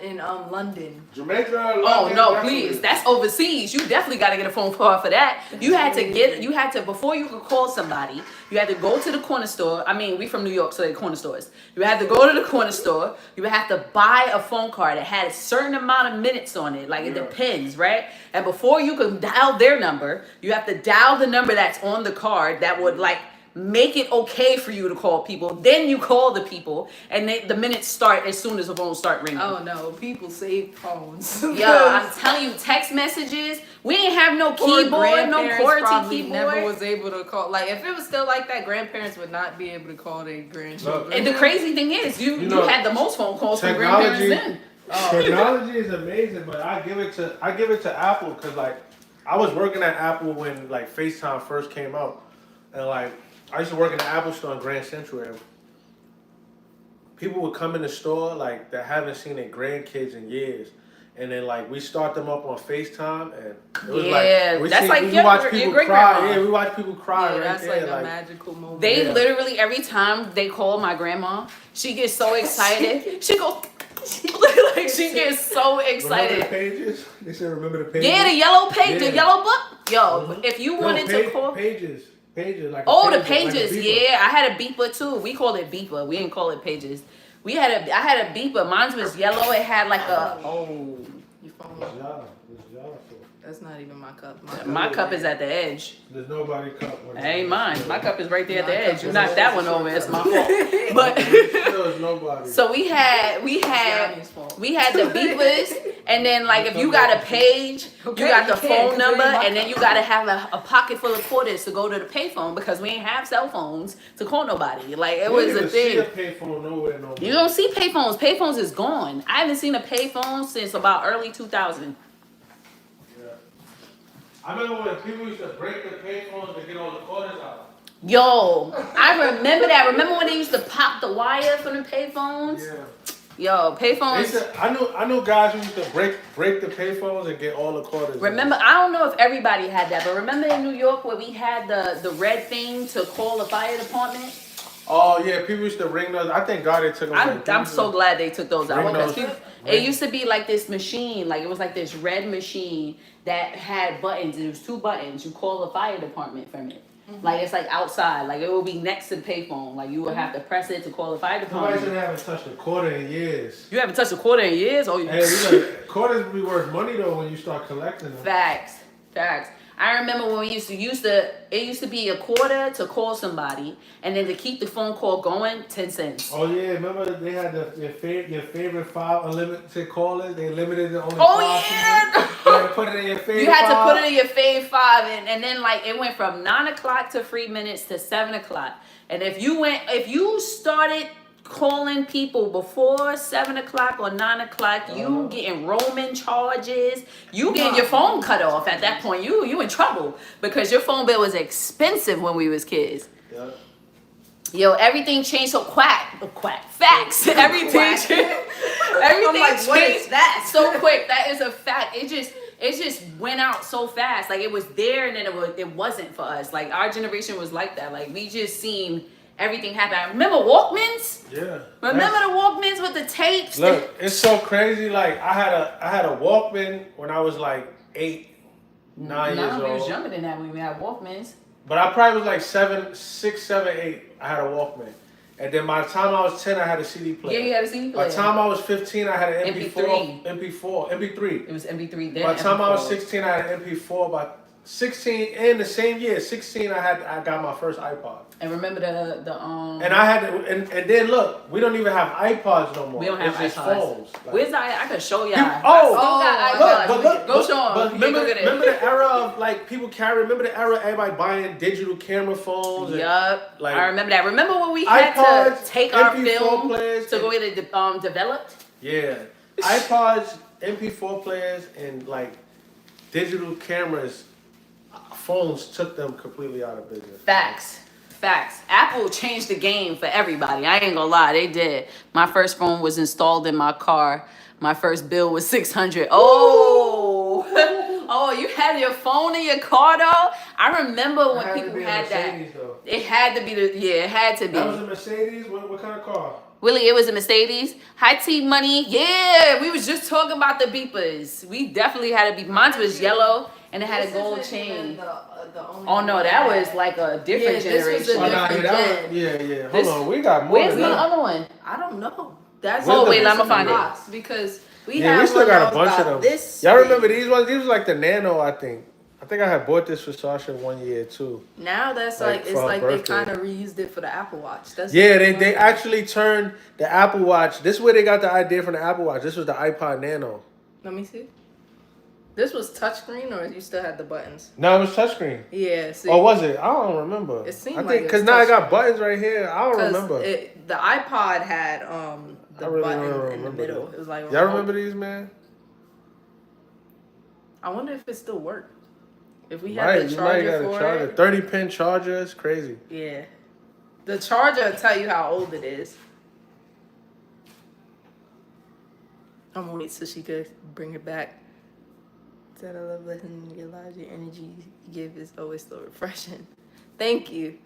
in London. Jamaica. Oh London, no, definitely. please. That's overseas. You definitely got to get a phone call for that. You had to before you could call somebody, you had to go to the corner store. I mean, we from New York, so they're corner stores. You had to go to the corner store. You would have to buy a phone card that had a certain amount of minutes on it. Like it depends, right? And before you could dial their number, you have to dial the number that's on the card that would like make it okay for you to call people. Then you call the people, and the minutes start as soon as the phone start ringing. Oh no, people save phones. Yo, I'm telling you, text messages. We ain't have no keyboard, no QWERTY keyboard. Never was able to call. Like if it was still like that, grandparents would not be able to call their grandchildren. And the crazy thing is, you had the most phone calls from technology- grandparents then. Technology is amazing, but I give it to Apple because like I was working at Apple when like FaceTime first came out, and like I used to work in the Apple store in Grand Central. And people would come in the store like that haven't seen their grandkids in years, and then like we start them up on FaceTime, and it was we watch people cry. Yeah, we watch people cry. Yeah, right that's there. like a magical moment. They literally every time they call my grandma, she gets so excited. She goes. Like she gets so excited. Remember the pages? They said remember the pages. Yeah, the yellow page, the yellow book. Yo, if you wanted to call pages, like the pages. Yeah, I had a beeper too. We called it beeper. We didn't call it pages. I had a beeper. Mine was yellow. It had like a Your phone. It's yellow. That's not even my cup. My cup is at the edge. There's nobody's cup. That ain't mine. My cup is right there at the My edge. cup You is knocked that one over. It's my fault. But There's nobody. so we had Yanni's fault. the beepers, and then like if you got a page, you got the phone number, and then you gotta have a pocket full of quarters to go to the payphone because we ain't have cell phones to call nobody. Like it was a thing. See a payphone nowhere no more. You don't see payphones. Payphones is gone. I haven't seen a payphone since about early 2000. I remember when people used to break the payphones to get all the quarters out. Yo, I remember that. Remember when they used to pop the wire from the payphones? Yeah. Yo, payphones. I knew guys who used to break the payphones and get all the quarters. Remember, I don't know if everybody had that, but remember in New York where we had the red thing to call the fire department? Oh yeah, people used to ring those. I think God they took them. I'm so glad they took those out. Ring Because those. it used to be like this machine, like it was like this red machine that had buttons. It was 2 buttons. You call the fire department from it. Like it's like outside. Like it would be next to the payphone. Like you would have to press it to call the fire Nobody department. haven't touched a quarter in years. You haven't touched a quarter in years? Oh, Hey, quarters be worth money though when you start collecting them. Facts. I remember when we used to it used to be a quarter to call somebody, and then to keep the phone call going, 10 cents. Oh yeah, remember they had your favorite 5 unlimited callers. They limited it only 5 yeah. people. You had to put it in your favorite. You had to 5. put it in your fave 5, and then like it went from 9 o'clock to 3 minutes to 7 o'clock. And if you started calling people before 7 o'clock or 9 o'clock, you getting roaming charges. You getting your phone cut off at that point. You in trouble because your phone bill was expensive when we was kids. Yeah. Yo, everything changed so facts. Everything changed. Everything like, what is changed that? so quick. That is a fact. It just went out so fast. Like it was there and then it wasn't for us. Like our generation was like that. Like we just seen everything happen. Remember Walkmans? Yeah. Remember the Walkmans with the tapes? Look, it's so crazy. Like I had a Walkman when I was like 8, 9 years we was old. younger than that when we had Walkmans. But I probably was like 6, 7, 8. I had a Walkman. And then by the time I was 10, I had a CD player. Yeah, you had a CD player. By the time I was 15, I had an MP3. MP3. It was MP3 then. By the time I was MP4. 16, I had an MP4. By 16, in the same year, 16, I got my first iPod. And remember the And I had to, and then look, we don't even have iPods no more. We don't have it's iPods. just phones. Like, Where's I could show y'all. Go show them. Remember the era of like people carry. Remember the era of everybody buying digital camera phones. Yup. Like, I remember that. Remember when we had iPods, to take our MP4 film players, to go get it developed? Yeah, iPods, MP4 players, and like digital cameras. Phones took them completely out of business. Facts. Apple changed the game for everybody. I ain't gonna lie, they did. My first phone was installed in my car. My first bill was $600. Oh, oh, you had your phone in your car though? I remember when people had that. Though. It had to be it had to be. That was a Mercedes. What kind of car? Willie, it was a Mercedes. High T Money. Yeah, we was just talking about the beepers. We definitely had a beep. Mine was yellow and it had a gold chain. Oh no, that was like a different generation. This was a different gen. Yeah. This- Hold on, we got more. Where's than the that. other one? I don't know. That's Oh, the wait, one I'ma that's find in the it. box, because we Yeah, had we still one got that a was bunch of about them. this Y'all big. remember these ones? These was like the Nano, I think. I think I had bought this for Sasha one year too. Now that's Like, like for it's her like birthday. they kind of reused it for the Apple Watch. That's Yeah, the they one. actually turned the Apple Watch. This is where they got the idea from the Apple Watch. This was the iPod Nano. Let me see. This was touchscreen, or you still had the buttons? No, it was touchscreen. Yeah. See, Or was it? I don't remember. It seemed I like think it because was now I got touchscreen. buttons right here. I don't 'cause remember. the iPod had the I really button don't in the remember middle. that. It was like a Y'all remote. remember these, man? I wonder if it still worked. If we had Right, the you might charger got a for charger. it. 30-pin charger. It's crazy. Yeah. The charger will tell you how old it is. I'm gonna wait so she could bring it back. Said I love listening to your lives. Your energy you give is always so refreshing. Thank you.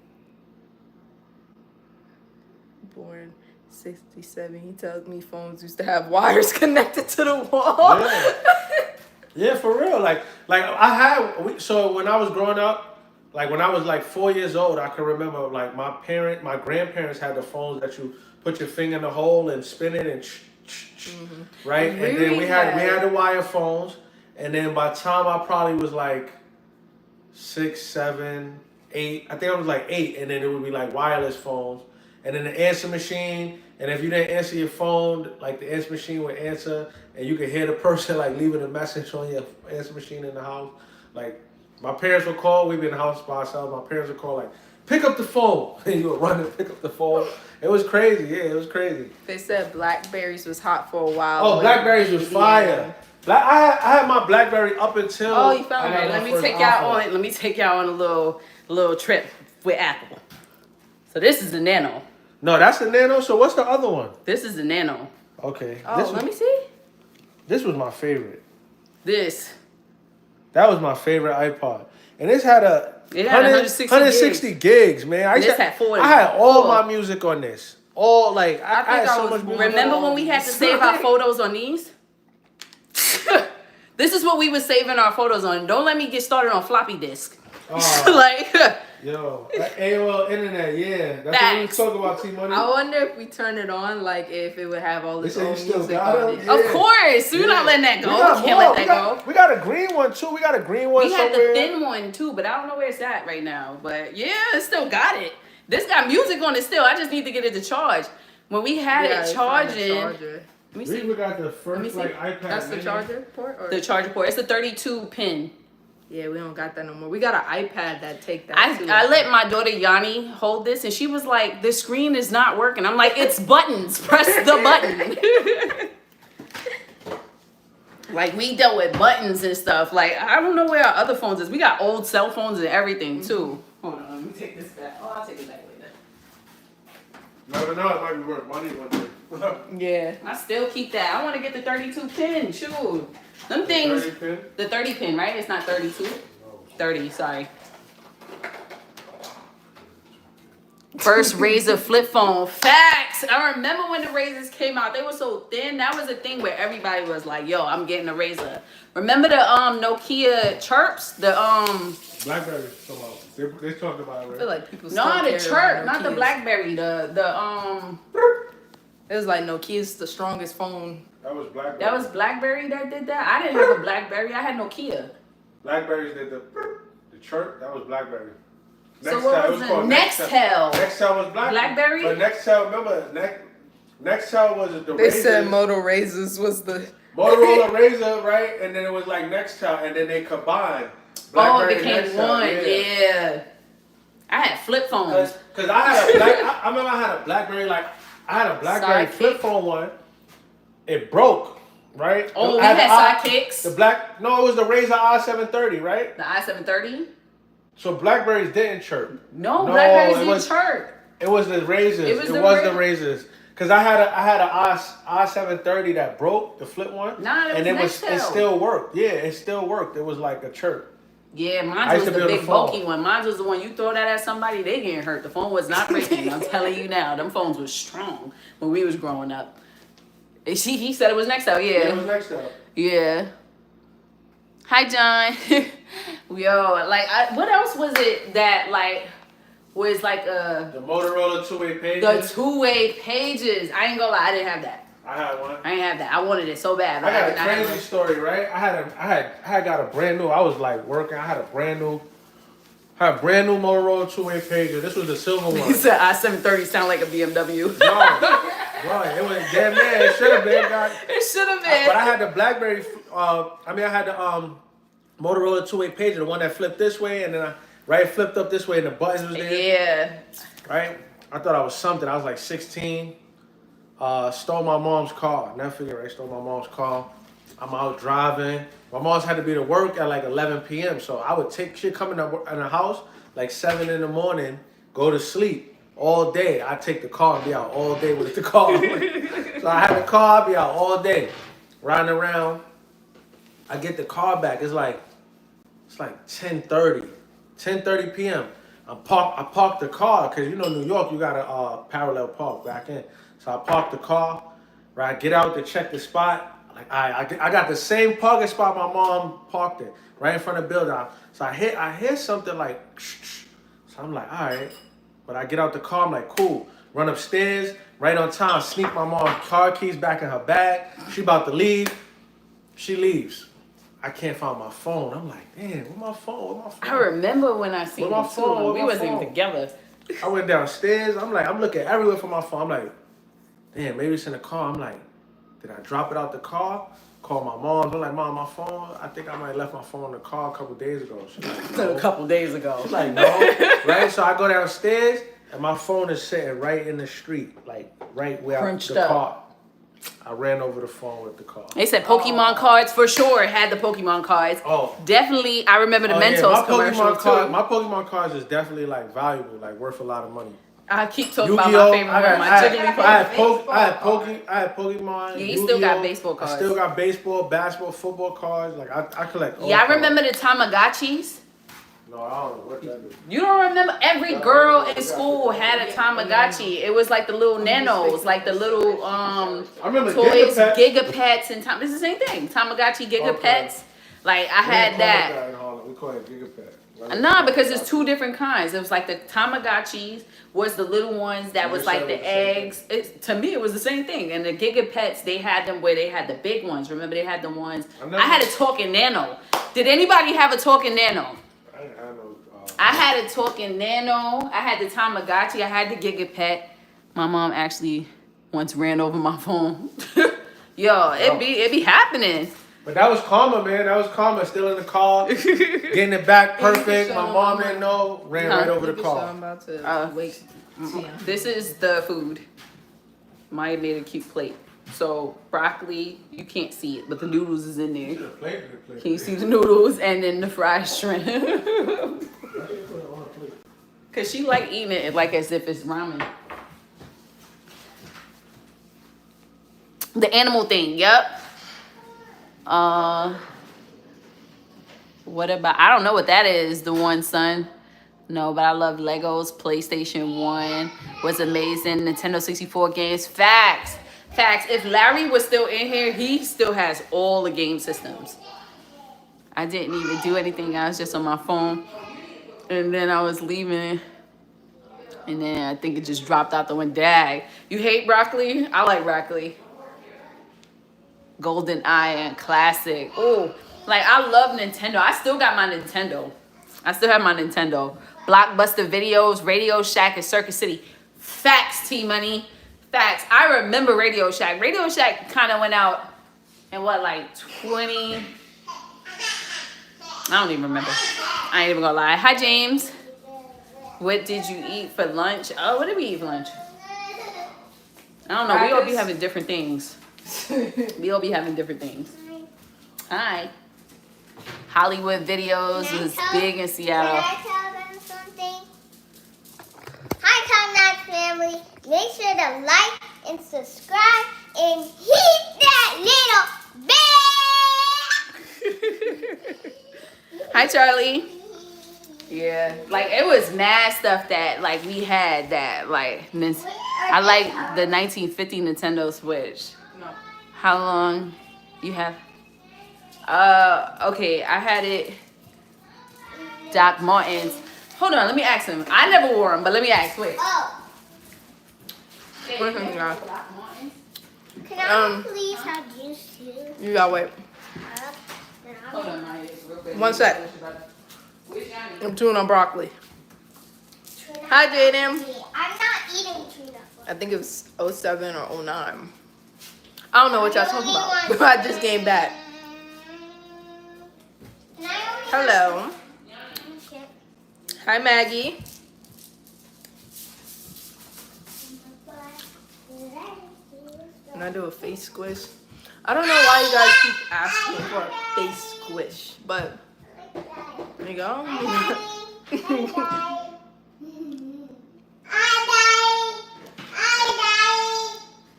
Born 67. He tells me phones used to have wires connected to the wall. Yeah. Yeah, for real. Like I had. So when I was growing up, like when I was like 4 years old, I can remember like my grandparents had the phones that you put your finger in the hole and spin it and right. And then we had the wire phones. And then by the time I probably was like 6, 7, 8, I think I was like 8, and then it would be like wireless phones. And then the answer machine, and if you didn't answer your phone, like the answer machine would answer, and you could hear the person like leaving a message on your answer machine in the house. Like my parents would call, we'd be in the house by ourselves, my parents would call like, pick up the phone, and you would run and pick up the phone. It was crazy, yeah, it was crazy. They said Blackberries was hot for a while. Oh, Blackberries was fire. I had my BlackBerry up until. Oh, you found I got it. my Let me first take y'all iPhone. on. Let me take y'all on a little trip with Apple. So this is the Nano. No, that's the Nano. So what's the other one? This is the Nano. Okay. Oh, let me see. This was my favorite. This. That was my favorite iPod, and this had It had 160 gigs, man. And this had 40. I had all Four. my music on this. All like I had I so was much born- music. Remember when we had to save our photos on these? This is what we were saving our photos on. Don't let me get started on floppy disk. Oh, Like, yo, that AOL internet, yeah. That's what we Facts. talk about, T-Money. I wonder if we turn it on, like if it would have all They this say you old still music got on it? it. Yeah. of course, we're not letting that go. We can't let that go. We got a green one too. We got a green one We had somewhere. the thin one too, but I don't know where it's at right now. But yeah, it still got it. This got music on it still. I just need to get it to charge. When we had Yeah, it it's on the charging, charger. let me We see even got the me first see. like iPad. That's the mini. charger port? Or? the charger port. It's a 32 pin. Yeah, we don't got that no more. We got an iPad that take that too. I let my daughter Yanni hold this, and she was like, "The screen is not working." I'm like, "It's buttons. Press the button." Like we dealt with buttons and stuff. Like I don't know where our other phones is. We got old cell phones and everything too. Hold on, let me take this back. Oh, I'll take it back later. Never know, it might be worth money one day. Yeah. I still keep that. I want to get the 32 pin. Shoot, them things. 30 pin? The 30 pin, right? It's not 32. 30. Sorry. First Razor flip phone. Facts. I remember when the Razors came out. They were so thin. That was a thing where everybody was like, "Yo, I'm getting a Razor." Remember the Nokia chirps? The BlackBerry. Come on. They talked about it. I Right? feel like people no, still the carry chirp, around not the Nokias. BlackBerry. It was like Nokia's the strongest phone. That was BlackBerry. That was BlackBerry that did that. I didn't have a BlackBerry. I had Nokia. BlackBerry's did the chirp. That was BlackBerry. So what was the Nextel? Nextel was BlackBerry? But Nextel, remember, Nextel was the They Razor. said Moto Razors was the Motorola Razor, right? And then it was like Nextel, and then they combined. Oh, it BlackBerry became and Nextel, one. Yeah. I had flip phones. Cause I had a I remember I had a BlackBerry, like I had a BlackBerry Sidekick. flip phone one. It broke, right? Oh, we I had the sidekicks. no, it was the Razor i730, right? The i730? So Blackberries didn't chirp. No, Blackberries it didn't was- chirp. It was the Razors. It was the the Razors. Cause I had a i730 that broke, the flip one. Nah, that and was it Nextel. still worked. Yeah, it still worked. It was like a chirp. Yeah, I mine used was to the be on the big phone. bulky one. Mine was the one you throw that at somebody, they getting hurt. The phone was not breaking. I'm telling you now, them phones was strong when we was growing up. He said it was next up. Yeah, Yeah. it was next up. Yeah. Hi, John. Yo, like, what else was it that like was like The Motorola two-way pages. the two-way pages? I ain't gonna lie, I didn't have that. I had one. I didn't have that. I wanted it so bad. I But got did a not have crazy it. story, right? I had got a brand new. I was like working. I had a brand new Motorola two-way pager. This was the silver He one. said I-730 sound like a BMW. Bro, it was damn man. It should have been. It should have been. But I had the BlackBerry. I had the Motorola two-way pager, the one that flipped this way, and then flipped up this way, and the buttons was there. Yeah. Right. I thought I was something. I was like 16. Stole my mom's car. Never forget, right? Stole my mom's car. I'm out driving. My mom's had to be to work at like 11 p.m. So I would she'd come in the house like 7 in the morning, go to sleep all day. I'd take the car and be out all day with the car. So I had the car, I'd be out all day, riding around. I get the car back. It's like 10:30 p.m. I parked the car because New York, you got a parallel park back in. So I parked the car, right? Get out to check the spot. Like I got the same parking spot my mom parked it, right in front of the building. So I hear something like, shh. So I'm like, all right. But I get out the car, I'm like, cool. Run upstairs, right on time, sneak my mom's car keys back in her bag. She about to leave. She leaves. I can't find my phone. I'm like, damn, where my phone? I remember when I seen Where my you too. phone? Where We my wasn't even phone? together. I went downstairs. I'm looking everywhere for my phone. I'm like, damn, maybe it's in the car. I'm like, did I drop it out the car? Call my mom. I'm like, Mom, my phone. I think I might have left my phone in the car a couple days ago. She's like, no. A couple days ago. She's like, no. Right? So I go downstairs and my phone is sitting right in the street, like right where Crunched the up. car. I ran over the phone with the car. They said Pokemon cards for sure. Had the Pokemon cards. Oh. Definitely, I remember the Mentos my commercial Pokemon card, too. my Pokemon cards is definitely like valuable, like worth a lot of money. I keep talking about Yu-Gi-Oh! my favorite one, my Jigglypuff. I had Pokemon. Yeah, you still got Yu-Gi-Oh! baseball cards. I still got baseball, basketball, football cards. Like I collect all Yeah, I cards. remember the Tamagotchis. No, I don't know what that is. You don't remember? Every girl in school had a Tamagotchi. It was like the little nanos, like the little I remember toys, Gigapets. Gigapets, and It's the same thing. Tamagotchi, Gigapets. Okay. Like I had that. We call it Gigapet. Nah, because it's two different kinds. It was like the Tamagotchis was the little ones that was like the eggs. To me, it was the same thing. And the Gigapets, they had them where they had the big ones. Remember, they had the ones. I had a talking nano. Did anybody have a talking nano? I had a talking nano. I had the Tamagotchi. I had the Gigapet. My mom actually once ran over my phone. Yo, it be happening. But that was karma, man. That was karma. Still in the car, getting it back perfect. My mom didn't know. Ran right over the car. I'm about to wait. This is the food. Maya made a cute plate. So broccoli, you can't see it, but the noodles is in there. Can you see the noodles and then the fried shrimp? Cause she like eating it like as if it's ramen. The animal thing, yep. What about, I don't know what that is, the one, son. No, but I love Legos, PlayStation 1 was amazing, Nintendo 64 games. Facts. If Larry was still in here, he still has all the game systems. I didn't even do anything. I was just on my phone. And then I was leaving. And then I think it just dropped out the window. Dang. You hate broccoli? I like broccoli. Golden Eye and Classic. Oh, like I love Nintendo. I still got my Nintendo. I still have my Nintendo. Blockbuster Videos, Radio Shack, and Circuit City. Facts, T-Money. Facts. I remember Radio Shack. Radio Shack kind of went out in what, like 20? I don't even remember. I ain't even gonna lie. Hi, James. What did you eat for lunch? Oh, what did we eat for lunch? I don't know. We all be having different things. We all be having different things. Hi. Hollywood Videos was big in Seattle. Can I tell them something? Hi, Tom Knox family. Make sure to like and subscribe and hit that little bell. Hi, Charlie. Yeah, like it was mad stuff that like we had that like I like the 1950 Nintendo Switch. No. How long you have? Okay, I had it. Doc Martens. Hold on, let me ask him. I never wore them, but let me ask. Wait. Oh, Mhm, yeah. Doc Martens? can I please have juice too? You gotta wait. Hold on, Maya, real quick. 1 sec. Which Johnny? I'm chewing on broccoli. Hi, Jaden. I'm not eating tuna. I think it was 07 or 09. I don't know what y'all talking about. I just came back. Hello. Hi, Maggie. Can I do a face squish? I don't know why you guys keep asking for a face squish, but there you go.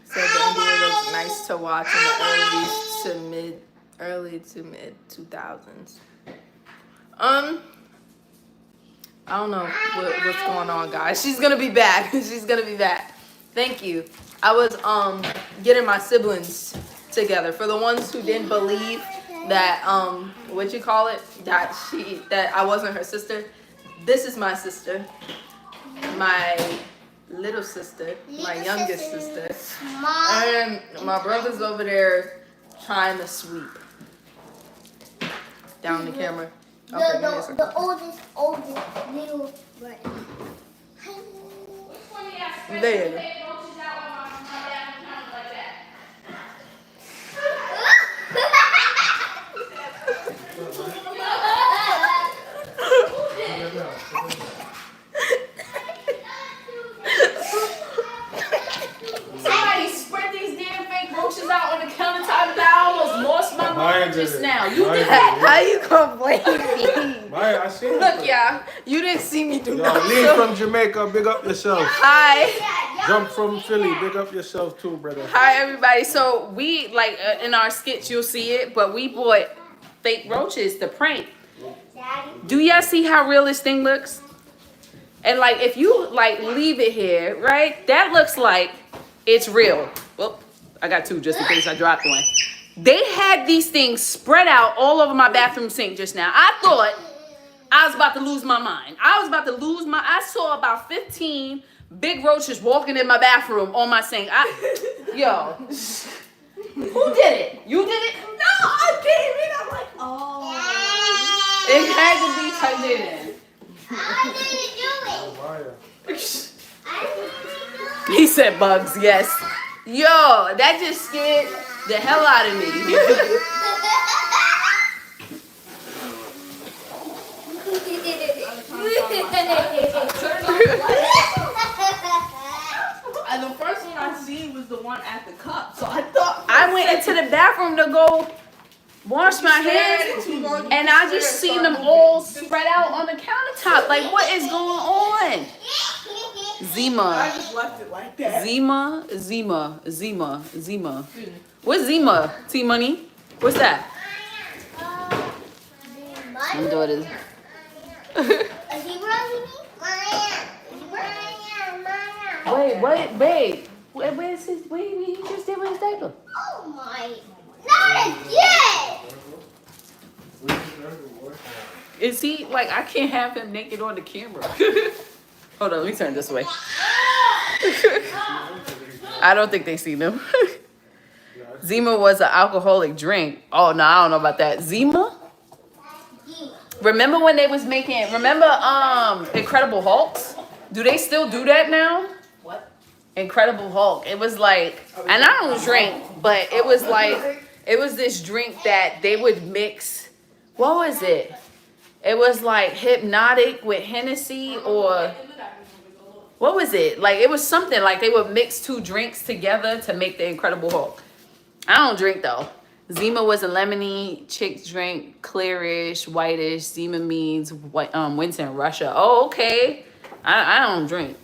So the NBA was nice to watch in the early to mid 2000s. I don't know what's going on, guys. She's gonna be back. She's gonna be back. Thank you. I was getting my siblings together. For the ones who didn't believe that what you call it, that I wasn't her sister. This is my sister. My little sister, my youngest sister. And my brother's over there trying to sweep. Down the camera. Okay, give me a second. The oldest little brother. There you go. Somebody spread these damn fake roaches out on the countertop and I almost lost my mind just now. You did that. How you gonna blame me? Maya, I see Look, y'all, you didn't see me do Yo, nothing. Lee from Jamaica, big up yourself. Hi. Jump from Philly, big up yourself too, brother. Hi, everybody. So we, like, in our skits, you'll see it, but we bought fake roaches to prank. Do y'all see how real this thing looks? And, like, if you, like, leave it here, right, that looks like it's real. Well, I got two just in case I dropped one. They had these things spread out all over my bathroom sink just now. I thought I was about to lose my mind. I saw about 15 big roaches walking in my bathroom on my sink. Yo, who did it? You did it? No, I didn't. I'm like, oh. It had to be Tydin. I didn't do it. Maya. I didn't do He said bugs, yes. Yo, that just scared the hell out of me. And the first one I seen was the one at the cup, so I thought I went into the bathroom to go wash my hands, and I just seen them all spread out on the countertop. Like, what is going on? Zima. I just left it like that. Zima. What's Zima? T-Money? What's that? My daughter's. Wait, what? Babe. Where's his baby? He just did with his diaper. Oh my. Not again! Is he, like, I can't have him naked on the camera. Hold on, let me turn this way. I don't think they seen him. Zima was an alcoholic drink. Oh, no, I don't know about that. Zima? Remember when they was making, Incredible Hulks? Do they still do that now? What? Incredible Hulk. It was like, and I don't drink, but it was like, it was this drink that they would mix. What was it? It was like Hypnotic with Hennessy, or what was it? Like, it was something like they would mix two drinks together to make the Incredible Hulk. I don't drink though. Zima was a lemony chick drink, clearish, whitish. Zima means white, winter in Russia. Oh, okay. I don't drink.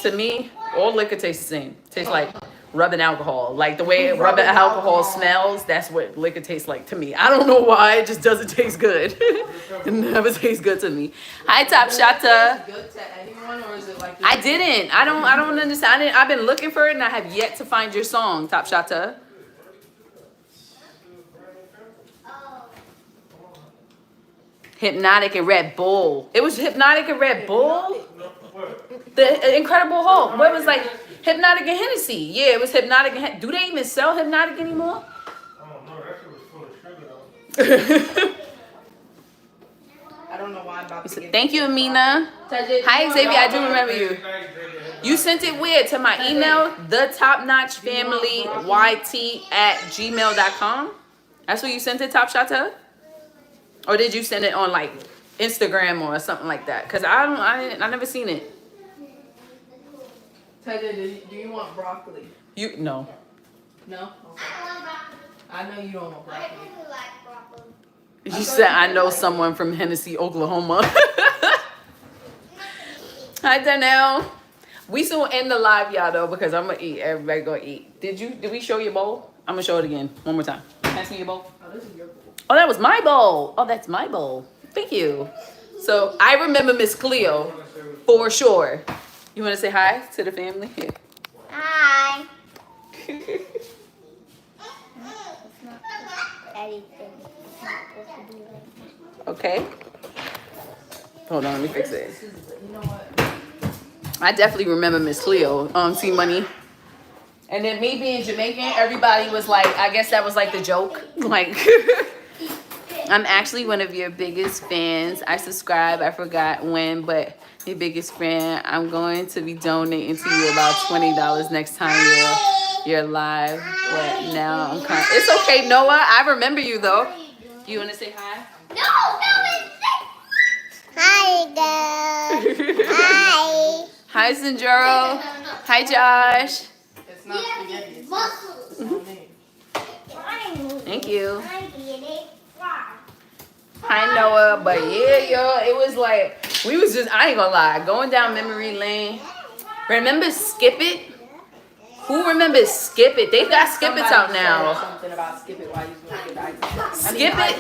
To me, all liquor tastes the same. Tastes like rubbing alcohol. Like the way rubbing alcohol smells, that's what liquor tastes like to me. I don't know why, it just doesn't taste good. It never tastes good to me. Hi, Top Shata. Good to anyone, or is it like I didn't. I don't understand it. I've been looking for it and I have yet to find your song, Top Shata. Hypnotic and Red Bull. It was Hypnotic and Red Bull? The Incredible Hulk. What was like Hypnotic and Hennessy? Yeah, it was Hypnotic and Do they even sell Hypnotic anymore? I don't know. That shit was full of sugar though. I don't know why I'm about to get Thank you, Amina. Hi, Xavier. I do remember you. You sent it where? To my email, thetopnotchfamilyYT@gmail.com. That's where you sent it, Top Shata? Or did you send it on like Instagram or something like that? Cause I never seen it. Taja, do you want broccoli? You no. No? Okay. I know you don't want I broccoli. really like broccoli. She said I know someone from Hennessy, Oklahoma. Hi, Danielle. We soon end the live, y'all, though, because I'm gonna eat. Everybody gonna eat. Did we show your bowl? I'm gonna show it again one more time. Pass me your bowl. Oh, this is your bowl. Oh, that was my bowl. Oh, that's my bowl. Thank you. So I remember Miss Cleo for sure. You want to say hi to the family? Here. Hi. Anything. Okay. Hold on, let me fix it. You know what? I definitely remember Miss Cleo. C Money. And then me being Jamaican, everybody was like, I guess that was like the joke. Like, I'm actually one of your biggest fans. I subscribe. I forgot when, but your biggest fan. I'm going to be donating to you about $20 next time you're live. But now I'm kind of, it's okay, Noah. I remember you though. You want to say hi? No, hi, girl. Hi. Hi, Sindro. Hi, Josh. It's not spaghetti. It's Muscles. lemonade. Thank you. I get it. Hi, Noah. But yeah, yo, it was like, we was just, I ain't gonna lie, going down memory lane. Remember Skip It? Who remembers Skip It? They've got Skip It's out now. Something about Skip It while you was going to get Skip It?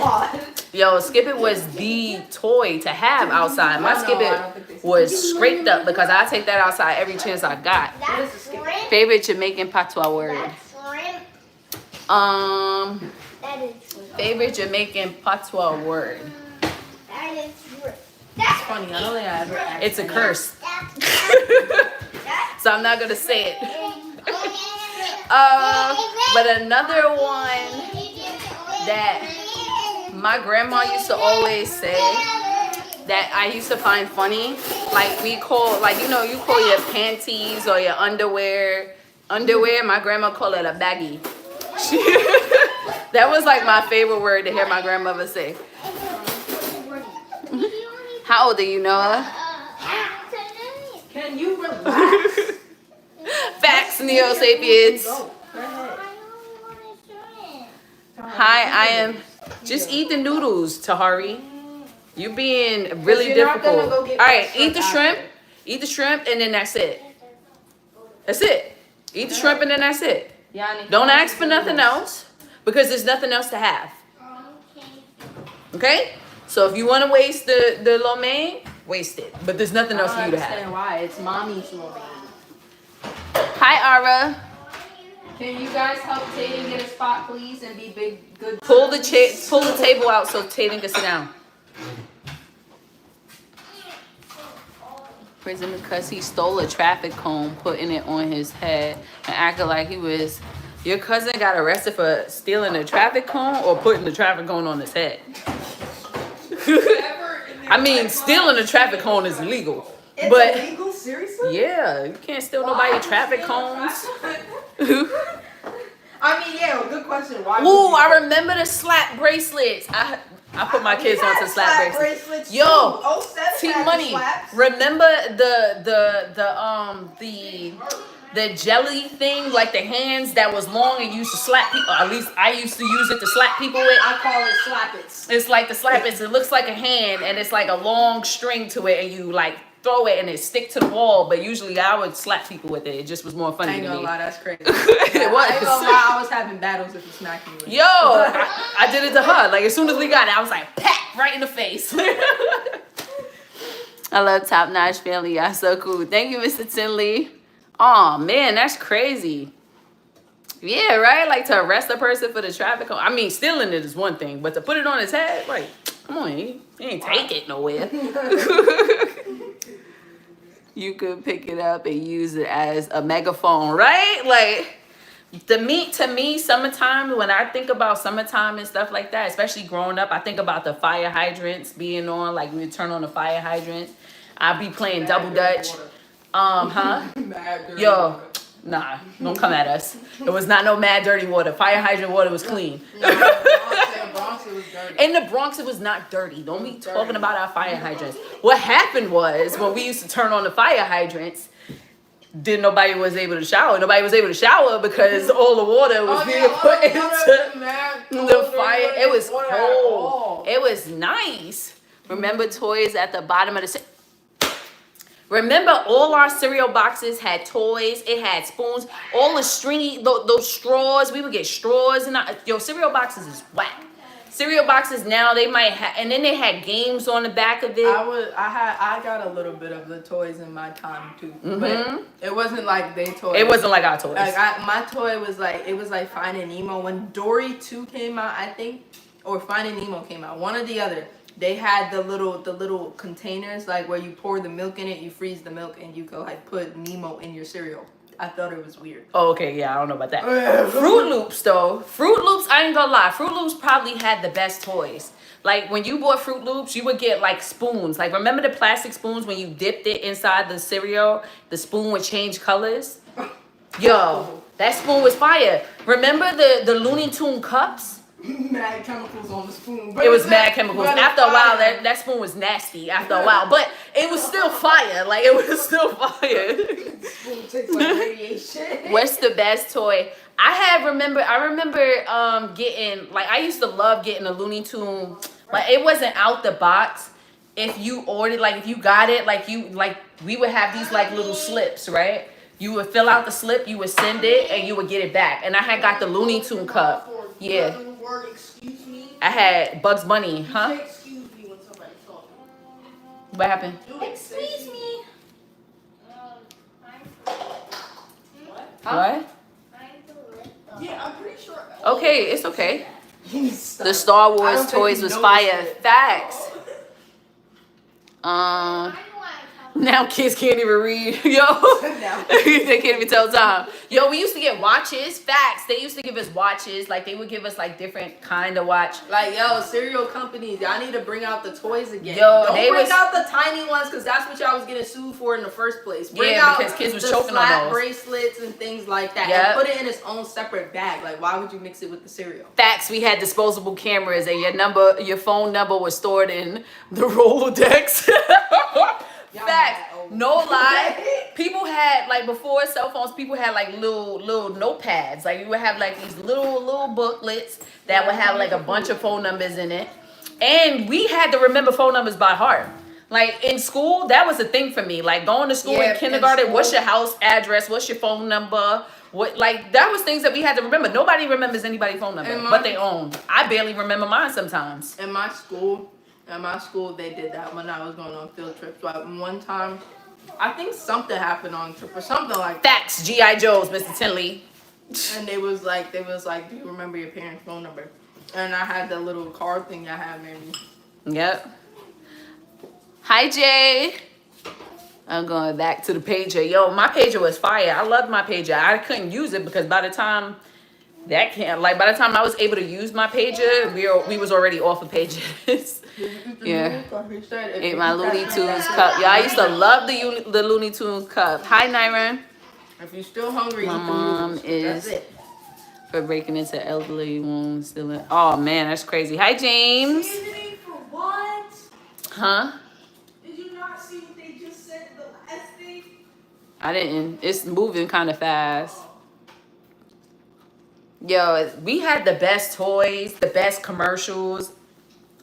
Yo, Skip It was the toy to have outside. My Skip It was scraped up because I take that outside every chance I got. That's shrimp. Favorite Jamaican patois word? That's shrimp. That is shrimp. Favorite Jamaican patois word? That is shrimp. It's funny. I don't think I ever asked It's a anyone. curse. That's So I'm not gonna say it. shrimp. But another one that my grandma used to always say that I used to find funny, like we call, like, you know, you call your panties or your underwear. My grandma called it a baggie. That was like my favorite word to hear my grandmother say. How old are you, Noah? Can you relax? Facts, Neo Sapiens. Go. Go ahead. Hi, I am. Just eat the noodles, Tahari. You being really you're not gonna difficult. go get All right, shrimp eat the shrimp. after. Eat the shrimp, and then that's it. That's it. Eat the shrimp, and then that's it. Yanni, Don't ask for nothing else because there's nothing else to have. Okay? So if you want to waste the lo mein, waste it. But there's nothing I else don't for you to have. understand why. It's mommy's moment. Hi, Ara. Can you guys help Tatum get a spot, please, and be big, good? Pull the table out so Tatum can sit down. Prison because he stole a traffic cone, putting it on his head, and acting like he was. Your cousin got arrested for stealing a traffic cone or putting the traffic cone on his head. I mean, stealing a traffic cone is illegal, but illegal? Seriously? yeah, you can't steal nobody traffic cones. I mean, yeah, good question. Why? Ooh, I remember the slap bracelets. I put my kids onto slap bracelets. Yo, Oh, T Money. Remember the jelly thing, like the hands that was long and used to slap people. At least I used to use it to slap people with. I call it slappets. It's like the slappers. It looks like a hand, and it's like a long string to it, and you like throw it and it stick to the wall. But usually I would slap people with it. It just was more funny I ain't to gonna me. lie, that's crazy. It was. I ain't gonna lie, I was having battles if you smacked me with it. Yo, I did it to her. Like as soon as we got it, I was like, pat, right in the face. I love Top Notch Family. Y'all so cool. Thank you, Mr. Tinley. Oh man, that's crazy. Yeah, right? Like to arrest a person for the traffic. I mean, stealing it is one thing, but to put it on his head, like, come on, he ain't take it nowhere. You could pick it up and use it as a megaphone, right? Like, to me, summertime, when I think about summertime and stuff like that, especially growing up, I think about the fire hydrants being on, like we would turn on the fire hydrants. I'd be playing double dutch. Yo, nah, don't come at us. It was not no mad dirty water. Fire hydrant water was clean. No, in the Bronx, it was dirty. In the Bronx, it was not dirty. Don't be talking about our fire hydrants. What happened was when we used to turn on the fire hydrants, nobody was able to shower. Nobody was able to shower because all the water was being put into the fire. It was cold. It was nice. Remember toys at the bottom of the. Remember, all our cereal boxes had toys. It had spoons. All the stringy, those straws. We would get straws. And yo, cereal boxes is whack. Cereal boxes now they might have, and then they had games on the back of it. I got a little bit of the toys in my time too, but it wasn't like they toys. It wasn't like our toys. Like my toy was like Finding Nemo when Dory 2 came out, I think, or Finding Nemo came out. One or the other. They had the little containers like where you pour the milk in it, you freeze the milk, and you go like put Nemo in your cereal. I thought it was weird. Oh, okay, yeah, I don't know about that. Fruit Loops though, Fruit Loops, I ain't gonna lie, Fruit Loops probably had the best toys. Like when you bought Fruit Loops, you would get like spoons. Like remember the plastic spoons when you dipped it inside the cereal, the spoon would change colors. Yo, that spoon was fire. Remember the Looney Tune cups? Mad chemicals on the spoon. It was mad chemicals. After a while, that spoon was nasty. After a while, but it was still fire. Like it was still fire. Spoon tastes like radiation. What's the best toy? I remember getting, like, I used to love getting a Looney Tune, but it wasn't out the box. If you ordered, like if you got it, we would have these like little slips, right? You would fill out the slip, you would send it, and you would get it back. And I had got the Looney Tune cup. Yeah. Excuse me. I had Bugs Bunny, huh? Excuse me when somebody's talking. What happened? Excuse me. What? Yeah, I'm pretty sure. Okay, it's okay. The Star Wars toys was fire. Facts. Now kids can't even read. Yo, they can't even tell time. Yo, we used to get watches. Facts. They used to give us watches. Like they would give us like different kind of watch. Like, yo, cereal companies, y'all need to bring out the toys again. Yo, Don't bring out the tiny ones because that's what y'all was getting sued for in the first place. Bring out because kids was the choking slap on those bracelets and things like that. Yep. And put it in its own separate bag. Like, why would you mix it with the cereal? Facts. We had disposable cameras, and your phone number was stored in the Rolodex. Facts. No lie. People had, like, before cell phones, people had like little notepads. Like you would have like these little booklets that would have like a bunch of phone numbers in it. And we had to remember phone numbers by heart. Like in school, that was a thing for me. Like going to school in kindergarten, what's your house address? What's your phone number? What, like, that was things that we had to remember. Nobody remembers anybody's phone number but their own. I barely remember mine sometimes. In my school, they did that when I was going on field trips. But one time, I think something happened on a trip or something like that. Facts, G.I. Joe's, Mr. Tinley. And they was like, do you remember your parents' phone number? And I had the little card thing I had, maybe. Yep. Hi, Jay. I'm going back to the pager. Yo, my pager was fire. I loved my pager. I couldn't use it because by the time I was able to use my pager, we was already off of pages. Yeah. Ate my Looney Tunes cup. Yeah, I used to love the Looney Tunes cup. Hi, Nyron. If you're still hungry, My mom is for breaking into elderly wounds. Oh man, that's crazy. Hi, James. Seasoning for what? Huh? Did you not see what they just said the last thing? I didn't. It's moving kind of fast. Yo, we had the best toys, the best commercials.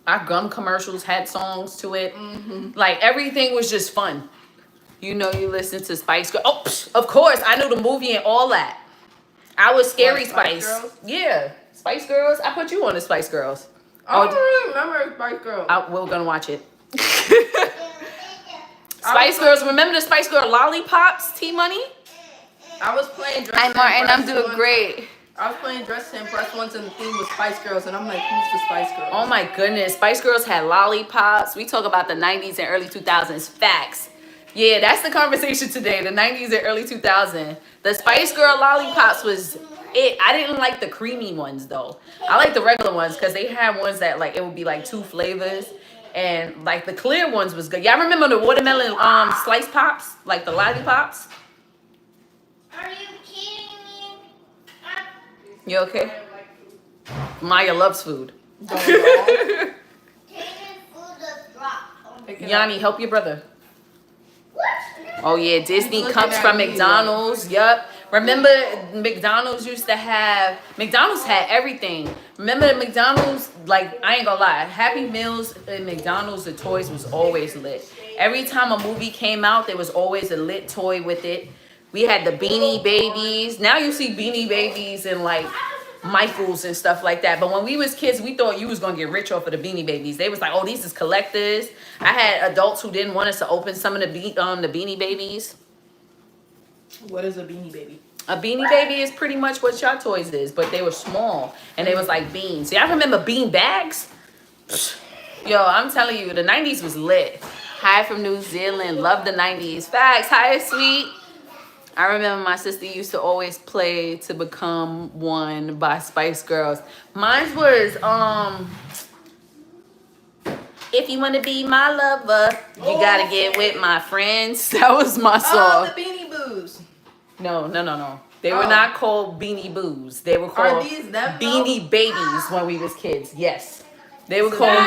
Our gum commercials had songs to it. Mm-hmm. Like everything was just fun. You know you listen to Spice Girls. Oh, of course. I knew the movie and all that. I was Scary What, Spice Spice. Girls? Yeah. Spice Girls. I put you on the Spice Girls. I don't really remember Spice Girls. We're gonna watch it. Spice Girls. Remember the Spice Girl lollipops? T-Money. I was playing Dress Hi, to Martin. Impress I'm doing once. great. I was playing Dress to Impress once, and the theme was Spice Girls, and I'm like, who's the Spice Girls? Oh my goodness. Spice Girls had lollipops. We talk about the 90s and early 2000s. Facts. Yeah, that's the conversation today. The 90s and early 2000s. The Spice Girl lollipops was it. I didn't like the creamy ones though. I like the regular ones because they had ones that like it would be like 2 flavors. And like the clear ones was good. Y'all remember the watermelon slice pops? Like the lollipops? Are you kidding me? You okay? Maya loves food. Taking food to drop. Yanni, help your brother. What? Oh yeah, Disney Looking comes at from me, McDonald's. Yup. Remember McDonald's used to have McDonald's had everything. Remember the McDonald's, like I ain't gonna lie, Happy Meals in McDonald's, the toys was always lit. Every time a movie came out, there was always a lit toy with it. We had the Beanie Babies. Now you see Beanie Babies and like Michaels and stuff like that. But when we was kids, we thought you was gonna get rich off of the Beanie Babies. They was like, oh, these is collectors. I had adults who didn't want us to open some of the Beanie Babies. What is a Beanie Baby? A Beanie Baby is pretty much what y'all toys is, but they were small and they was like beans. Y'all remember bean bags? Yo, I'm telling you, the 90s was lit. Hi from New Zealand, love the 90s. Facts, hi sweet. I remember my sister used to always play To Become One by Spice Girls. Mine was If You Want to Be My Lover, You Gotta Get With My Friends. That was my song. Oh, the Beanie Boos. No. They were not called Beanie Boos. They were Are called these them, though? Beanie Babies when we was kids. Yes. They were called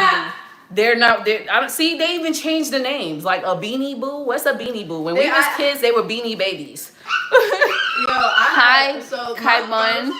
They're not I don't see they even changed the names. Like a Beanie Boo. What's a Beanie Boo? When we was kids, they were Beanie Babies. Hi, Kaimon.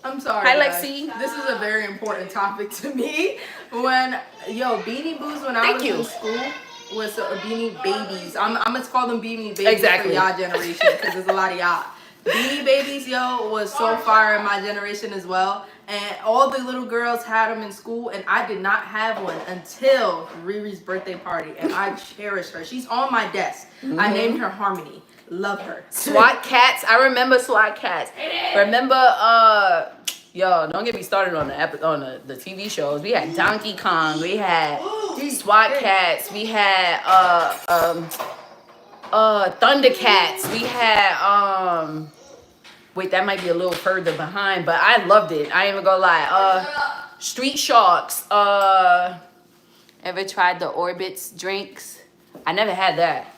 I'm sorry. Hi, guys. Lexi. This is a very important topic to me. Beanie Boos when I was in school was Beanie Babies. I'm gonna call them Beanie Babies Exactly. for y'all generation because there's a lot of y'all. Beanie Babies, was so fire in my generation as well. And all the little girls had them in school, and I did not have one until Riri's birthday party, and I cherish her. She's on my desk. I named her Harmony. Love her. SWAT Cats. I remember SWAT Cats. Remember, yo, don't get me started on the TV shows. We had Donkey Kong. We had SWAT Cats. We had Thundercats. We had wait, that might be a little further behind, but I loved it. I ain't even gonna lie. Street Sharks. Ever tried the Orbits drinks? I never had that.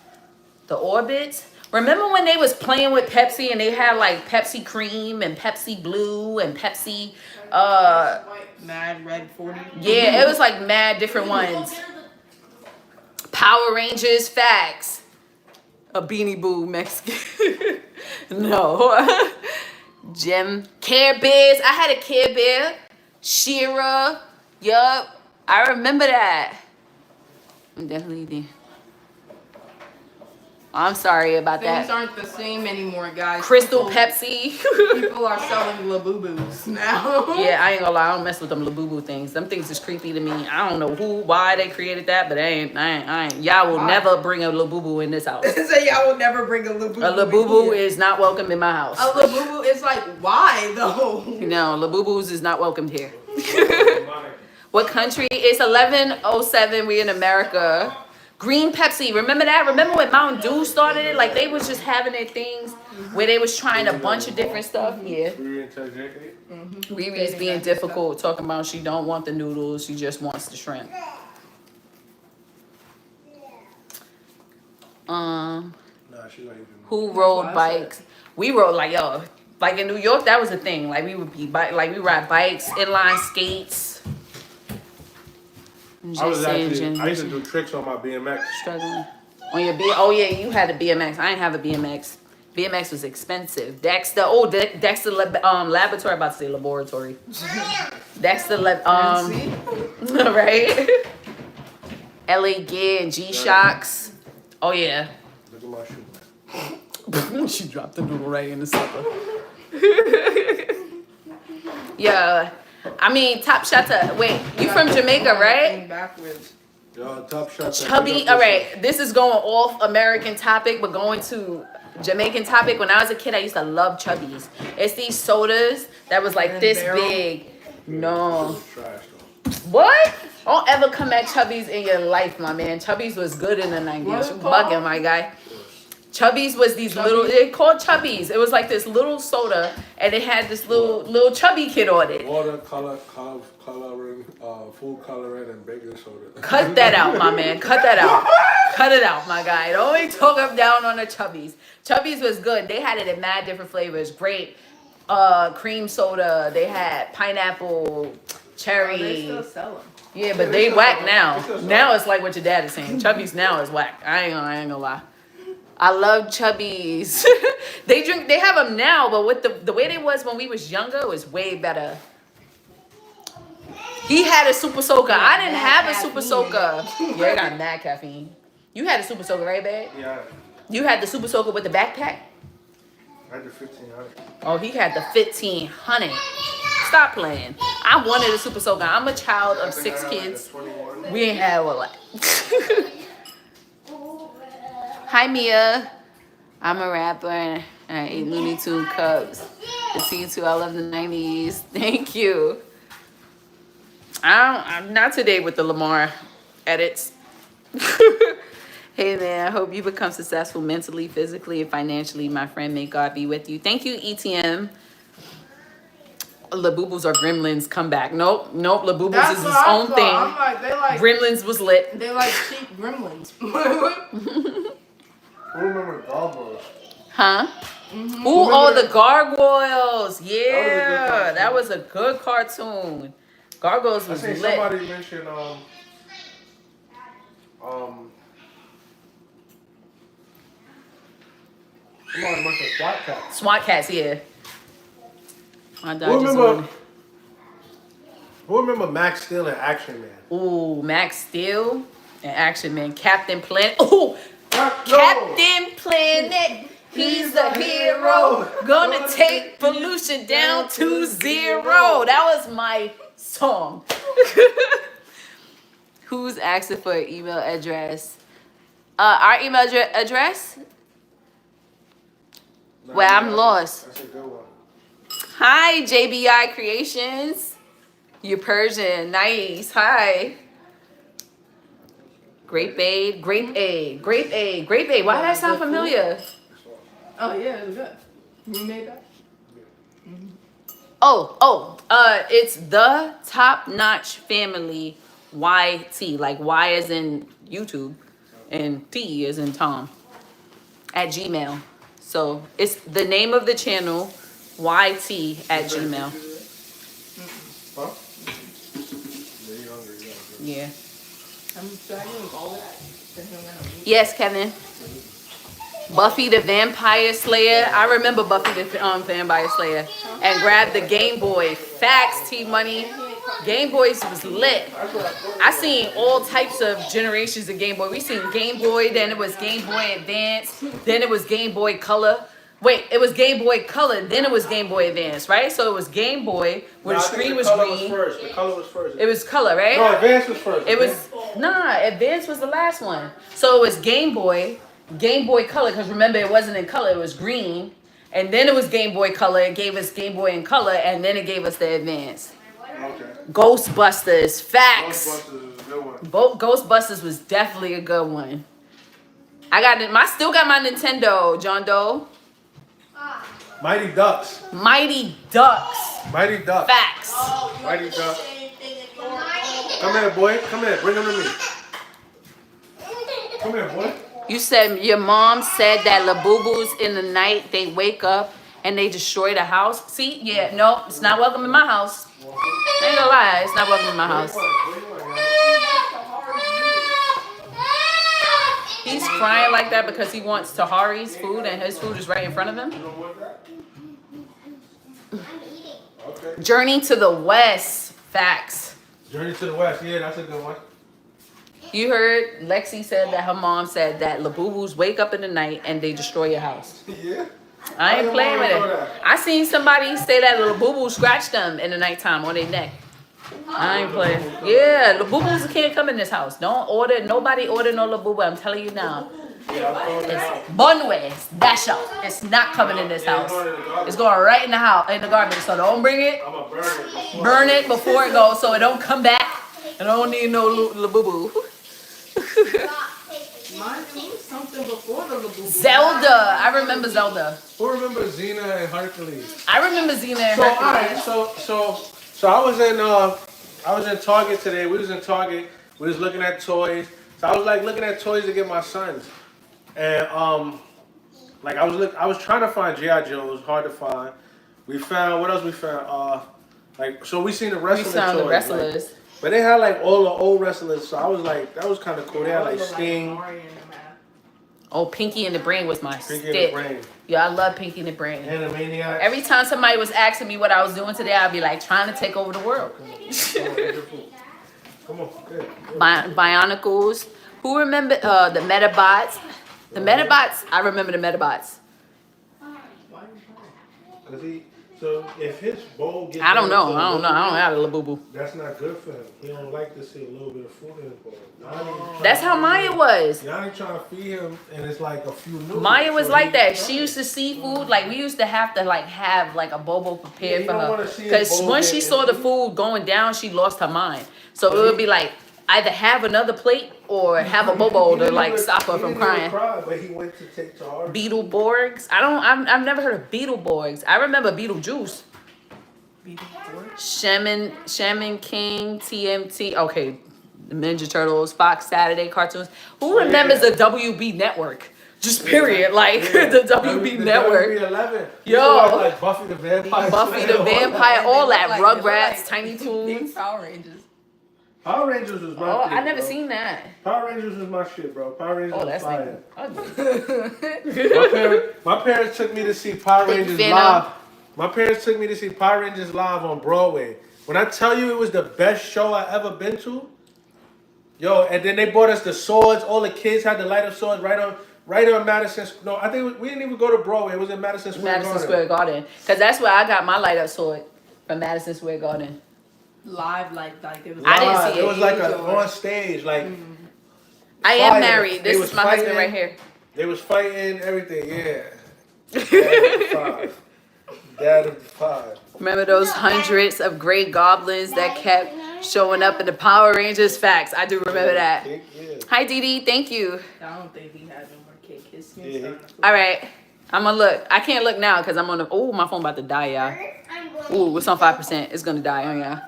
The Orbits. Remember when they was playing with Pepsi and they had like Pepsi Cream and Pepsi Blue and Pepsi Mad Red 40. yeah, it was like mad different ones. Power Rangers, facts. A Beanie Boo Mexican. No. Care Bears. I had a Care Bear. Shira. Yup. I remember that. I'm definitely there. I'm sorry about Things that. aren't the same anymore, guys. Crystal Pepsi. People are selling Labubus now. Yeah, I ain't gonna lie. I don't mess with them Labubu things. Them things is creepy to me. I don't know why they created that, but I ain't. Y'all will never bring a Labubu in this house. So y'all will never bring a Labubu. A Labubu is not welcome in my house. A Labubu is like, why though? No, Labubus is not welcomed here. What country? It's 11:07. We in America. Green Pepsi. Remember that? Remember when Mountain Dew started it? Like they was just having their things where they was trying a bunch of different stuff. Yeah. Riri's being difficult, talking about she don't want the noodles, she just wants the shrimp. Who rode bikes? We rode like in New York that was a thing. Like we would be we ride bikes, inline skates. I used to do tricks on my BMX. Struggling. On your oh yeah, you had a BMX. I didn't have a BMX. BMX was expensive. Dexter laboratory. About to say laboratory. Dexter right. LA Gear and G Shocks. Oh yeah. The my shoe, man? She dropped the noodle right in the supper. Yeah. I mean, Top Shot. Wait, you from Jamaica, right? Backwards. Yo, Top Shot. Chubby. All right, this is going off American topic, but going to Jamaican topic. When I was a kid, I used to love Chubbies. It's these sodas that was like this big. No. Trash though. What? Don't ever come at Chubbies in your life, my man. Chubbies was good in the 90s. You bugging, my guy. Chubbies was these little, they called Chubbies. It was like this little soda, and it had this little chubby kid on it. Watercolor, coloring, food coloring, and baking soda. Cut that out, my man. Cut that out. Cut it out, my guy. Don't even talk up down on the Chubbies. Chubbies was good. They had it in mad different flavors. Grape, cream soda. They had pineapple, cherry. Oh, they still sell them. Yeah, but they whack now. Now it's like what your dad is saying. Chubbies now is whack. I ain't gonna lie. I love Chubbies. They have them now, but with the way they was when we was younger, it was way better. He had a super soaker. I didn't have a super soaker. Yeah, I got mad caffeine. You had a super soaker, right, babe? Yeah, You had the super soaker with the backpack? I had the 1500. Oh, he had the 1500. Stop playing. I wanted a super soaker. I'm a child of 6 kids. We ain't had all that. Hi, Mia. I'm a rapper and I eat Looney Tune cups. The T2, I love the 90s. Thank you. I'm not today with the Lamar edits. Hey, man, I hope you become successful mentally, physically, and financially. My friend, may God be with you. Thank you, ETM. Labubu's or Gremlins come back. Nope. Labubu's That's is what his I own thought. thing. I'm like, they like Gremlins was lit. they like cheap gremlins. Who remember Gargoyles? Huh? Ooh, oh, the Gargoyles. Yeah, that was a good cartoon. Gargoyles I was think lit. somebody mentioned somebody mentioned SWAT Cats. SWAT Cats, yeah. My dog Who just remember? won. Who remember Max Steel and Action Man? Ooh, Max Steel and Action Man. Captain Planet. Ooh, No. Captain Planet. He's a hero. Gonna take pollution down to 0. That was my song. Who's asking for an email address? Our email address? Well, I'm lost. That's a good one. Hi, JBI Creations. You're Persian. Nice. Hi. Grape Aid. Grape Aid. Grape Aid. Grape Aid. Why did that sound familiar? Oh yeah, it was good. You made that? It's the Top Notch Family YT. Like Y as in YouTube and T as in Tom. At Gmail. So it's the name of the channel, YT at Gmail. Huh? Yeah, you hungry, Yeah. Should I give all that to him now? Yes, Kevin. Buffy the Vampire Slayer. I remember Buffy the Vampire Slayer. And grab the Game Boy. Facts, T-Money. Game Boys was lit. I seen all types of generations of Game Boy. We seen Game Boy, then it was Game Boy Advance, then it was Game Boy Color. Wait, it was Game Boy Color, then it was Game Boy Advance, right? So it was Game Boy where the screen was green. The color was first. It was color, right? No, Advance was first. It was Advance was the last one. So it was Game Boy Color, because remember it wasn't in color, it was green. And then it was Game Boy Color, it gave us Game Boy in color, and then it gave us the Advance. Okay. Ghostbusters, facts. Ghostbusters is a good one. Ghostbusters was definitely a good one. I still got my Nintendo, John Doe. Mighty Ducks. Mighty Ducks, Mighty Ducks. facts. Mighty Ducks. Come here, boy. Come here. Bring him to me. Come here, boy. You said your mom said that Labubus in the night they wake up and they destroy the house. See, yeah, no, it's not welcome in my house. I ain't gonna lie, it's not welcome in my house. He's crying like that because he wants Tahari's food and his food is right in front of him. Okay. Journey to the West, facts. Journey to the West. Yeah, that's a good one. You heard Lexi said that her mom said that Labubus wake up in the night and they destroy your house. Yeah. I ain't How playing your with mama know it. that? I seen somebody say that Labubu scratched them in the nighttime on their neck. I ain't playing. Yeah, Labubus can't come in this house. Nobody order no Labubu. I'm telling you now. Yeah, I'm throwing it out. Bunway, dash out. It's not coming in this house. It's going right in the house, in the garbage. So don't bring it. I'm gonna burn it. Burn it before it goes, so it don't come back. I don't need no Labubu. Mine was something before the Labubu. Zelda, I remember Zelda. Who remembers Xena and Hercules? I remember Xena and So alright, Hercules. so I was in Target today. We was in Target. We was looking at toys. So I was like looking at toys to get my sons, and like I was trying to find GI Joe. It was hard to find. We found what else? We found like so we seen the We wrestling found toys. the wrestlers. Like, but they had like all the old wrestlers. So I was like, that was kind of cool. They had like Sting, Oh, Pinky and the Brain was my Pinky and the stick. Brain, Yeah, I love Pinky and the Brain. Animaniacs. Every time somebody was asking me what I was doing today, I'd be like, trying to take over the world. Come on, good. Bionicles. Who remember the Metabots? The Metabots, I remember the Metabots. So if his bowl gets I don't down know. to I don't know. I don't have a Labubu. that's not good for him. He don't like to see a little bit of food in his bowl. That's how Maya was. Y'all ain't trying to feed him, and it's like a few noodles. Maya was So like he- that. She used to see food. Like, we used to have to, like, have, like, a bobo prepared Yeah, you for don't her. wanna see his Because bowl once get she saw the empty. food going down, she lost her mind. So it would be like, either have another plate or have a bobo He to, didn't like, even- stop her he from didn't even crying. cry, but he went to take to heart. Beetleborgs. I've never heard of Beetleborgs. I remember Beetlejuice. Shaman King, TMT. Okay, the Ninja Turtles, Fox Saturday cartoons. Who remembers the WB network? Just period. Like the WB network. WB11. Yo. Like Buffy the Vampire. Buffy the Slayer, all that. Vampire, all that. They look Rugrats, like Tiny big Toons. Power Rangers. Power Rangers was my Oh, shit, I never bro. seen that. Power Rangers was my shit, bro. Power Rangers Oh, was that's fire. like ugly. My parents took me to see Power Big Rangers fan live. of- My parents took me to see Power Rangers live on Broadway. When I tell you it was the best show I ever been to, yo, and then they bought us the swords. All the kids had the light up swords right on Madison. No, I think we didn't even go to Broadway. It was in Madison Square Madison Garden. Square Garden. Because that's where I got my light up sword. From Madison Square Garden. Live, like it was. I didn't Live. see It it. was like on stage, like I am fire. married. They This was is my husband fighting. right here. they was fighting everything. Yeah. Dad of the five. Dad of the five. Remember those hundreds of great goblins that kept showing up in the Power Rangers? Facts. I do remember that. Yeah. Hi, Dee Dee. Thank you. I don't think he had no more cake. His skin Yeah. starting to All right. I'm going to look. I can't look now because I'm on the... Oh, my phone about to die, y'all. Ooh, it's on 5%. It's going to die on y'all.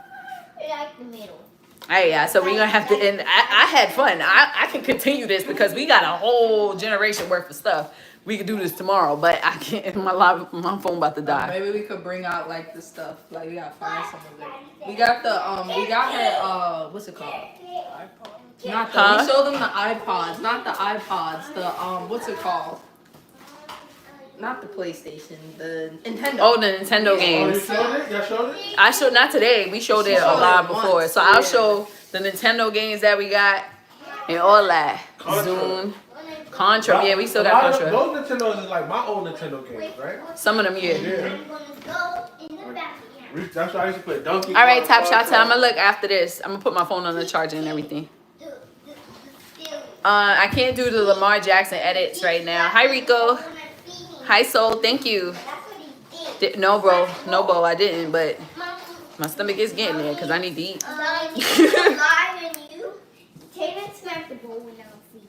Like the middle. All right, yeah. So we're going to have to... And I had fun. I can continue this because we got a whole generation worth of stuff. We could do this tomorrow, but I can't. My phone about to die. Maybe we could bring out like the stuff. Like we gotta find some of it. We got the we got her what's it called? Not the Huh? we showed them the iPods, not the iPods, the what's it called? Not the PlayStation, the Nintendo. Oh, the Nintendo Oh, you games. showed it? Y'all showed it? I showed, not today. We showed it a showed lot it before. once, So I'll yeah. show the Nintendo games that we got and all that. Contra. Zoom. Contra. Yeah, we still got A lot of Contra. Those Nintendos is like my old Nintendo games, right? Some of them, yeah. Yeah. I'm gonna go in the backyard. That's why I used to play Donkey Kong. All right, Top Shot. Contra. I'm gonna look after this. I'm gonna put my phone on the charger and everything. I can't do the Lamar Jackson edits right now. Hi, Rico. Hi, Soul. Thank you. No, bro. No, Bo. I didn't, but my stomach is getting there because I need to eat. Taylor smacked the bowl when I was feeding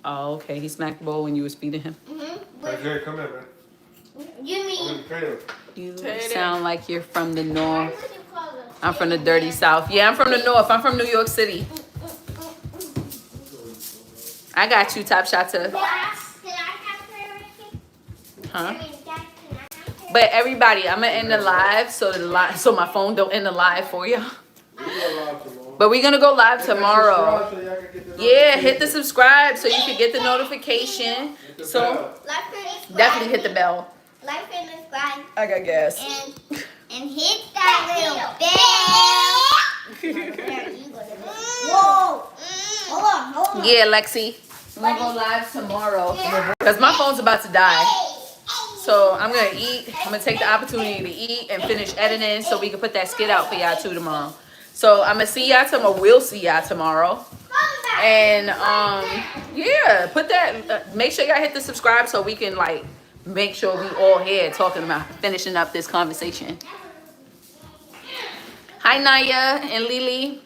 Oh, okay. He smacked the bowl when you was feeding him. you. Hey, Jerry, come here, man. You I'm in mean? the cradle. You Tater. sound like you're from the What north. would you call it? I'm from the dirty south. Yeah, I'm from the north. I'm from New York City. I got you, Top Shot. Can I have her Ricky? Huh? I mean, Dad, can I have her? But everybody, I'm gonna end the live so my phone don't end the live for you. We go live tomorrow. But we're gonna go live tomorrow. Subscribe so y'all can get the Yeah, hit the notification. subscribe so you can get the notification. Hit the So bell. Like and subscribe. definitely hit the bell. Like and subscribe. I got gas. And hit that little bell. Whoa! Hold Yeah, Lexi. I'm gonna go live tomorrow because my phone's about to die. So I'm gonna eat. I'm gonna take the opportunity to eat and finish editing so we can put that skit out for y'all too tomorrow. So I'm gonna see y'all tomorrow. We'll see y'all tomorrow. And yeah, put that. Make sure y'all hit the subscribe so we can like make sure we all here talking about finishing up this conversation. Hi Naya and Lily.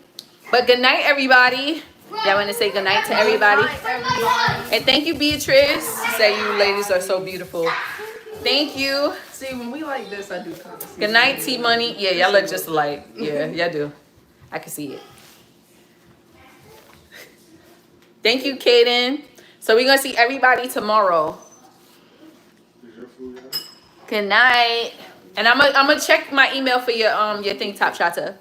But good night, everybody. Y'all want to say good night to everybody? And thank you, Beatrice. Say you ladies are so beautiful. Thank you. See, when we like this, I do conversation. Good night, T Money. Yeah, y'all look just alike. Yeah, y'all do. I can see it. Thank you, Kaden. So we're gonna see everybody tomorrow. Good night. And I'm gonna check my email for your thing, Top Shotta.